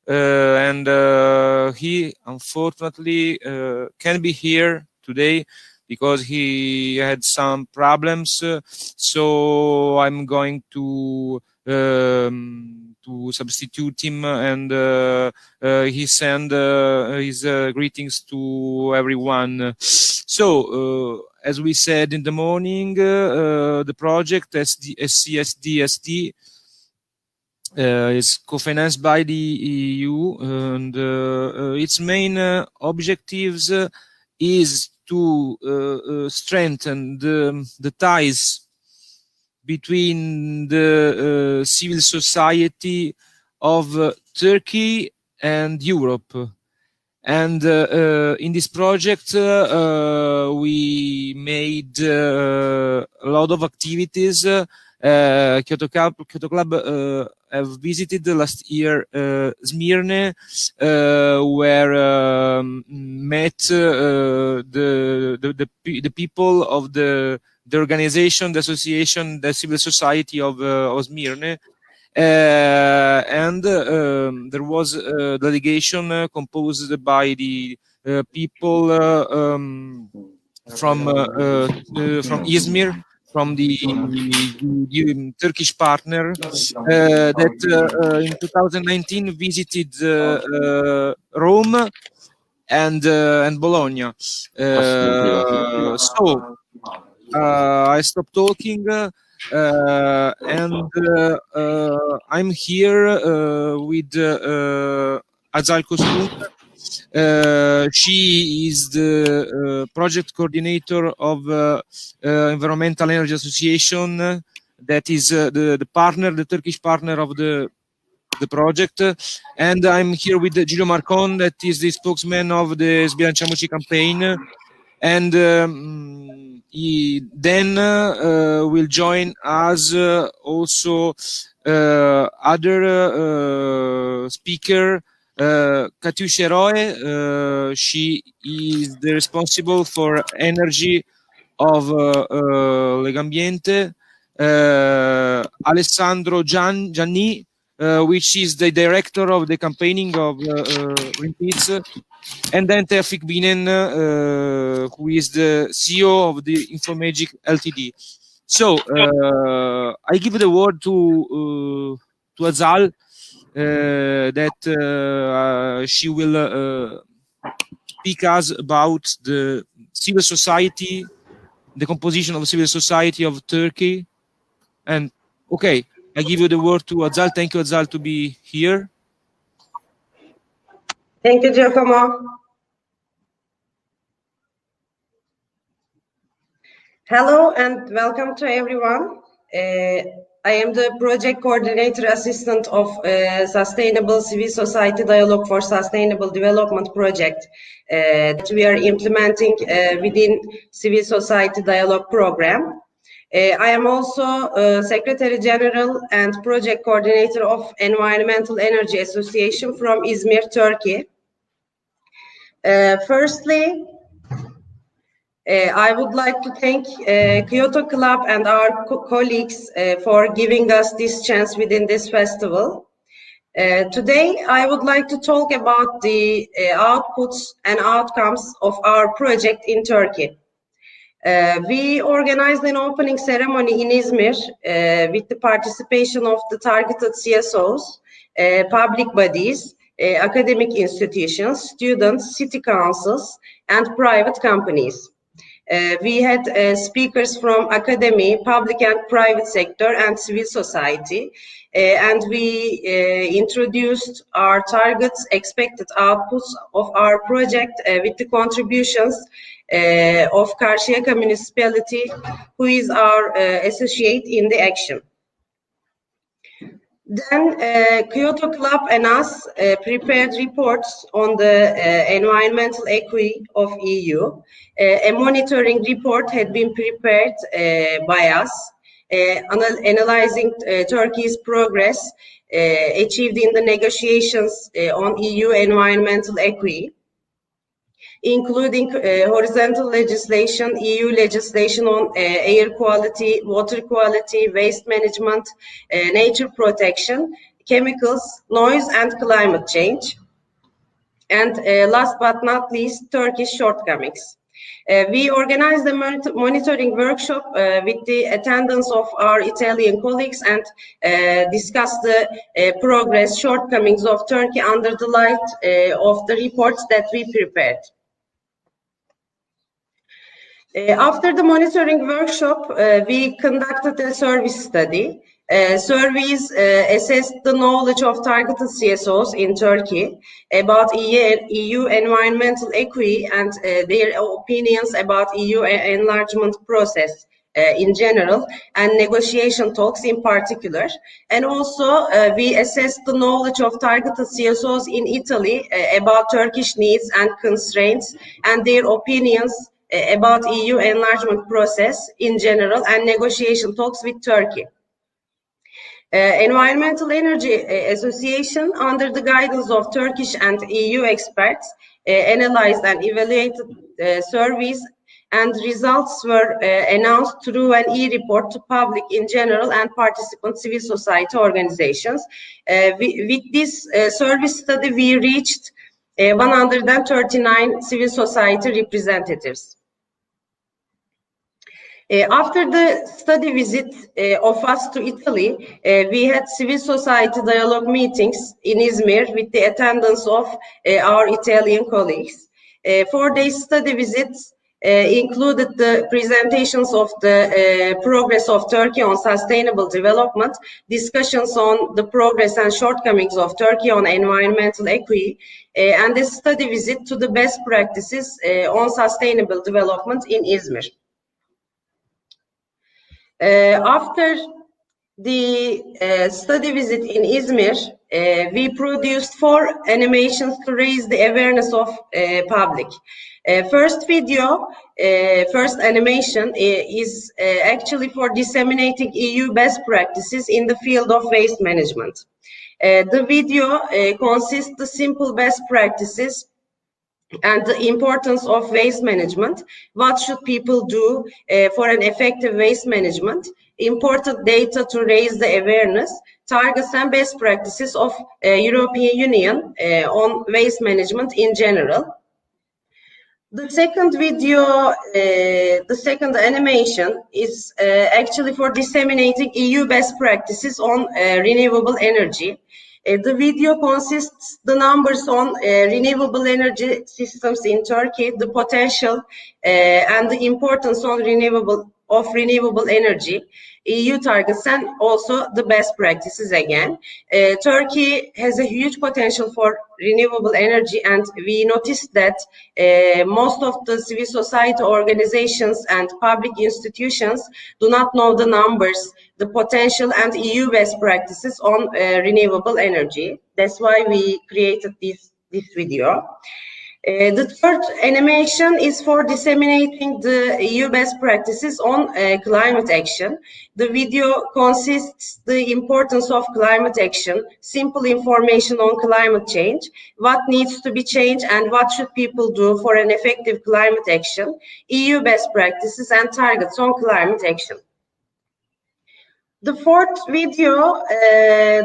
And he unfortunately can't be here today because he had some problems. So I'm going to substitute him, and he send his greetings to everyone. So as we said in the morning, the project SCSD-SD is co-financed by the EU, and its main objectives is to strengthen the ties between the civil society of Turkey and Europe. And in this project, we made a lot of activities. Kyoto Club have visited last year Smyrne, where met the people of the organization, the association, the civil society of Smyrne. And there was a delegation composed by the people from Izmir, from the Turkish partner, that in 2019 visited Rome and Bologna. So I stopped talking. And I'm here with Azal Kostung. She is the project coordinator of Environmental Energy Association, that is the partner, the Turkish partner of the project. And I'm here with Giulio Marcon, that is the spokesman of the Sbilanciamoci campaign. And then will join us also other speaker, Katyusha Roe. She is the responsible for energy of Legambiente. Alessandro Gianni, which is the director of the campaigning of Greenpeace. And then Tevfik Binen, who is the CEO of the Infomagic Ltd. So I give the word to Azal, that she will speak us about the civil society, the composition of civil society of Turkey. And okay, I give you the word to Azal. Thank you, Azal, to be here. Thank you, Giacomo. Hello and welcome to everyone. I am the project coordinator assistant of Sustainable Civil Society Dialogue for Sustainable Development project that we are implementing within Civil Society Dialogue program. I am also Secretary General and Project Coordinator of Environmental Energy Association from Izmir, Turkey. Firstly, I would like to thank Kyoto Club and our colleagues for giving us this chance within this festival. Today, I would like to talk about the outputs and outcomes of our project in Turkey. We organized an opening ceremony in Izmir with the participation of the targeted CSOs, public bodies, academic institutions, students, city councils, and private companies. We had speakers from academy, public and private sector, and civil society, and we introduced our targets, expected outputs of our project with the contributions of Karşıyaka municipality, who is our associate in the action. Then Kyoto Club and us prepared reports on the environmental equity of EU. A monitoring report had been prepared by us, analyzing Turkey's progress achieved in the negotiations on EU environmental equity, including horizontal legislation, EU legislation on air quality, water quality, waste management, nature protection, chemicals, noise and climate change. And last but not least, Turkish shortcomings. We organized a monitoring workshop with the attendance of our Italian colleagues and discussed the progress, shortcomings of Turkey under the light of the reports that we prepared. After the monitoring workshop, we conducted a service study. Surveys assessed the knowledge of targeted CSOs in Turkey about EU environmental equity and their opinions about EU enlargement process in general and negotiation talks in particular. And also we assessed the knowledge of targeted CSOs in Italy about Turkish needs and constraints and their opinions about EU enlargement process in general and negotiation talks with Turkey. Environmental Energy Association, under the guidance of Turkish and EU experts, analyzed and evaluated surveys, and results were announced through an e-report to public in general and participant civil society organizations. With this service study, we reached 139 civil society representatives. After the study visit of us to Italy, we had civil society dialogue meetings in Izmir with the attendance of our Italian colleagues. 4 days study visits included the presentations of the progress of Turkey on sustainable development, discussions on the progress and shortcomings of Turkey on environmental equity, and a study visit to the best practices on sustainable development in Izmir. After the study visit in Izmir, we produced 4 animations to raise the awareness of public. First video, first animation is actually for disseminating EU best practices in the field of waste management. The video consists of simple best practices and the importance of waste management. What should people do for an effective waste management? Important data to raise the awareness, targets and best practices of European Union on waste management in general. The second video, the second animation is actually for disseminating EU best practices on renewable energy. The video consists the numbers on renewable energy systems in Turkey, the potential and the importance on renewable energy, EU targets, and also the best practices again. Turkey has a huge potential for renewable energy, and we noticed that most of the civil society organizations and public institutions do not know the numbers, the potential and EU best practices on renewable energy. That's why we created this video. The third animation is for disseminating the EU best practices on climate action. The video consists the importance of climate action, simple information on climate change, what needs to be changed and what should people do for an effective climate action, EU best practices and targets on climate action. The fourth video,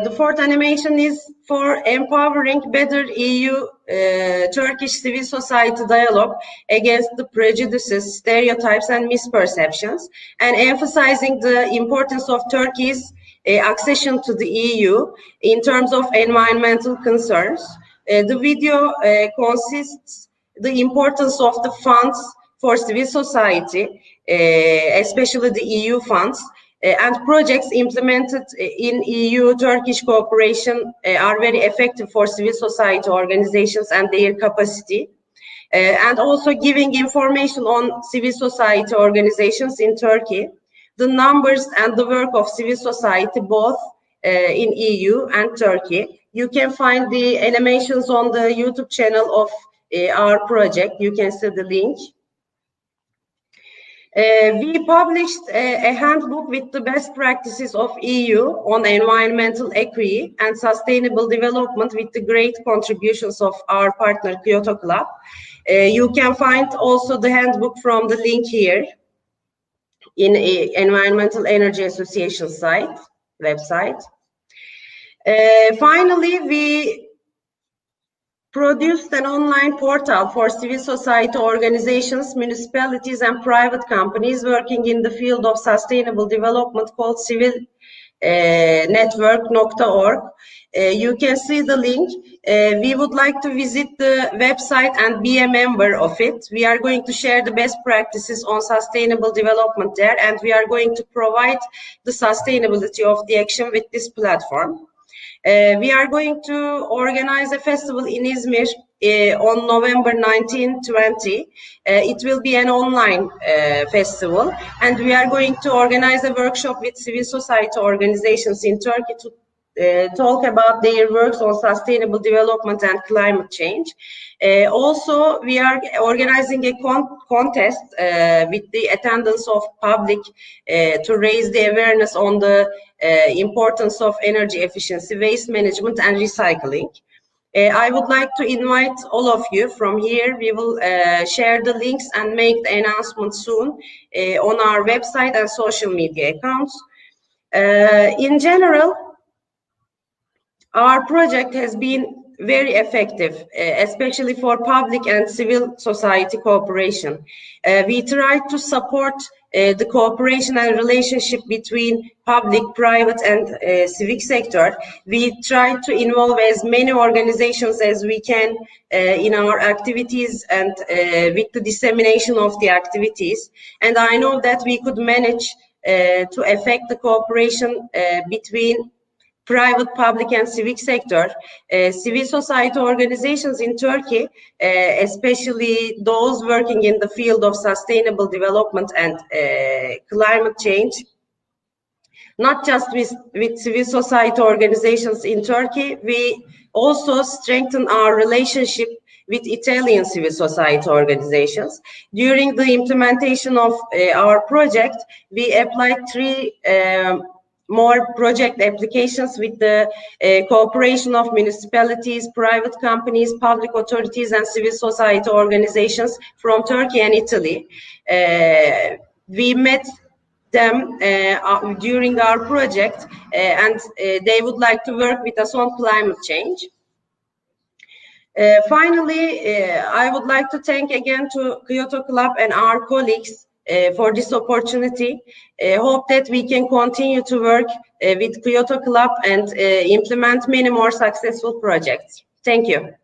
the fourth animation is for empowering better EU-Turkish civil society dialogue against the prejudices, stereotypes and misperceptions, and emphasizing the importance of Turkey's accession to the EU in terms of environmental concerns. The video consists the importance of the funds for civil society, especially the EU funds, and projects implemented in EU-Turkish cooperation are very effective for civil society organizations and their capacity. And also giving information on civil society organizations in Turkey, the numbers and the work of civil society both in EU and Turkey. You can find the animations on the YouTube channel of our project. You can see the link. We published a handbook with the best practices of EU on environmental equity and sustainable development with the great contributions of our partner Kyoto Club. You can find also the handbook from the link here in Environmental Energy Association website. Finally, we produced an online portal for civil society organizations, municipalities and private companies working in the field of sustainable development called civilnetwork.org. You can see the link. We would like to visit the website and be a member of it. We are going to share the best practices on sustainable development there, and we are going to provide the sustainability of the action with this platform. We are going to organize a festival in Izmir on November 19-20. It will be an online festival, and we are going to organize a workshop with civil society organizations in Turkey to talk about their works on sustainable development and climate change. Also, we are organizing a contest with the attendance of public to raise the awareness on the importance of energy efficiency, waste management and recycling. I would like to invite all of you from here. We will share the links and make the announcement soon on our website and social media accounts. In general, our project has been very effective, especially for public and civil society cooperation. We tried to support the cooperation and relationship between public, private and civic sector. We tried to involve as many organizations as we can in our activities and with the dissemination of the activities. And I know that we could manage to affect the cooperation between private, public and civic sector. Civil society organizations in Turkey, especially those working in the field of sustainable development and climate change, not just with civil society organizations in Turkey, we also strengthen our relationship with Italian civil society organizations. During the implementation of our project, we applied 3 more project applications with the cooperation of municipalities, private companies, public authorities, and civil society organizations from Turkey and Italy. We met them during our project and they would like to work with us on climate change. Finally, I would like to thank again to Kyoto Club and our colleagues for this opportunity. Hope that we can continue to work with Kyoto Club and implement many more successful projects. Thank you.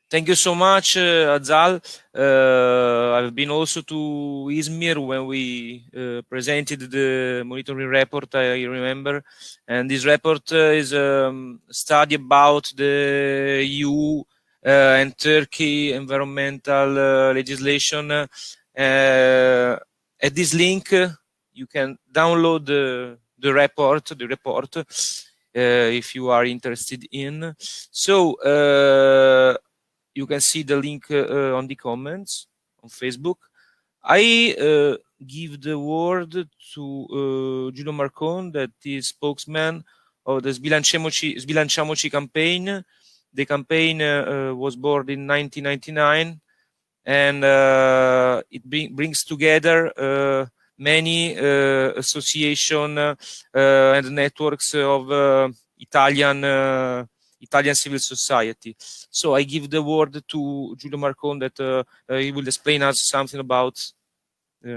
Thank you so much, Azal. I've been also to Izmir when we presented the monitoring report, I remember. And this report is a study about the EU and Turkey environmental legislation. At this link, you can download the report. if you are interested in. So you can see the link on the comments on Facebook. I give the word to Giulio Marcon, that is spokesman of the Sbilanciamoci campaign. The campaign was born in 1999, and it brings together many associations and networks of Italian civil society. So I give the word to Giulio Marcon, that he will explain us something about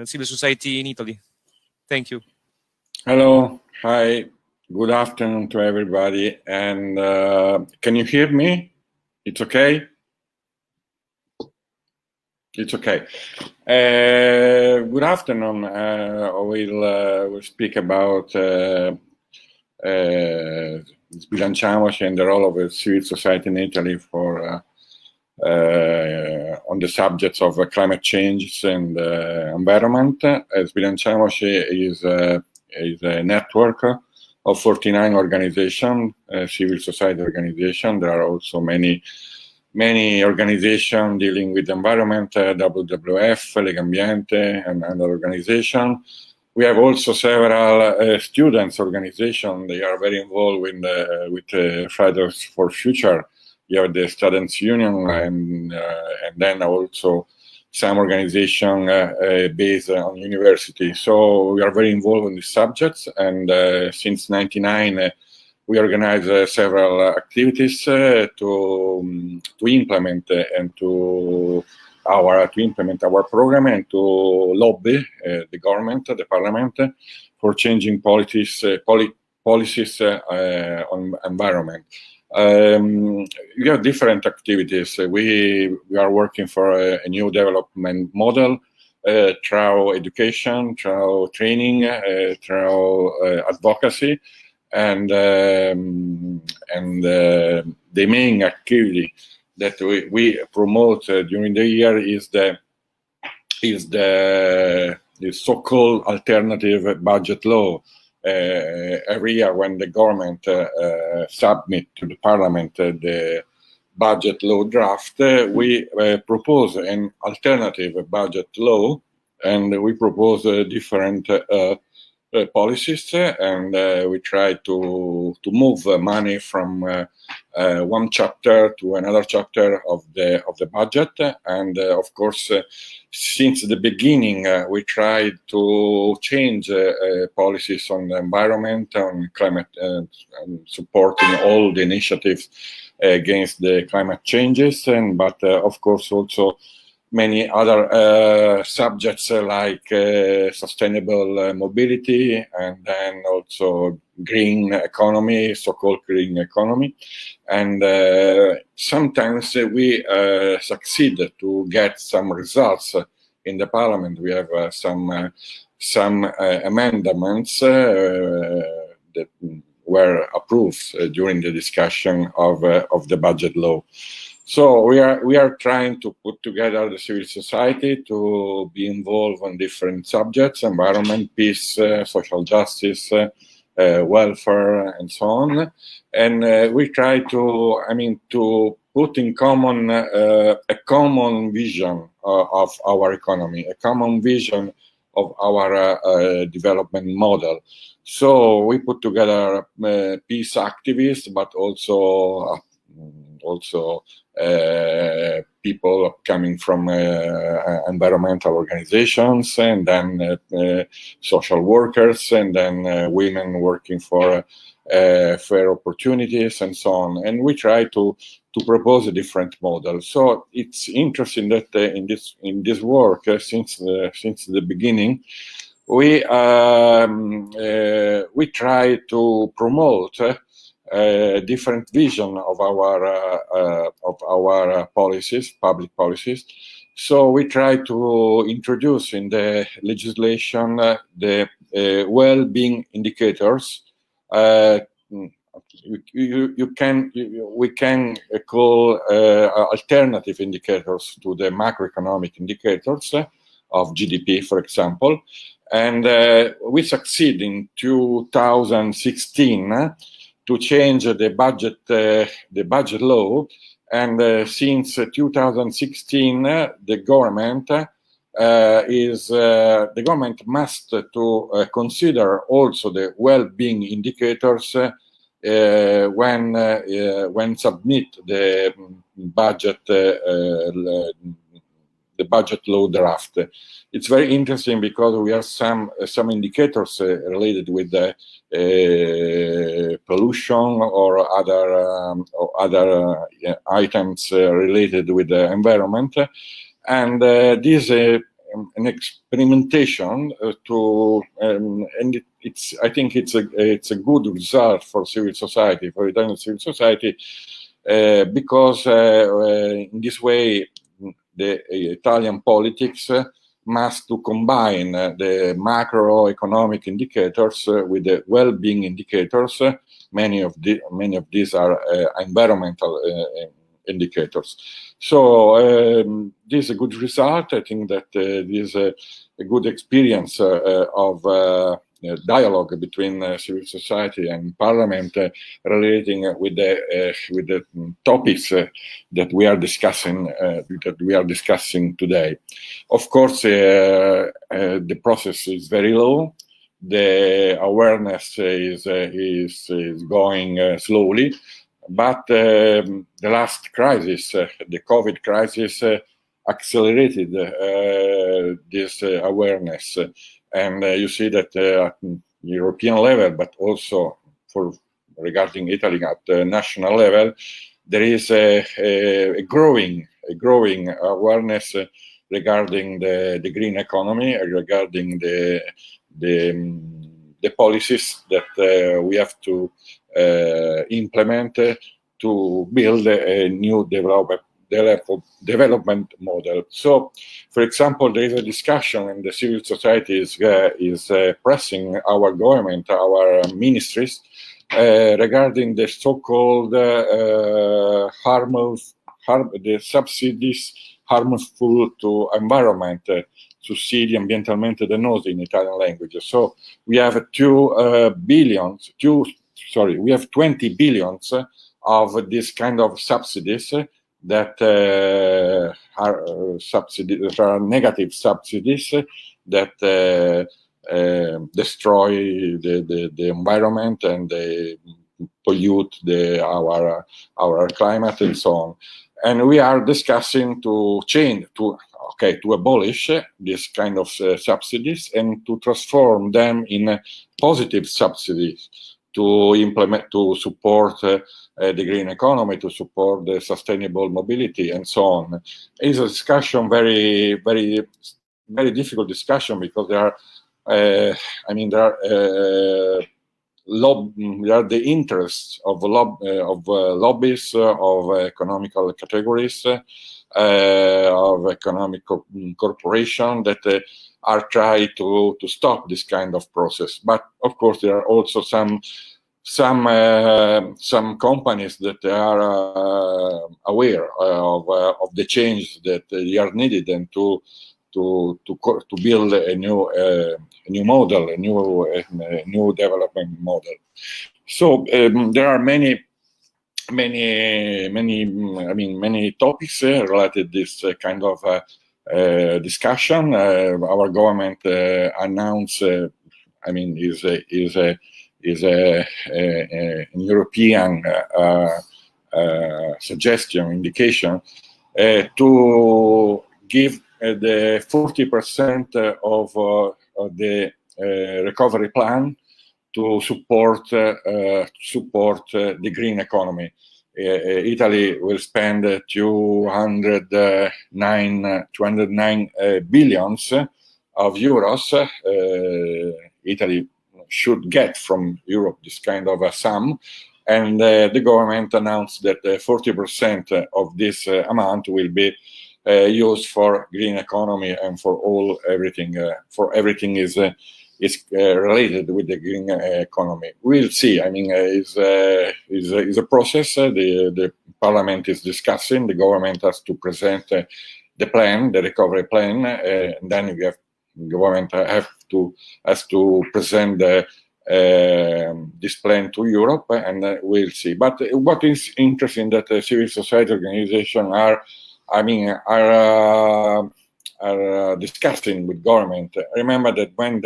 civil society in Italy. Thank you. Hello, hi, good afternoon to everybody. And can you hear me? It's okay? It's okay. Good afternoon. We'll speak about Sbilanciamoci and the role of civil society in Italy for on the subjects of climate change and environment. Sbilanciamoci is a network of 49 organizations, civil society organizations. There are also many organizations dealing with environment, WWF, Cambiamento, and other organizations. We have also several students organizations. They are very involved with Fridays for Future. You have the Students' Union, and then also some organization based on university. So we are very involved in these subjects, and since '99 we organize several activities to implement our program and to lobby the government, the parliament, for changing policies on environment. We have different activities. We are working for a new development model through education, through training, through advocacy, and the main activity that we promote during the year is the so-called alternative budget law. Every year when the government submit to the parliament the budget law draft, we propose an alternative budget law, and we propose different policies, and we try to move money from one chapter to another chapter of the budget. And of course, since the beginning, we tried to change policies on the environment, on climate, and supporting all the initiatives against the climate changes, but of course also many other subjects like sustainable mobility, and then also green economy, so-called green economy. And sometimes we succeed to get some results in the parliament. We have some amendments that were approved during the discussion of the budget law. So we are trying to put together the civil society to be involved on different subjects: environment, peace, social justice, welfare, and so on. And we try to put in common a common vision of our economy, a common vision of our development model. So we put together peace activists, but also people coming from environmental organizations, and then social workers, and then women working for fair opportunities, and so on. And we try to propose a different model. So it's interesting that in this work, since the beginning, we try to promote different vision of our policies, public policies. So we try to introduce in the legislation the well-being indicators. We can call alternative indicators to the macroeconomic indicators of GDP, for example. And we succeed in 2016 to change the budget law, and since 2016, the government must to consider also the well-being indicators when submit the budget law draft. It's very interesting because we have some indicators related with the pollution or other items related with the environment, and this an experimentation and I think it's a good result for civil society, for Italian civil society, because in this way the Italian politics must to combine the macroeconomic indicators with the well-being indicators. Many of these are environmental indicators. So this is a good result. I think that this is a good experience of dialogue between civil society and parliament relating with the topics that we are discussing today. Of course, the process is very low. The awareness is going slowly, but the last crisis, the COVID crisis, accelerated this awareness. And you see that at European level, but also regarding Italy at the national level, there is a growing awareness regarding the green economy, regarding the policies that we have to implement to build a new development model. So, for example, there is a discussion and the civil society is pressing our government, our ministries, regarding the so-called the subsidies harmful to environment, sussidi ambientalmente dannosi in Italian language. So we have 20 billions of this kind of subsidies that are negative subsidies that destroy the environment and they pollute our climate and so on. And we are discussing to change to abolish this kind of subsidies and to transform them in positive subsidies to support the green economy, to support the sustainable mobility, and so on. It's a discussion, very, very, very difficult discussion, because there are the interests of lobbies, of economical categories, of economic corporation that are trying to stop this kind of process. But of course, there are also some companies that are aware of the change that they are needed and to build a new model, a new development model. So there are many topics related to this kind of discussion. Our government announced, is a European suggestion, indication to give the 40% of the recovery plan to support the green economy. Italy will spend 209 billions of euros. Italy should get from Europe this kind of a sum, and the government announced that 40% of this amount will be used for green economy and for everything is related with the green economy. We'll see. Is a process. The parliament is discussing. The government has to present the plan, the recovery plan, and then the government has to present the this plan to Europe, and we'll see. But what is interesting that civil society organizations are discussing with government. Remember that when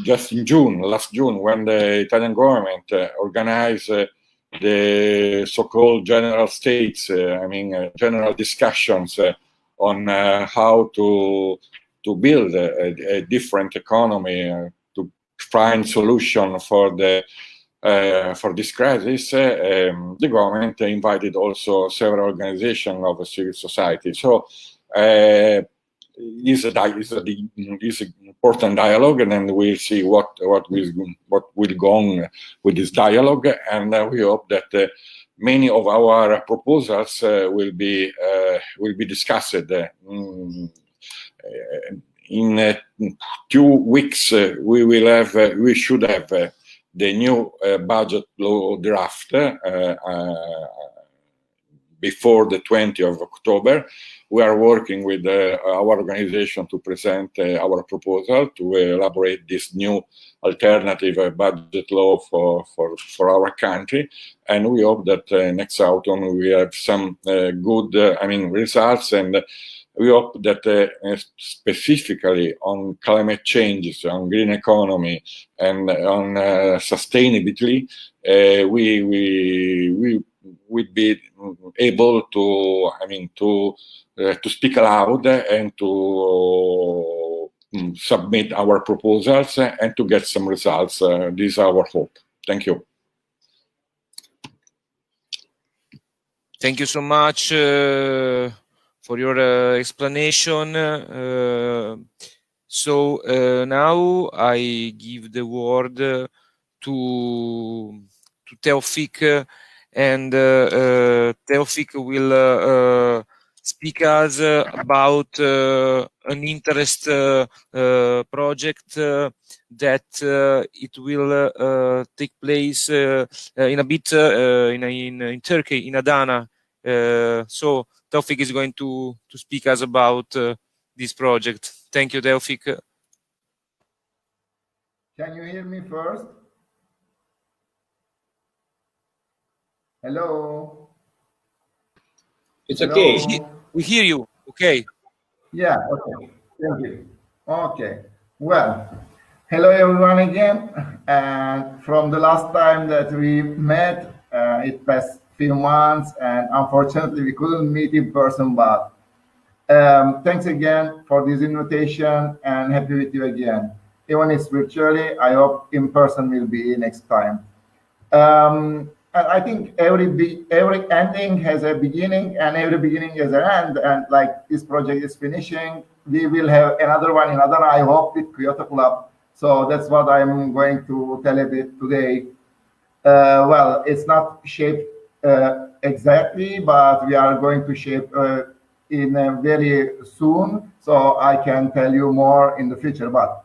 just in last June, when the Italian government organized the so-called general states, general discussions on how to build a different economy, to find solution for this crisis, the government invited also several organizations of civil society. So is an important dialogue, and then we'll see what will go on with this dialogue, and we hope that many of our proposals will be discussed. In 2 weeks, we should have the new budget law draft before the 20th of October. We are working with our organization to present our proposal to elaborate this new alternative budget law for our country, and we hope that next autumn we have some good results, and we hope that specifically on climate changes, on green economy, and on sustainability, we would be able to speak aloud and to submit our proposals and to get some results. This is our hope. Thank you. Thank you so much for your explanation. So now I give the word to Taufik, and Taufik will speak us about an interest project that it will take place in a bit in Turkey, in Adana. So Taufik is going to speak us about this project. Thank you, Taufik. Can you hear me first? Hello? It's okay. Hello? We hear you. Okay. Yeah, okay. Thank you. Okay. Well, hello everyone again. And from the last time that we met, it passed few months, and unfortunately we couldn't meet in person, but thanks again for this invitation, and happy with you again. Even if virtually, I hope in person will be next time. And I think every ending has a beginning, and every beginning has an end. And like this project is finishing, we will have another one in Adana, I hope, with Kyoto Club. So that's what I'm going to tell a bit today. Well, it's not shaped exactly, but we are going to shape in very soon. So I can tell you more in the future. But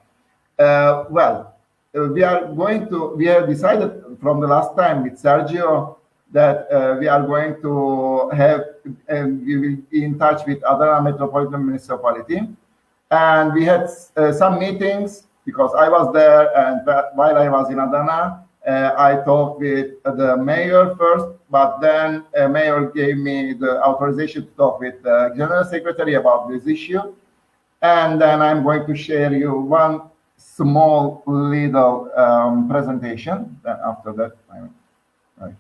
we have decided from the last time with Sergio that we are going to have, we will be in touch with Adana Metropolitan Municipality. And we had some meetings because I was there, and while I was in Adana, I talked with the mayor first, but then mayor gave me the authorization to talk with the general secretary about this issue. And then I'm going to share you one small little presentation. Then after that, I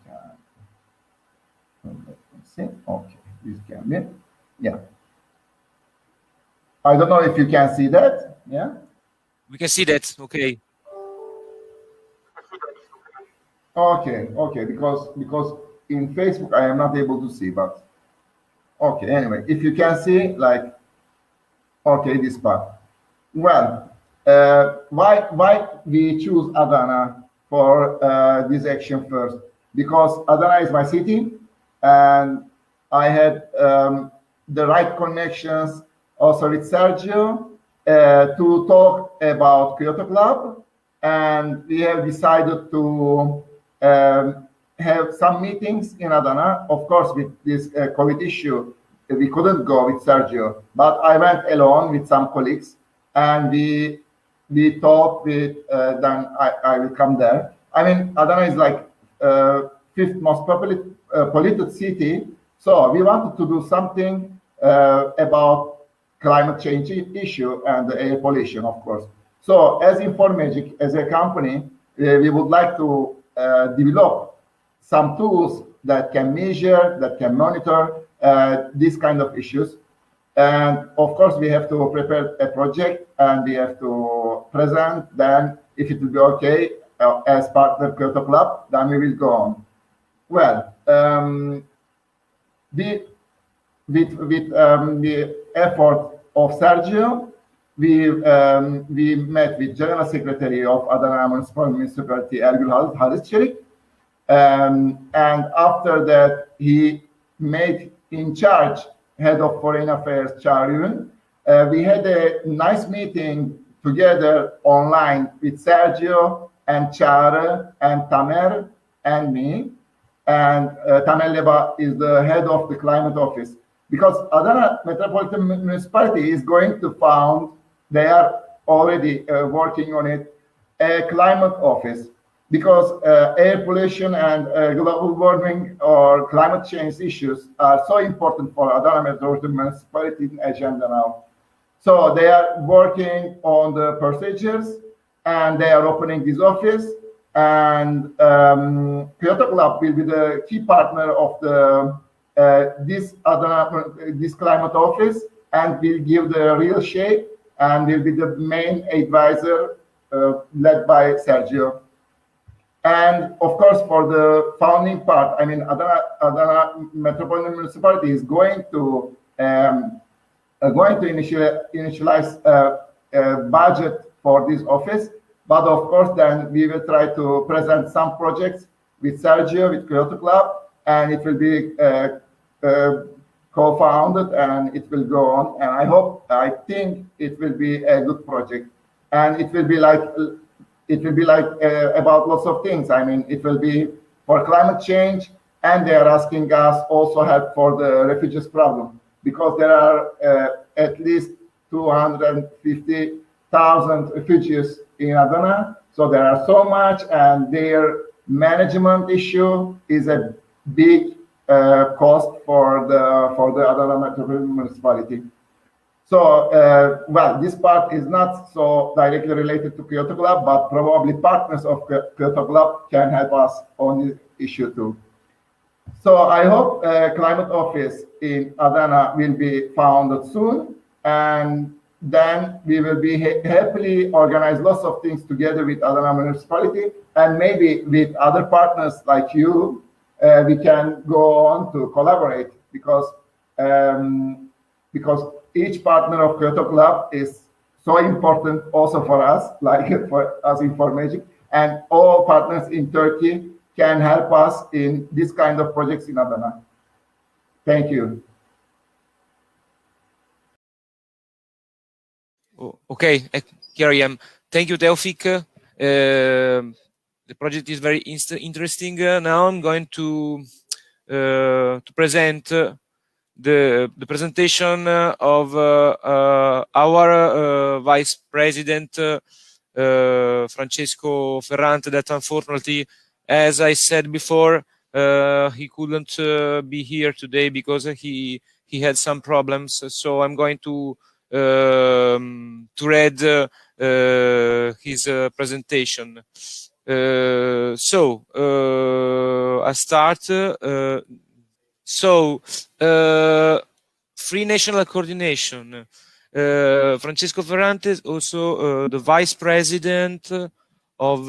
can see. Okay, this can be. Yeah. I don't know if you can see that. Yeah. We can see that. Okay. Okay. Because in Facebook I am not able to see, but okay. Anyway, if you can see, like, okay, this part. Well. Why we choose Adana for this action first? Because Adana is my city, and I had the right connections also with Sergio to talk about Kyoto Club, and we have decided to have some meetings in Adana. Of course, with this COVID issue, we couldn't go with Sergio, but I went alone with some colleagues, and we we talk with, then I will come there. I mean, Adana is like fifth most polluted city. So we wanted to do something about climate change issue and the air pollution, of course. So as Informagic, as a company, we would like to develop some tools that can measure, that can monitor these kind of issues. And of course, we have to prepare a project and we have to present. Then if it will be okay as partner Kyoto Club, then we will go on. Well, with the effort of Sergio, we met with General Secretary of Adana Municipality, Ergül Halis Çelik, and after that he made in charge Head of Foreign Affairs Çağrı. We had a nice meeting together online with Sergio and Çağrı and Tamer and me. And Tamer Leba is the head of the climate office. Because Adana Metropolitan Municipality is going to found, they are already working on it, a climate office. Because air pollution and global warming or climate change issues are so important for Adana Metropolitan Municipality agenda now. So they are working on the procedures and they are opening this office. And Kyoto Club will be the key partner of the this climate office, and will give the real shape and will be the main advisor led by Sergio. And of course, for the founding part, I mean, Adana Metropolitan Municipality is going to initialize a budget for this office. But of course, then we will try to present some projects with Sergio, with Kyoto Club, and it will be co-founded and it will go on. And I think it will be a good project. And it will be like about lots of things. I mean, it will be for climate change, and they are asking us also help for the refugees problem, because there are at least 250,000 refugees in Adana, so there are so much, and their management issue is a big cost for the Adana Metropolitan Municipality. So, well, this part is not so directly related to Kyoto Club, but probably partners of Kyoto Club can help us on this issue too. So I hope climate office in Adana will be founded soon, and then we will be happily organize lots of things together with Adana Municipality, and maybe with other partners like you, we can go on to collaborate, because each partner of Kyoto Club is so important also for us, like for us Informagic, and all partners in Turkey can help us in this kind of projects in Adana. Thank you. Okay, here I am. Thank you, Teofik. The project is very interesting. Now I'm going to present the presentation of our Vice President, Francesco Ferrante, that unfortunately, as I said before, he couldn't be here today because he had some problems. So I'm going to read his presentation. I start. Free national coordination. Francesco Ferrante is also the vice president of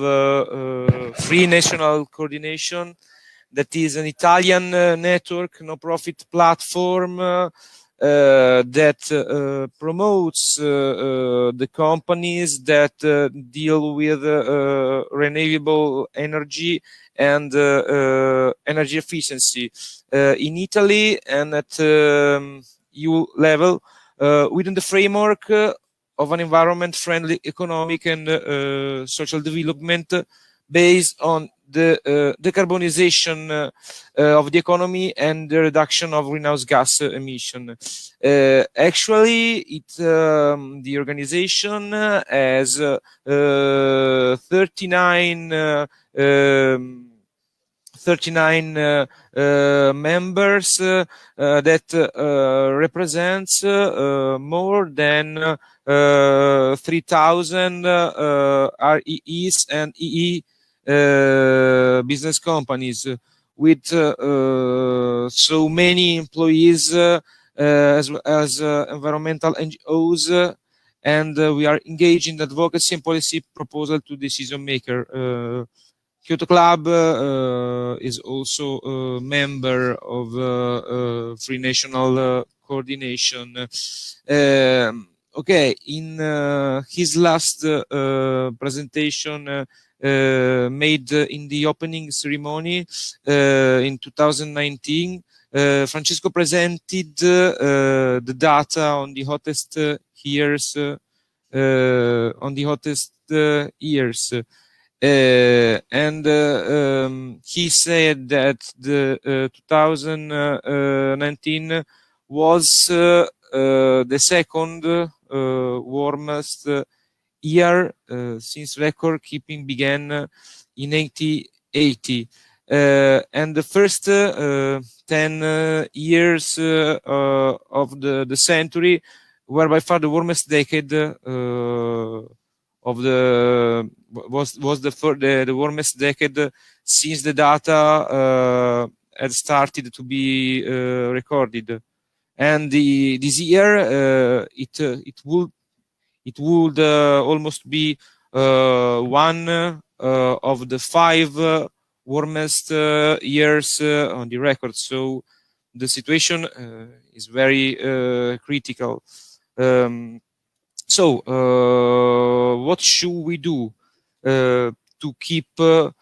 Free National Coordination. That is an Italian network, no-profit platform that promotes the companies that deal with renewable energy and energy efficiency in Italy and at EU level within the framework of an environment-friendly economic and social development based on the decarbonization of the economy and the reduction of greenhouse gas emission. Actually, the organization has 39 members that represents more than 3,000 REEs and EE business companies with so many employees as well as environmental NGOs, and we are engaged in advocacy and policy proposal to decision maker. Kyoto Club is also a member of Free National Coordination. Okay, in his last presentation made in the opening ceremony in 2019, Francesco presented the data on the hottest years. He said that the 2019 was the second warmest year since record keeping began in 1980, and the first 10 years of the century were by far the warmest decade of the warmest decade since the data had started to be recorded. And this year it would almost be one of the 5 warmest years on the record. So the situation is very critical. So what should we do to keep the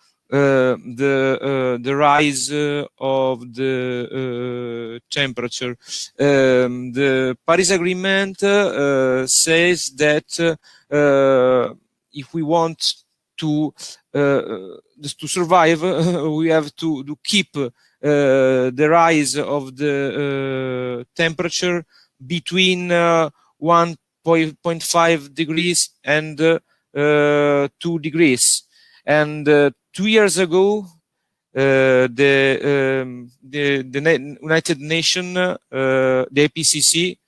rise of the temperature? The Paris Agreement says that if we want to survive, we have to keep the rise of the temperature between 1.5 degrees and 2 degrees. And 2 years ago, the United Nations, the IPCC,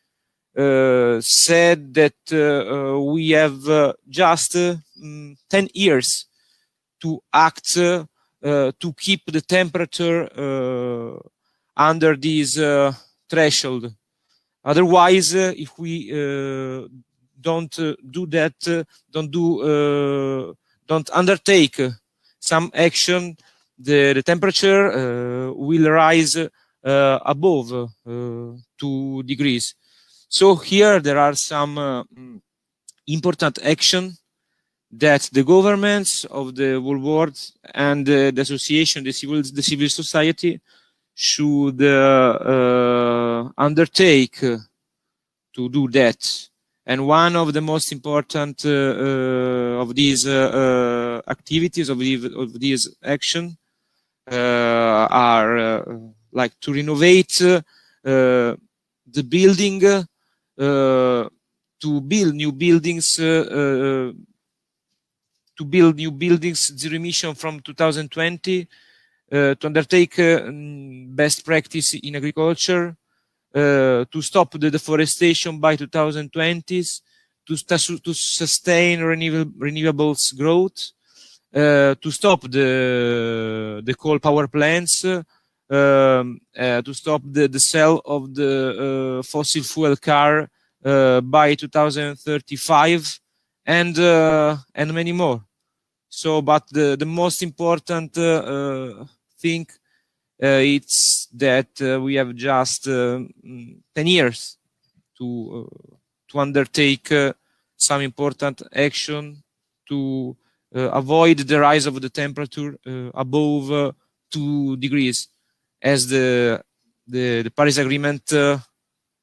said that we have just 10 years to act to keep the temperature under this threshold. Otherwise, if we don't do that, don't undertake some action, the temperature will rise above 2 degrees. So here there are some important action that the governments of the whole world and the association, the civil society should undertake to do that. And one of the most important of these activities, of these action, are like to renovate the building, to build new buildings, zero emission from 2020, to undertake best practice in agriculture, to stop the deforestation by 2020s, to sustain renewables growth, to stop the coal power plants, to stop the sale of the fossil fuel car by 2035, and many more. So, but the most important thing it's that we have just 10 years to undertake some important action to avoid the rise of the temperature above 2 degrees, as the Paris Agreement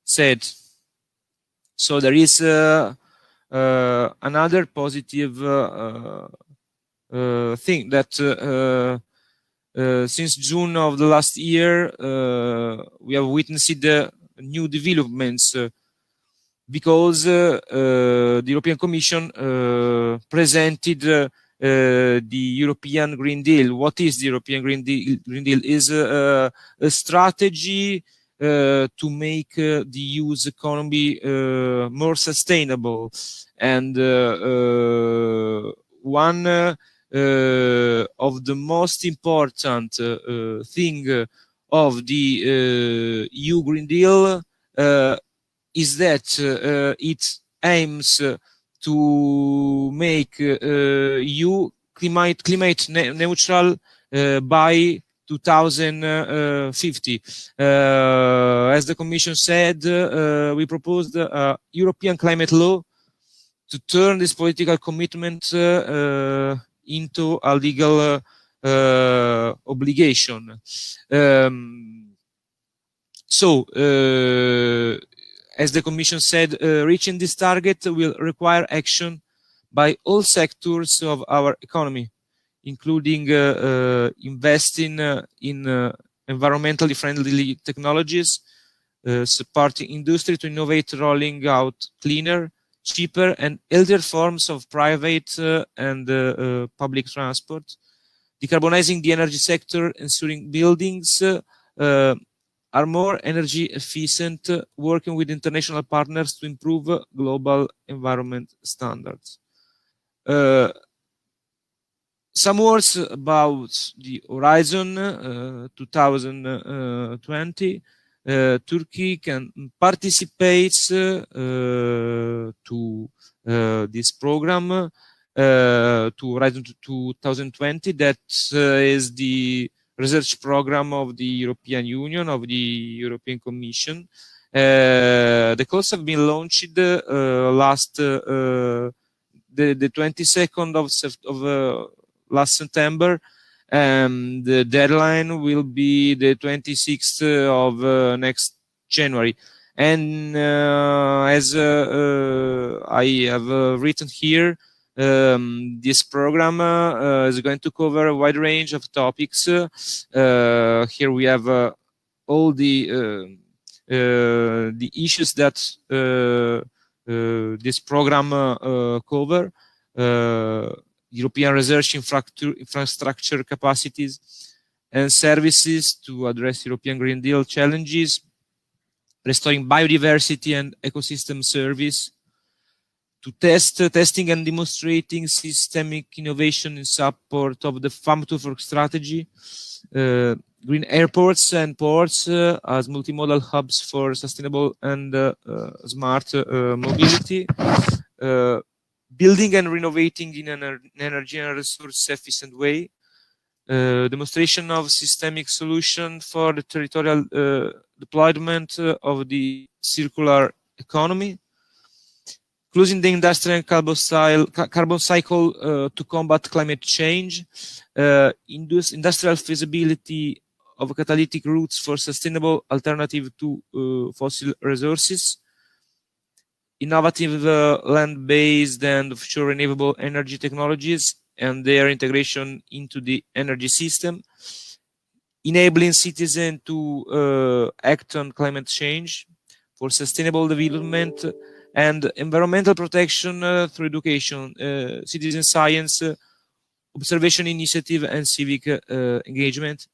said. So there is another positive thing that since June of the last year, we have witnessed new developments because the European Commission presented the European Green Deal. What is the European Green Deal? Green Deal is a strategy to make the EU's economy more sustainable, and one of the most important thing of the EU Green Deal is that it aims to make EU climate neutral by 2050. As the Commission said, we proposed a European climate law to turn this political commitment into a legal obligation. As the Commission said, reaching this target will require action by all sectors of our economy, including investing in environmentally friendly technologies, supporting industry to innovate, rolling out cleaner, cheaper and healthier forms of private and public transport, decarbonizing the energy sector, ensuring buildings are more energy efficient, working with international partners to improve global environment standards. Some words about the Horizon 2020. Turkey can participate to this program, to Horizon 2020, that is the research program of the European Union, of the European Commission. The calls have been launched last the 22nd of last September, and the deadline will be the 26th of next January. And as I have written here, this program is going to cover a wide range of topics. Here we have all the issues that this program cover: European research infrastructure capacities and services to address European Green Deal challenges, restoring biodiversity and ecosystem service, to testing and demonstrating systemic innovation in support of the Farm to Fork strategy, green airports and ports as multimodal hubs for sustainable and smart mobility, building and renovating in an energy and resource efficient way, demonstration of systemic solution for the territorial deployment of the circular economy, closing the industrial and carbon cycle to combat climate change, industrial feasibility of catalytic routes for sustainable alternative to fossil resources, innovative land-based and offshore renewable energy technologies and their integration into the energy system, enabling citizens to act on climate change for sustainable development and environmental protection through education, citizen science, observation initiative and civic engagement,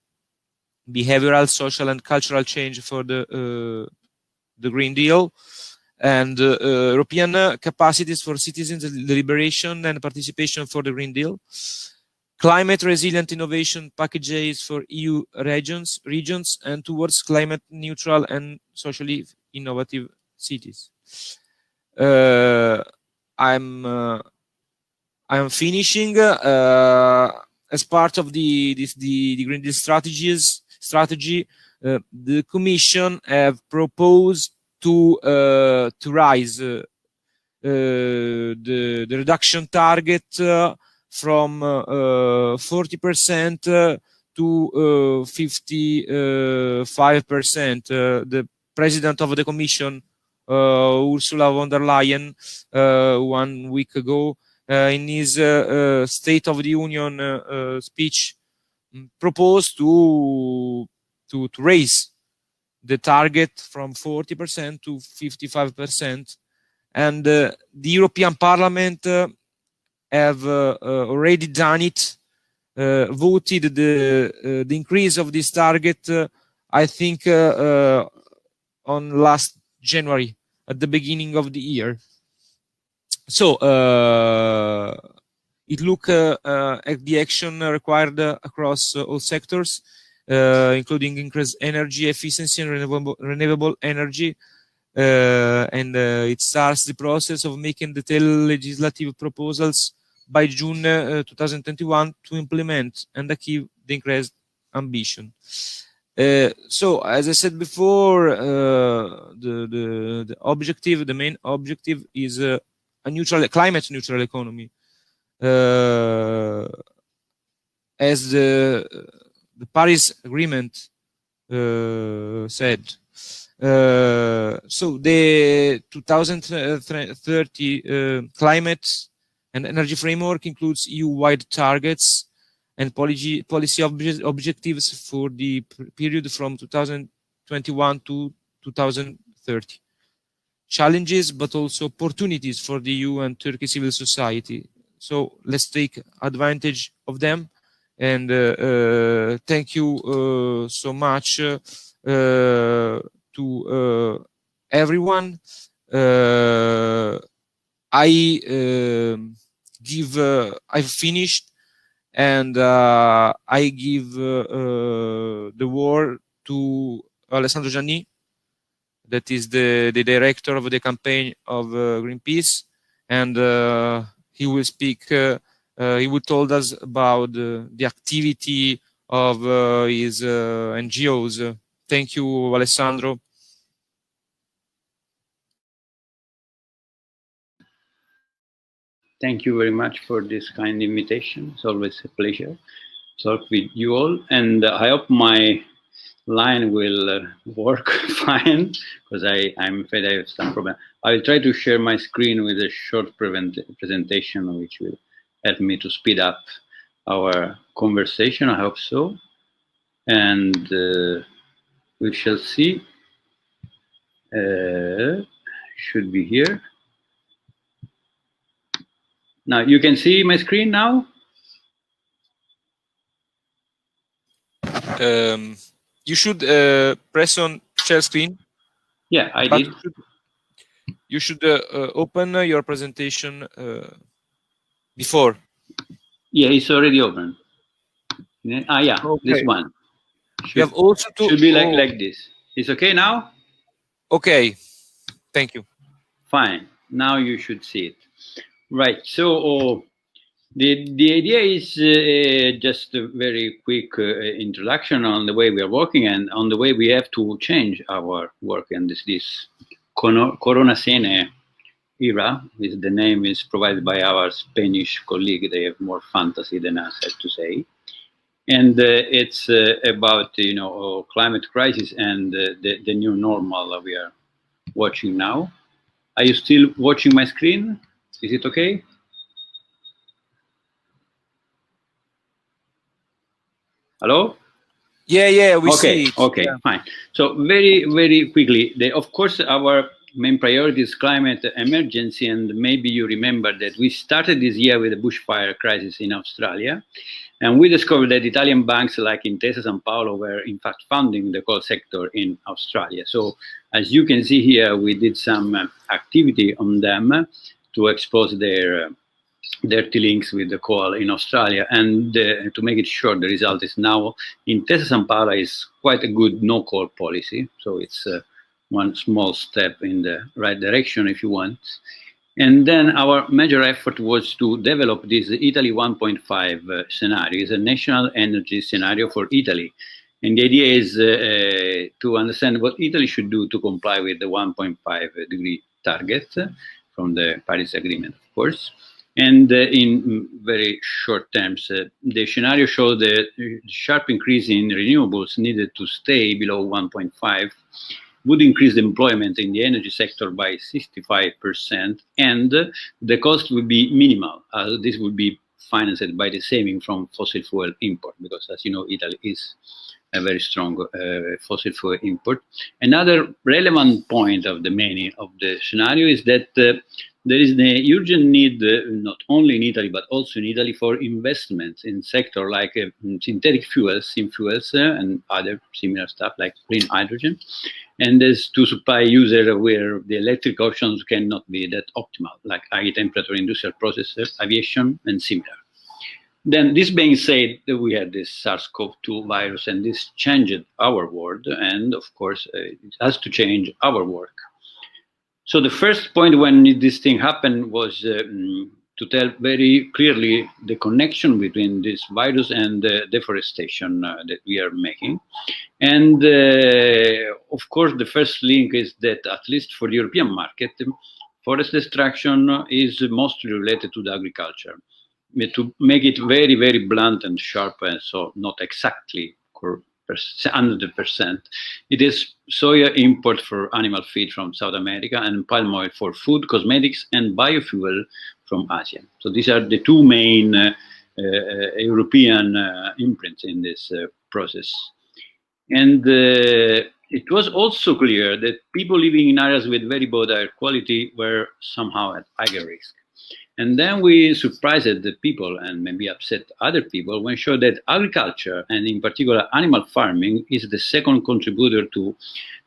behavioral, social and cultural change for the Green Deal, and European capacities for citizens' deliberation and participation for the Green Deal, climate resilient innovation packages for EU regions, and towards climate neutral and socially innovative cities. I'm finishing as part of the Green Deal strategy. The Commission have proposed to raise the reduction target from 40% to 55%. The President of the Commission, Ursula von der Leyen, 1 week ago, in his State of the Union speech, proposed to raise the target from 40% to 55%, and the European Parliament have already done it, voted the increase of this target, I think on last January, at the beginning of the year. So it look at the action required across all sectors, including increased energy efficiency and renewable energy, and it starts the process of making detailed legislative proposals by June 2021 to implement and achieve the increased ambition. So, as I said before, the objective, the main objective, is a climate neutral economy, as the Paris Agreement said. So the 2030 climate and energy framework includes EU-wide targets and policy objectives for the period from 2021 to 2030. Challenges, but also opportunities for the EU and Turkish civil society. So let's take advantage of them. And thank you so much to everyone. I've finished, and I give the word to Alessandro Gianni, that is the director of the campaign of Greenpeace, and he will speak. He will told us about the activity of his NGOs. Thank you, Alessandro. Thank you very much for this kind invitation. It's always a pleasure to talk with you all, and I hope my line will work fine, because I'm afraid I have some problem. I'll try to share my screen with a short presentation, which will help me to speed up our conversation. I hope so, and we shall see. Should be here. Now you can see my screen now. You should press on share screen. Yeah, I did. You should open your presentation before. Yeah, it's already open. Ah, yeah, okay. This one. You have also to should be like this. It's okay now? Okay, thank you. Fine. Now you should see it. Right. So the idea is just a very quick introduction on the way we are working and on the way we have to change our work in this Corona Sene era. The name is provided by our Spanish colleague. They have more fantasy than us, I have to say. And it's about climate crisis and the new normal that we are watching now. Are you still watching my screen? Is it okay? Hello? Yeah, we see it. Okay, yeah. Fine. So very quickly, of course, our main priority is climate emergency, and maybe you remember that we started this year with a bushfire crisis in Australia, and we discovered that Italian banks like Intesa Sanpaolo were in fact funding the coal sector in Australia. So as you can see here, we did some activity on them to expose their dirty links with the coal in Australia. And to make it short, the result is now Intesa Sanpaolo is quite a good no-coal policy. So it's one small step in the right direction, if you want. And then our major effort was to develop this Italy 1.5 scenario. It's a national energy scenario for Italy. And the idea is to understand what Italy should do to comply with the 1.5 degree target from the Paris Agreement, of course. And in very short terms, the scenario showed the sharp increase in renewables needed to stay below 1.5 would increase the employment in the energy sector by 65%, and the cost would be minimal. This would be financed by the saving from fossil fuel import, because as you know, Italy is a very strong fossil fuel import. Another relevant point of the many of the scenario is that there is the urgent need, not only in Italy, but also in Italy, for investments in sector like synthetic fuels, synfuels, and other similar stuff like green hydrogen. And as to supply users where the electric options cannot be that optimal, like high temperature industrial processes, aviation, and similar. Then, this being said, we had this SARS-CoV-2 virus, and this changed our world, and of course, it has to change our work. So the first point when this thing happened was to tell very clearly the connection between this virus and the deforestation that we are making. And of course, the first link is that, at least for the European market, forest destruction is mostly related to the agriculture. To make it very, very blunt and sharp, and so not exactly 100%, it is soya import for animal feed from South America and palm oil for food, cosmetics, and biofuel from Asia. So these are the two main European imprints in this process. And it was also clear that people living in areas with very bad air quality were somehow at higher risk. And then we surprised the people and maybe upset other people when showed that agriculture, and in particular animal farming, is the second contributor to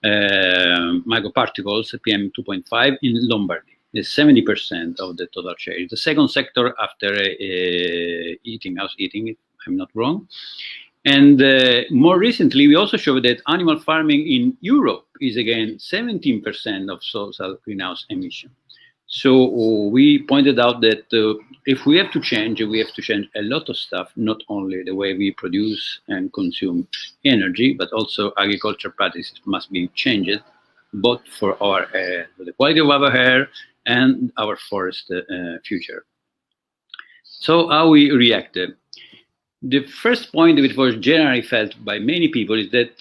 microparticles, PM2.5, in Lombardy. It's 70% of the total share. It's the second sector after house eating, if I'm not wrong. And more recently, we also showed that animal farming in Europe is again 17% of total greenhouse emission. So we pointed out that if we have to change a lot of stuff, not only the way we produce and consume energy, but also agriculture practices must be changed, both for our the quality of our air and our forest future. So how we reacted? The first point, which was generally felt by many people, is that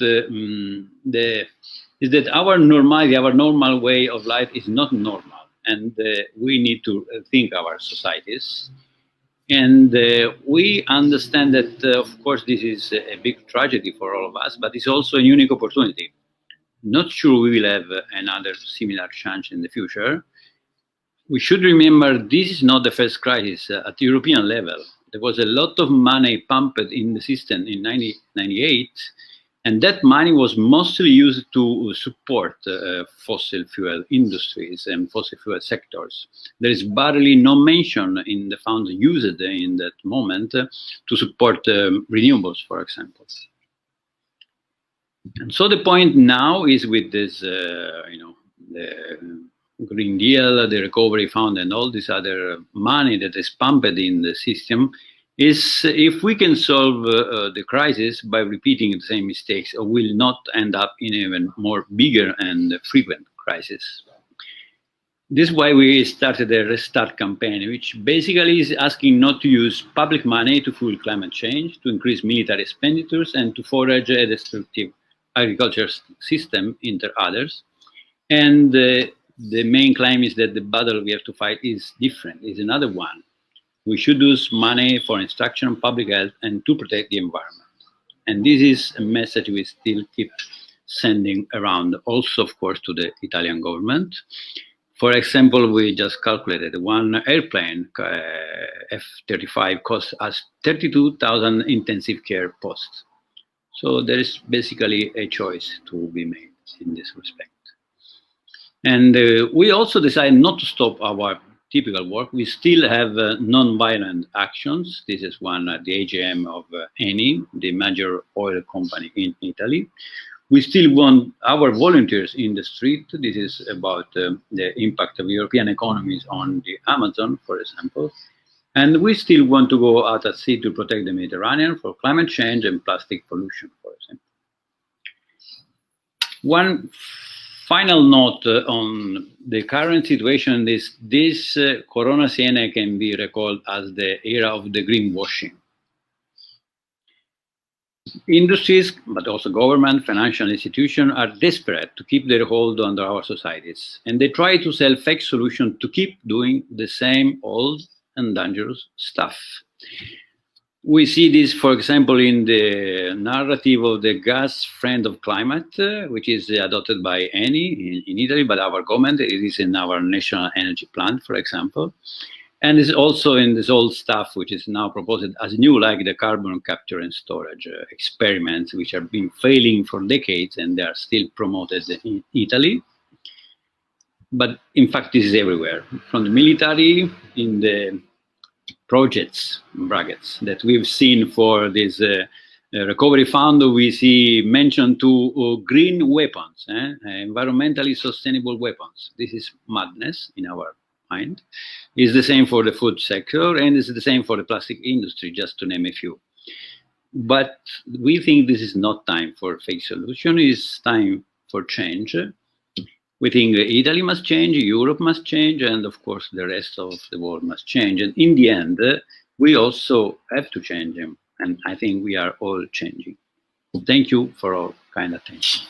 our normality, our normal way of life, is not normal. And we need to think our societies. And we understand that, of course, this is a big tragedy for all of us, but it's also a unique opportunity. Not sure we will have another similar chance in the future. We should remember this is not the first crisis at the European level. There was a lot of money pumped in the system in 1998, and that money was mostly used to support fossil fuel industries and fossil fuel sectors. There is barely no mention in the funds used in that moment to support renewables, for example. And so the point now is with this, the Green Deal, the Recovery Fund, and all this other money that is pumped in the system, is if we can solve the crisis by repeating the same mistakes, or will not end up in even more bigger and frequent crisis. This is why we started a Restart campaign, which basically is asking not to use public money to fuel climate change, to increase military expenditures, and to forage a destructive agriculture system, inter others. And the main claim is that the battle we have to fight is different, is another one. We should use money for instruction on public health and to protect the environment. And this is a message we still keep sending around, also, of course, to the Italian government. For example, we just calculated one airplane, F-35, costs us 32,000 intensive care posts. So there is basically a choice to be made in this respect. And we also decided not to stop our typical work. We still have non-violent actions. This is one at the AGM of Eni, the major oil company in Italy. We still want our volunteers in the street. This is about the impact of European economies on the Amazon, for example. And we still want to go out at sea to protect the Mediterranean for climate change and plastic pollution, for example. One final note on the current situation is this Corona Siena can be recalled as the era of the greenwashing. Industries, but also government, financial institutions are desperate to keep their hold on our societies. And they try to sell fake solutions to keep doing the same old and dangerous stuff. We see this, for example, in the narrative of the gas friend of climate, which is adopted by Eni in Italy, but our government, it is in our national energy plan, for example. And it's also in this old stuff, which is now proposed as new, like the carbon capture and storage experiments, which have been failing for decades, and they are still promoted in Italy. But in fact, this is everywhere, from the military, in the projects, brackets, that we've seen for this recovery fund, we see mention to green weapons, environmentally sustainable weapons. This is madness in our mind. It's the same for the food sector, and it's the same for the plastic industry, just to name a few. But we think this is not time for fake solution, it's time for change. We think Italy must change, Europe must change, and of course the rest of the world must change. And in the end, we also have to change them. And I think we are all changing. Thank you for all kind attention.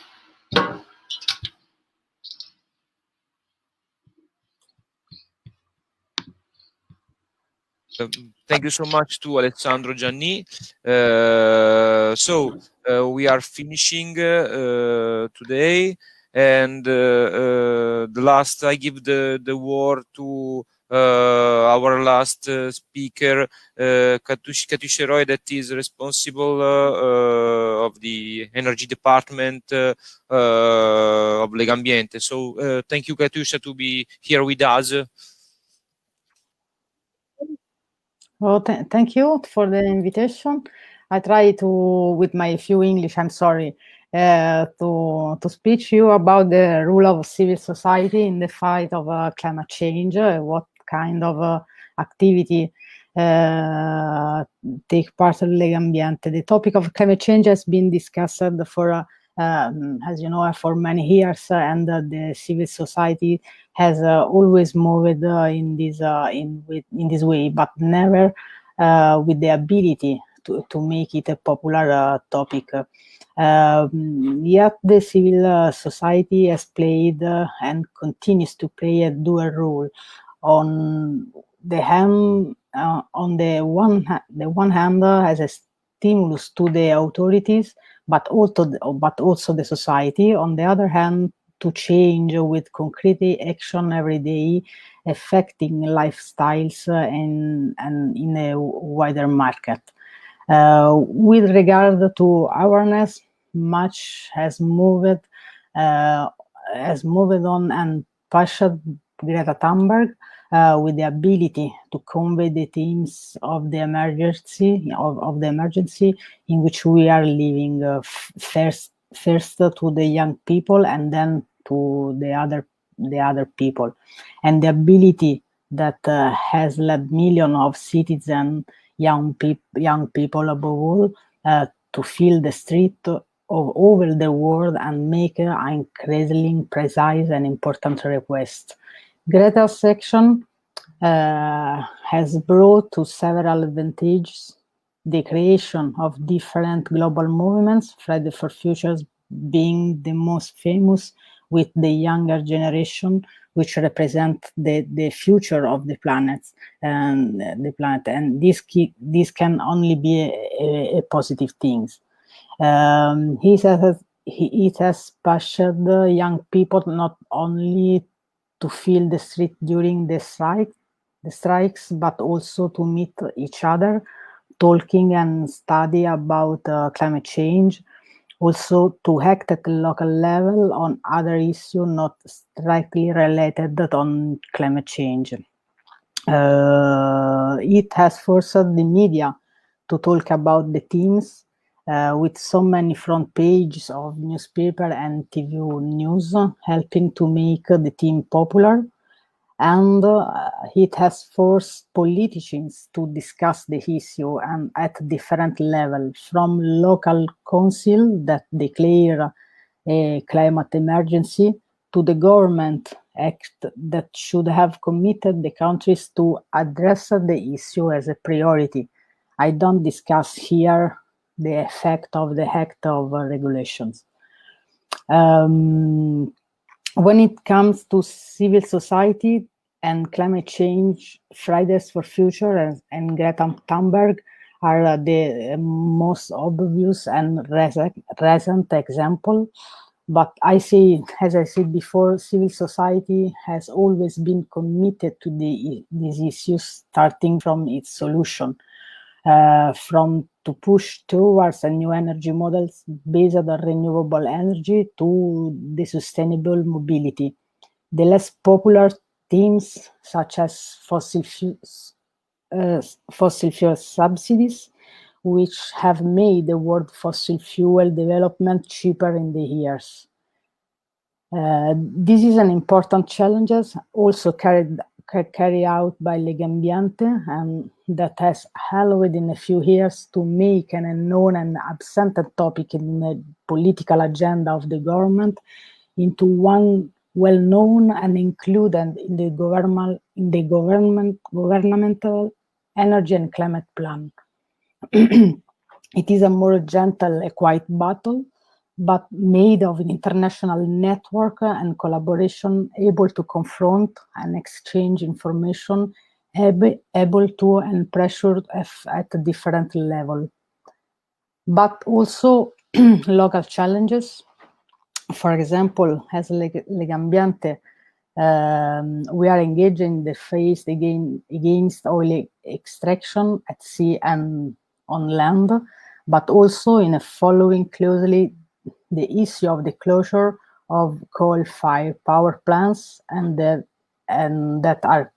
Thank you so much to Alessandro Gianni. We are finishing today, and the last, I give the word to our last speaker, Katusha Roy, that is responsible of the energy department of Legambiente. So thank you, Katusha, to be here with us. Well, thank you for the invitation. I try to, with my few English, I'm sorry, to speak to you about the role of civil society in the fight of climate change, what kind of activity take part in Legambiente. The topic of climate change has been discussed for, as you know, for many years, and the civil society has always moved in this way, but never with the ability to make it a popular topic. Yet the civil society has played and continues to play a dual role. On the one hand, as a stimulus to the authorities, but also the society. On the other hand, to change with concrete action every day, affecting lifestyles and in a wider market. With regard to awareness, much has moved on and pushed Greta Thunberg with the ability to convey the themes of the emergency in which we are living, first to the young people and then to the other people, and the ability that has led millions of citizens, young people above all, to fill the street over the world and make increasingly precise and important requests. Greta's action has brought to several advantages: the creation of different global movements, Friday for Futures being the most famous, with the younger generation, which represent the future of the planet, and this can only be a positive thing. It has pushed young people not only to fill the street during the strikes, but also to meet each other, talking and study about climate change, also to act at the local level on other issues not strictly related on climate change. It has forced the media to talk about the themes with so many front pages of newspaper and TV news, helping to make the theme popular. And it has forced politicians to discuss the issue and at different levels, from local council that declare a climate emergency to the government act that should have committed the countries to address the issue as a priority. I don't discuss here the effect of the act of regulations. When it comes to civil society, and climate change, Fridays for Future and Greta Thunberg are the most obvious and recent example. But as I said before, civil society has always been committed to these issues, starting from its solution, to push towards a new energy models based on renewable energy to the sustainable mobility. The less popular themes, such as fossil fuel subsidies, which have made the world fossil fuel development cheaper in the years. This is an important challenge, also carried out by Legambiente, and that has helped within a few years to make an unknown and absent topic in the political agenda of the government into one well-known and included in the governmental energy and climate plan. It is a more gentle, a quiet battle, but made of an international network and collaboration, able to confront and exchange information, able to and pressured at a different level. But also local challenges. For example, as Legambiente, we are engaged in the fight against oil extraction at sea and on land, but also in following closely the issue of the closure of coal-fired power plants and that are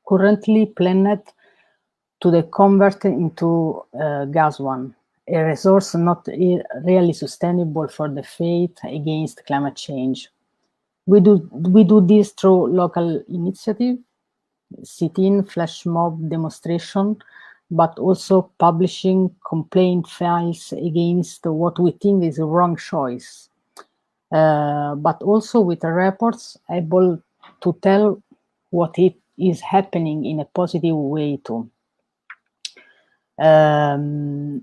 currently planned to the convert into gas one, a resource not really sustainable for the fight against climate change. We do this through local initiative, sit-in, flash mob demonstration, but also publishing complaint files against what we think is a wrong choice. But also with reports able to tell what it is happening in a positive way too. Among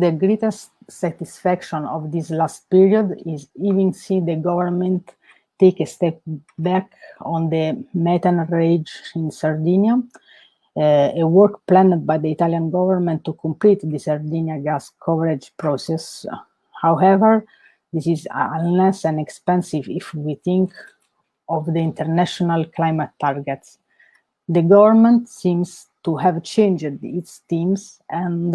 the greatest satisfaction of this last period is even see the government take a step back on the methane rage in Sardinia, a work planned by the Italian government to complete the Sardinia gas coverage process. However, this is unless and expensive if we think of the international climate targets. The government seems to have changed its themes and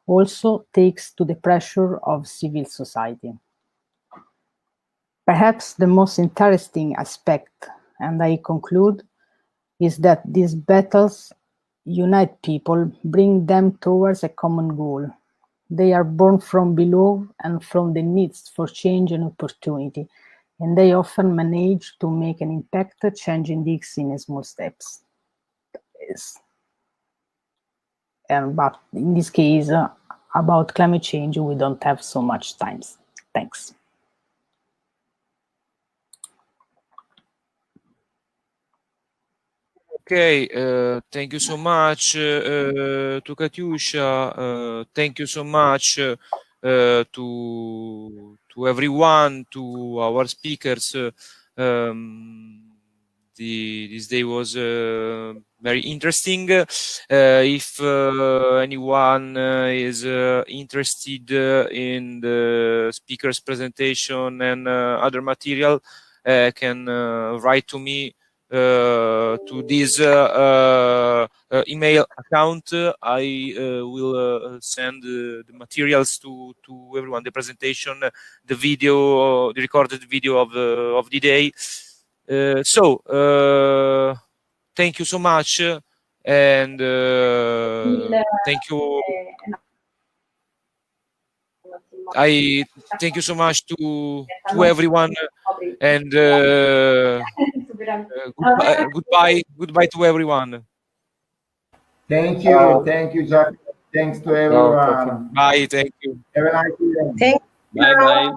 also takes to the pressure of civil society. Perhaps the most interesting aspect, and I conclude, is that these battles unite people, bring them towards a common goal. They are born from below and from the needs for change and opportunity, and they often manage to make an impact, changing these in small steps. Yes. But in this case, about climate change, we don't have so much time. Thanks. Okay, thank you so much to Katyusha. Thank you so much to everyone, to our speakers. This day was very interesting. If anyone is interested in the speaker's presentation and other material, can write to me to this email account. I will send the materials to everyone, the presentation, the video, the recorded video of the day. So thank you so much, and thank you. I thank you so much to everyone, and goodbye to everyone. Thank you, Jack. Thanks to everyone. Bye. Thank you. Have a nice evening. Thank you. Bye bye.